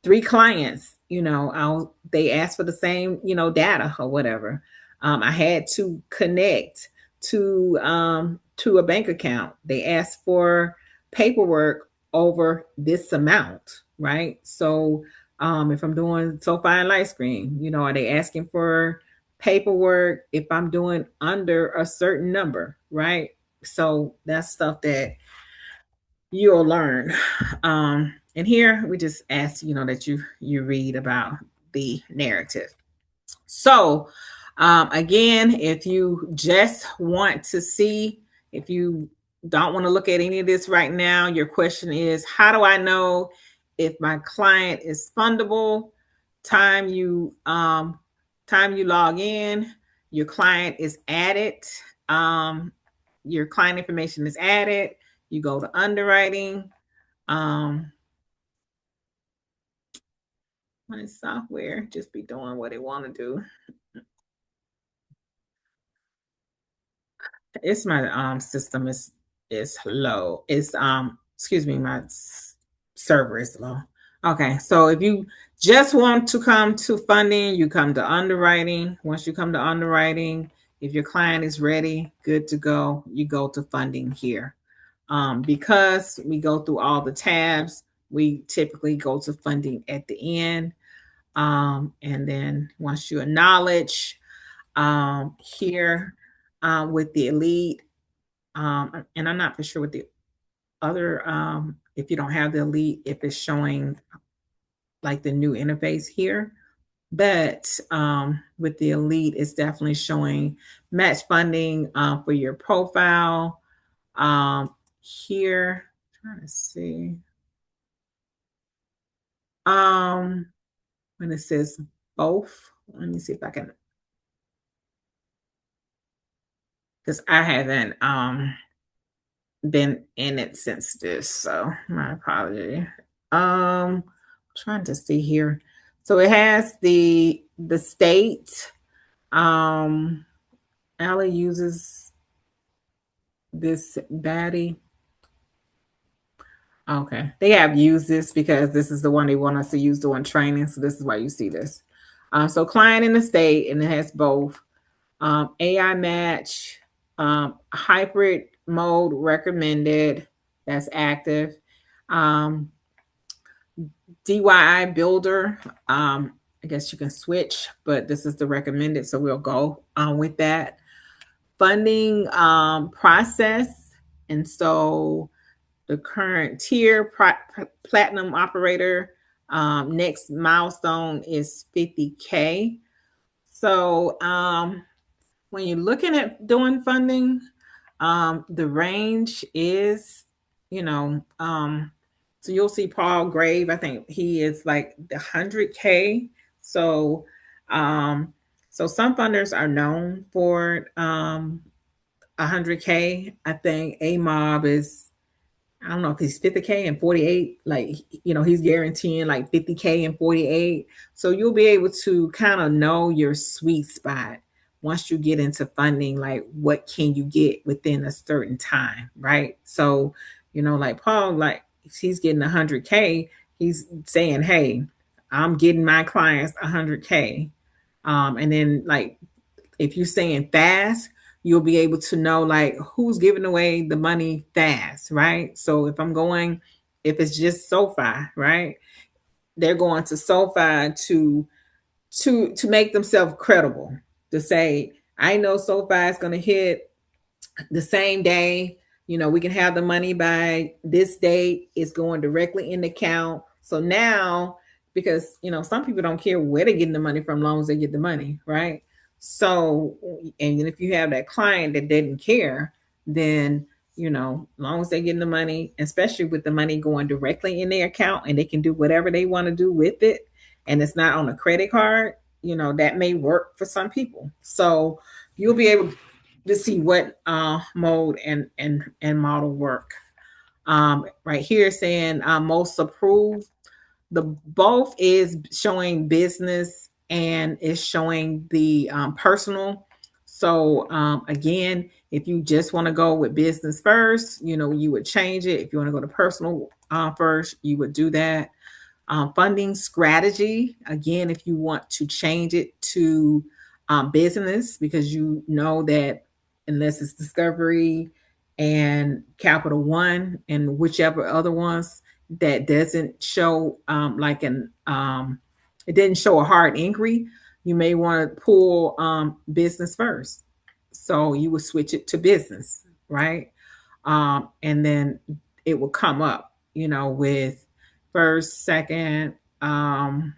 3 clients, they asked for the same, data or whatever. I had to connect to a bank account. They asked for paperwork over this amount, right? So if I'm doing SoFi and Lightscreen, are they asking for paperwork if I'm doing under a certain number, right? So that's stuff that you'll learn. And here we just ask, that you read about the narrative. So again, if you just want to see, if you don't want to look at any of this right now, your question is, how do I know if my client is fundable? Time you log in, your client is added. Your client information is added. You go to underwriting. My software just be doing what it want to do. It's my system is low. It's excuse me, my server is low. Okay, so if you just want to come to funding, you come to underwriting. Once you come to underwriting, if your client is ready, good to go, you go to funding here. Because we go through all the tabs, we typically go to funding at the end. And then once you acknowledge here with the elite, and I'm not for sure with the other, if you don't have the elite, if it's showing like the new interface here. But with the elite, it's definitely showing match funding for your profile. Here, trying to see. When it says both, let me see if I can, because I haven't been in it since this, so my apology. Trying to see here. So it has the state. Allie uses this baddie. Okay, they have used this because this is the one they want us to use during training. So this is why you see this. So client in the state, and it has both AI match, hybrid mode recommended. That's active. DIY builder. I guess you can switch, but this is the recommended. So we'll go with that. Funding process. And so the current tier platinum operator, next milestone is 50K. So when you're looking at doing funding, the range is, so you'll see Paul Grave. I think he is like the 100K. So so some funders are known for 100K. I think AMOB is, I don't know if he's 50K and 48, like, he's guaranteeing like 50K and 48. So you'll be able to kind of know your sweet spot once you get into funding, like what can you get within a certain time, right? So, like Paul, like he's getting 100K, he's saying, hey, I'm getting my clients 100K. And then like, if you're saying fast, you'll be able to know like who's giving away the money fast, right? So if it's just SoFi, right? They're going to SoFi to make themselves credible, to say, I know SoFi is going to hit the same day. We can have the money by this date. It's going directly in the account. So now, because, some people don't care where they're getting the money from, as long as they get the money, right? So, and if you have that client that didn't care, then you know, as long as they're getting the money, especially with the money going directly in their account and they can do whatever they want to do with it and it's not on a credit card, you know, that may work for some people. So you'll be able to see what mode and model work. Right here saying most approved. The both is showing business and is showing the personal. So again, if you just want to go with business first, you know, you would change it. If you want to go to personal first, you would do that. Funding strategy, again, if you want to change it to business, because you know that unless it's Discovery and Capital One and whichever other ones that doesn't show it didn't show a hard inquiry, you may want to pull business first. So you would switch it to business, right? And then it will come up, you know, with first, second, the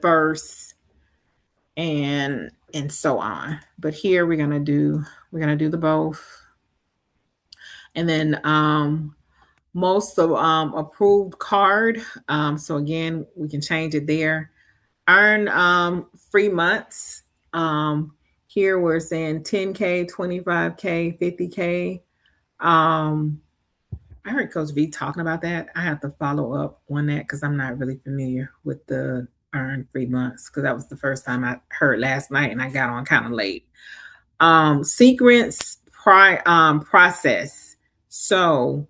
first, and so on. But here we're gonna do the both, and then most of approved card. So again, we can change it there. Earn free months. Here we're saying 10K, 25K, 50K. I heard Coach V talking about that. I have to follow up on that because I'm not really familiar with the earn free months because that was the first time I heard last night and I got on kind of late. Sequence process. So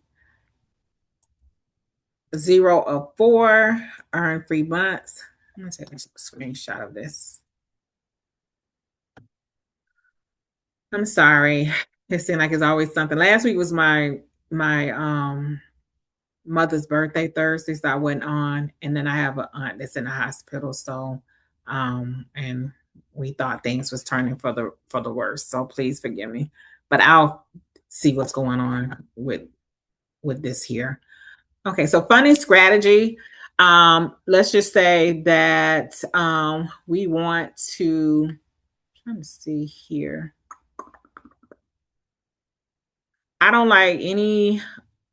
0 of 4, earn free months. I'm gonna take a screenshot of this. I'm sorry. It seemed like it's always something. Last week was my mother's birthday Thursday, so I went on, and then I have an aunt that's in the hospital. So, and we thought things was turning for the worse. So please forgive me, but I'll see what's going on with this here. Okay, so funding strategy. Let's just say that we want to. Trying to see here. I don't like any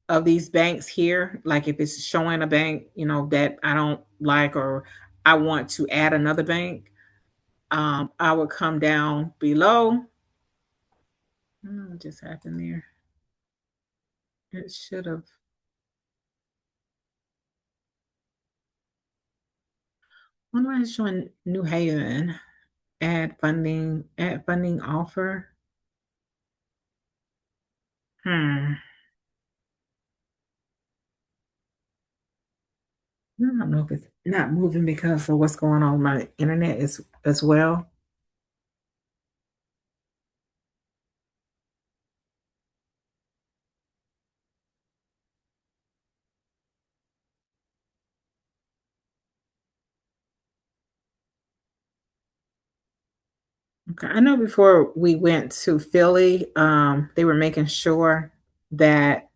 of these banks here. Like if it's showing a bank, you know, that I don't like or I want to add another bank, I would come down below. I don't know what just happened there. It should have. When I was showing New Haven, add funding offer. Hmm. I don't know if it's not moving because of what's going on with my internet as well. Okay. I know before we went to Philly, they were making sure that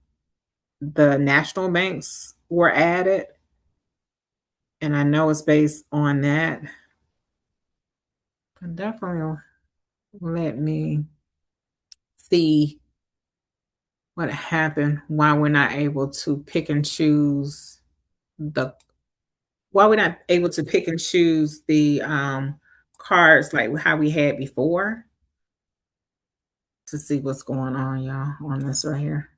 the national banks were added, and I know it's based on that. But definitely let me see what happened, why we're not able to pick and choose the why we're not able to pick and choose the cards like how we had before, to see what's going on, y'all, on this right here.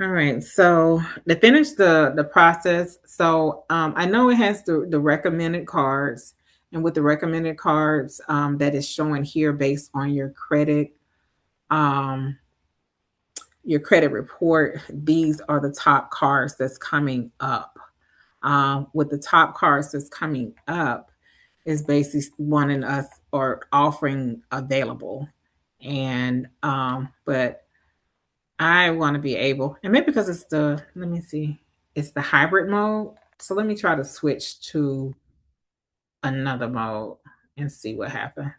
All right, so to finish the process, so I know it has the recommended cards, and with the recommended cards that is showing here based on um, your credit report, these are the top cards that's coming up. With the top cards that's coming up is basically wanting us or offering available, and but I want to be able, and maybe because it's let me see, it's the hybrid mode. So let me try to switch to another mode and see what happens.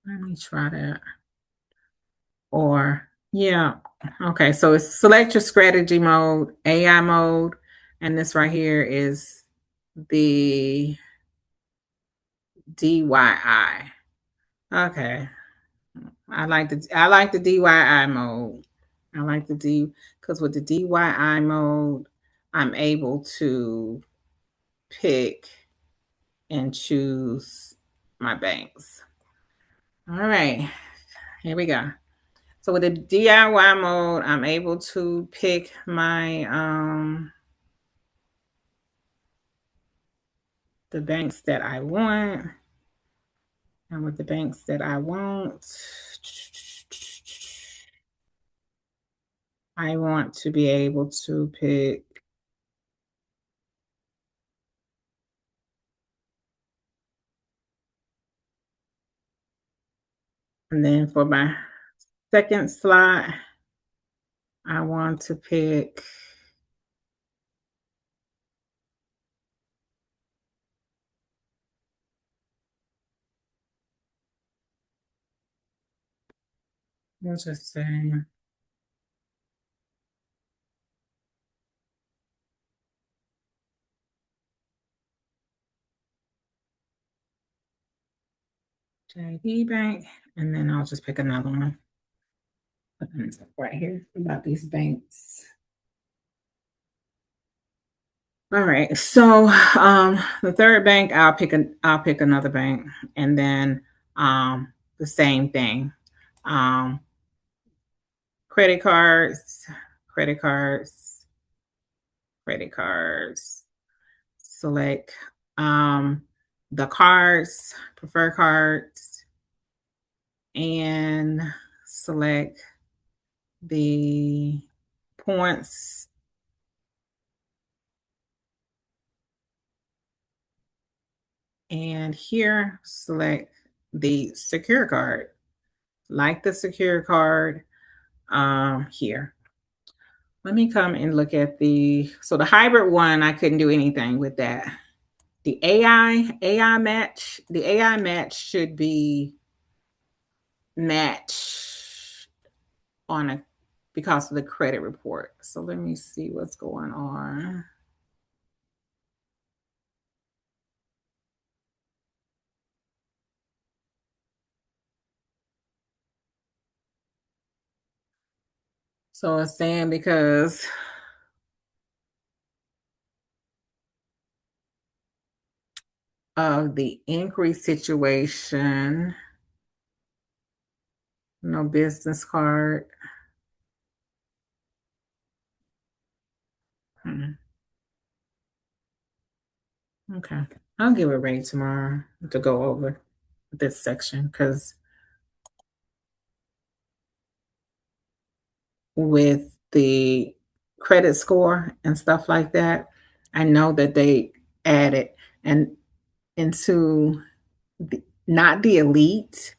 Let me try that. Or, yeah, okay. So it's select your strategy mode, AI mode, and this right here is the DIY. Okay. I like the DIY mode. I like the D because with the DIY mode, I'm able to pick and choose my banks. All right, here we go. So with the DIY mode, I'm able to pick my the banks that I want. And with the banks that I want, I want to be able to pick and then for my second slot, I want to pick let's just say JD Bank, and then I'll just pick another one right here about these banks. All right. So the third bank, I'll pick another bank, and then the same thing. Um, credit cards, credit cards, credit cards. Select the cards, prefer cards, and select the points. And here, select the secure card. Like the secure card here. Let me come and look at so the hybrid one, I couldn't do anything with that. The AI match should be matched on a because of the credit report. So let me see what's going on. So it's saying because of the increase situation, no business card. Okay. I'll give a rate tomorrow to go over this section because with the credit score and stuff like that, I know that they added and into not the elite,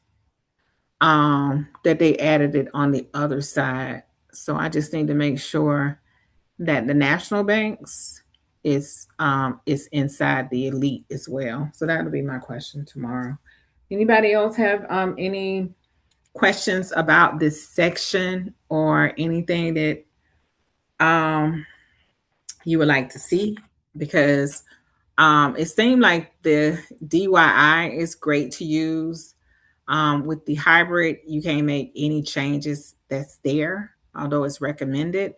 that they added it on the other side. So I just need to make sure that the national banks is inside the elite as well. So that'll be my question tomorrow. Anybody else have any questions about this section or anything that you would like to see? Because it seemed like the DIY is great to use. With the hybrid, you can't make any changes that's there, although it's recommended.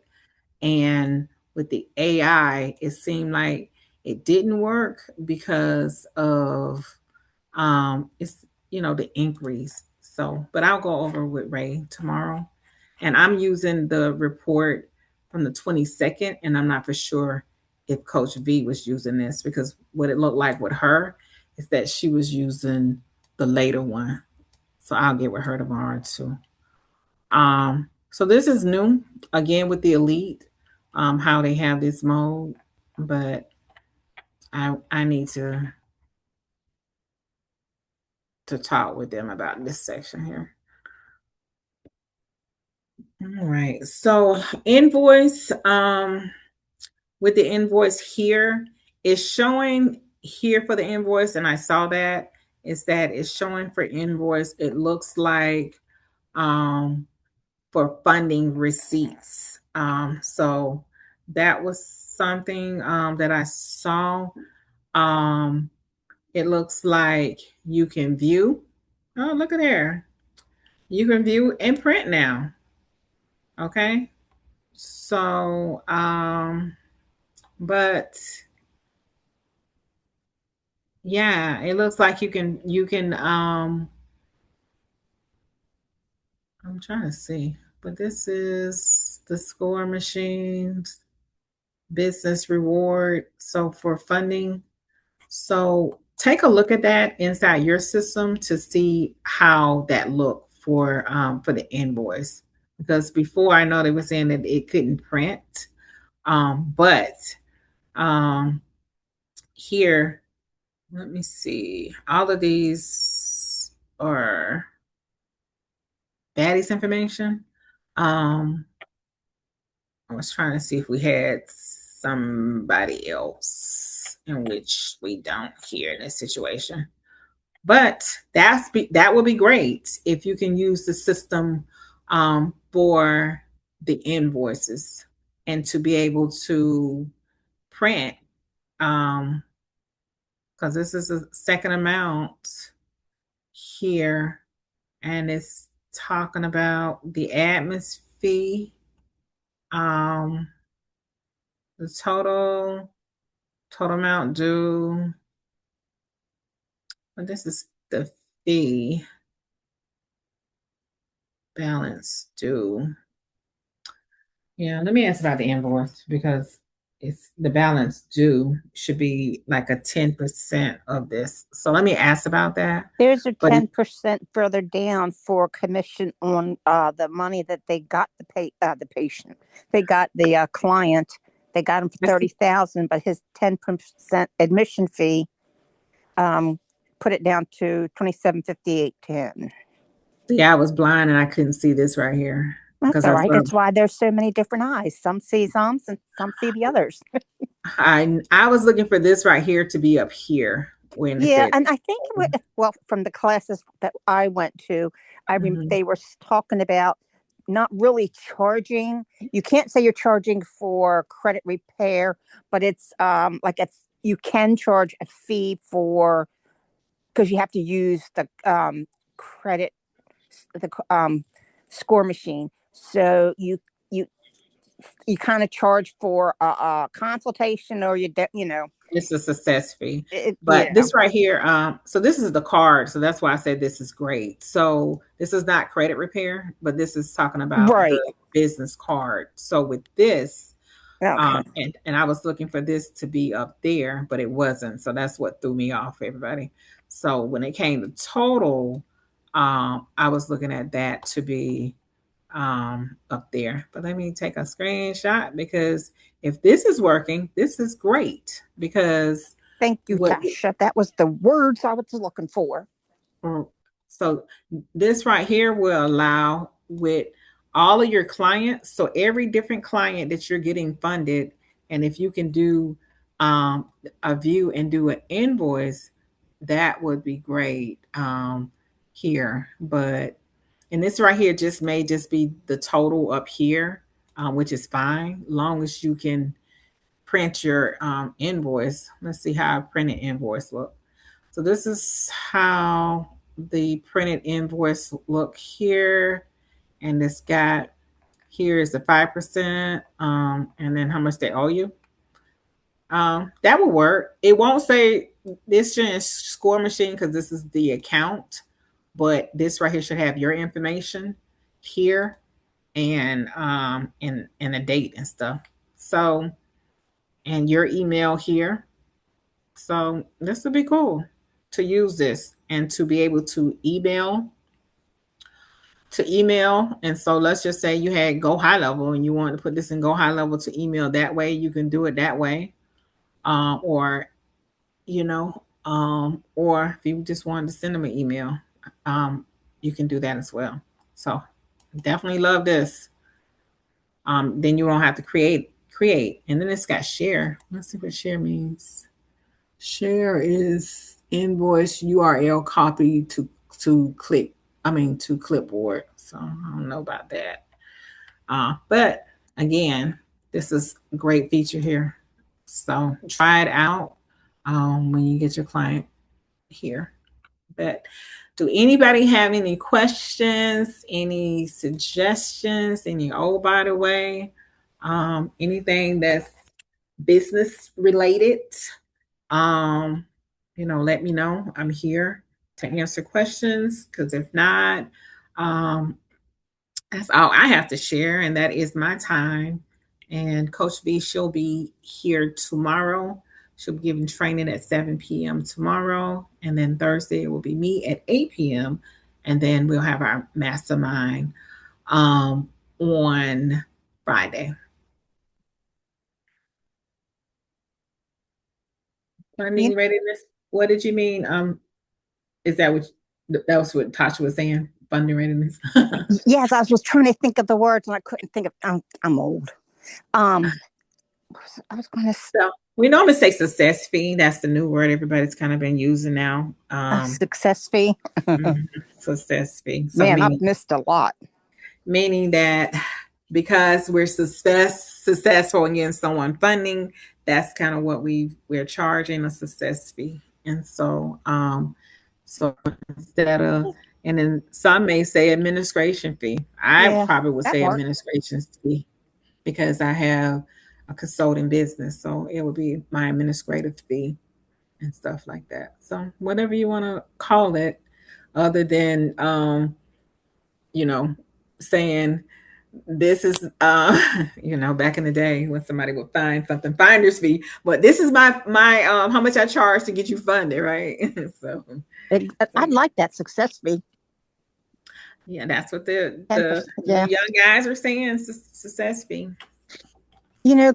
And with the AI, it seemed like it didn't work because of it's the increase. So, but I'll go over with Ray tomorrow. And I'm using the report from the 22nd, and I'm not for sure if Coach V was using this because what it looked like with her is that she was using the later one. So I'll get with her tomorrow too. So this is new again with the elite, how they have this mode, but I need to talk with them about this section here. All right. So invoice, with the invoice here, it's showing here for the invoice, and I saw that is that it's showing for invoice. It looks like for funding receipts. So that was something that I saw. It looks like you can view. Oh, look at there. You can view and print now. Okay. So, but yeah, it looks like you can I'm trying to see, but this is the score machines business reward. So for funding, so take a look at that inside your system to see how that looked for the invoice. Because before I know they were saying that it couldn't print. But um here, let me see. All of these are Daddy's information. Um, I was trying to see if we had somebody else in which we don't here in this situation. But that would be great if you can use the system for the invoices and to be able to print because this is a second amount here, and it's talking about the admin fee, um, the total amount due. But this is the fee balance due. Yeah, let me ask about the invoice because it's the balance due should be like a 10% of this. So let me ask about that. There's a But 10% further down for commission on the money that they got the patient. They got the client. They got him for 30,000, but his 10% admission fee put it down to 27.5810. yeah, I was blind and I couldn't see this right here. That's all right. It's why there's so many different eyes. Some see some and some see the others. I was looking for this right here to be up here when Yeah, and I think well, from the classes that I went to, they were talking about not really charging. You can't say you're charging for credit repair, but it's like you can charge a fee for because you have to use the credit the score machine. So you kind of charge for a consultation or you know it's a success fee. But this right here, so this is the card. So that's why I said this is great. So this is not credit repair, but this is talking about the business card. So with this, and I was looking for this to be up there, but it wasn't. So that's what threw me off, everybody. So when it came to total, I was looking at that to be up there. But let me take a screenshot because if this is working, this is great because thank you, Tasha. That was the words I was looking for. So this right here will allow with all of your clients. So every different client that you're getting funded, and if you can do a view and do an invoice, that would be great here. But and this right here may just be the total up here, which is fine, long as you can print your invoice. Let's see how a printed invoice look. So this is how the printed invoice look here. And this got, here is the 5%, and then how much they owe you. That will work. It won't say this score machine because this is the account, but this right here should have your information here and a date and stuff. So, and your email here. So this would be cool to use this and to be able to email. And so let's just say you had Go High Level and you want to put this in Go High Level to email that way. You can do it that way, or or if you just wanted to send them an email, you can do that as well. So definitely love this. Then you don't have to create, and then it's got share. Let's see what share means. Share is invoice URL copy to clipboard. So I don't know about that. But again, this is a great feature here. So try it out when you get your client here. But do anybody have any questions, any suggestions, any by the way, anything that's business related? Let me know. I'm here to answer questions, because if not, um, that's all I have to share, and that is my time. And Coach V, she'll be here tomorrow. She'll be giving training at 7 p.m. tomorrow. And then Thursday, it will be me at 8 p.m. And then we'll have our mastermind on Friday. Funding readiness. What did you mean? Is that was what Tasha was saying? Funding readiness. Yes, I was trying to think of the words and I couldn't think of. I'm old. I was going to. So we normally say success fee. That's the new word everybody's kind of been using now. Success fee. Success fee. So man, I've missed a lot. Meaning that because we're successful in getting someone funding, that's kind of what we're charging, a success fee. And so instead of, and then some may say administration fee. I probably would say administration fee, because I have a consulting business, so it would be my administrative fee and stuff like that. So whatever you want to call it, other than saying this is back in the day when somebody would find something, finder's fee, but this is my how much I charge to get you funded, right? so I'd like that success fee. Yeah, that's what the young guys are saying, success fee.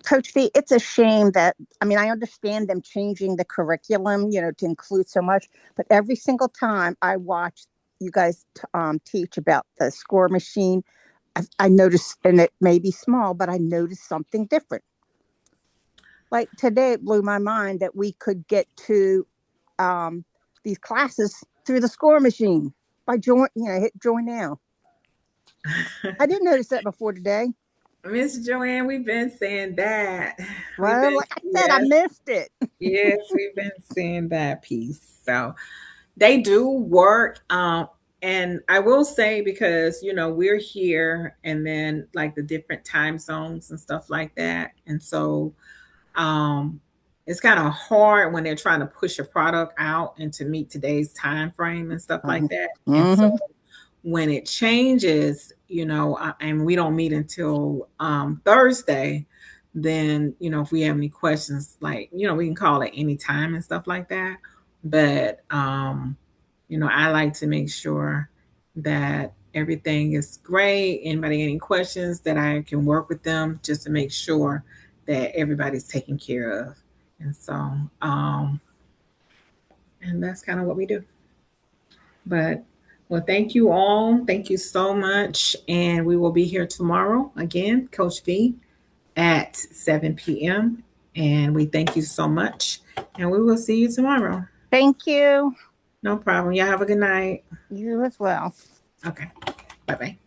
Coach V, it's a shame that, I understand them changing the curriculum, to include so much, but every single time I watch you guys teach about the score machine, I noticed, and it may be small, but I noticed something different. Like today, it blew my mind that we could get to these classes through the score machine by hit join now. I didn't notice that before today. Miss Joanne, we've been saying that. Well, like I said, I missed it. Yes, we've been saying that piece. So they do work. And I will say, because, we're here, and then like the different time zones and stuff like that. And so it's kind of hard when they're trying to push a product out and to meet today's time frame and stuff like that. And so when it changes, and we don't meet until Thursday, then, if we have any questions, like, we can call at any time and stuff like that. But, I like to make sure that everything is great. Anybody any questions, that I can work with them just to make sure that everybody's taken care of. And so, and that's kind of what we do. But, well, thank you all. Thank you so much. And we will be here tomorrow again, Coach V, at 7 p.m. And we thank you so much. And we will see you tomorrow. Thank you. No problem. Y'all have a good night. You as well. Okay. Bye-bye.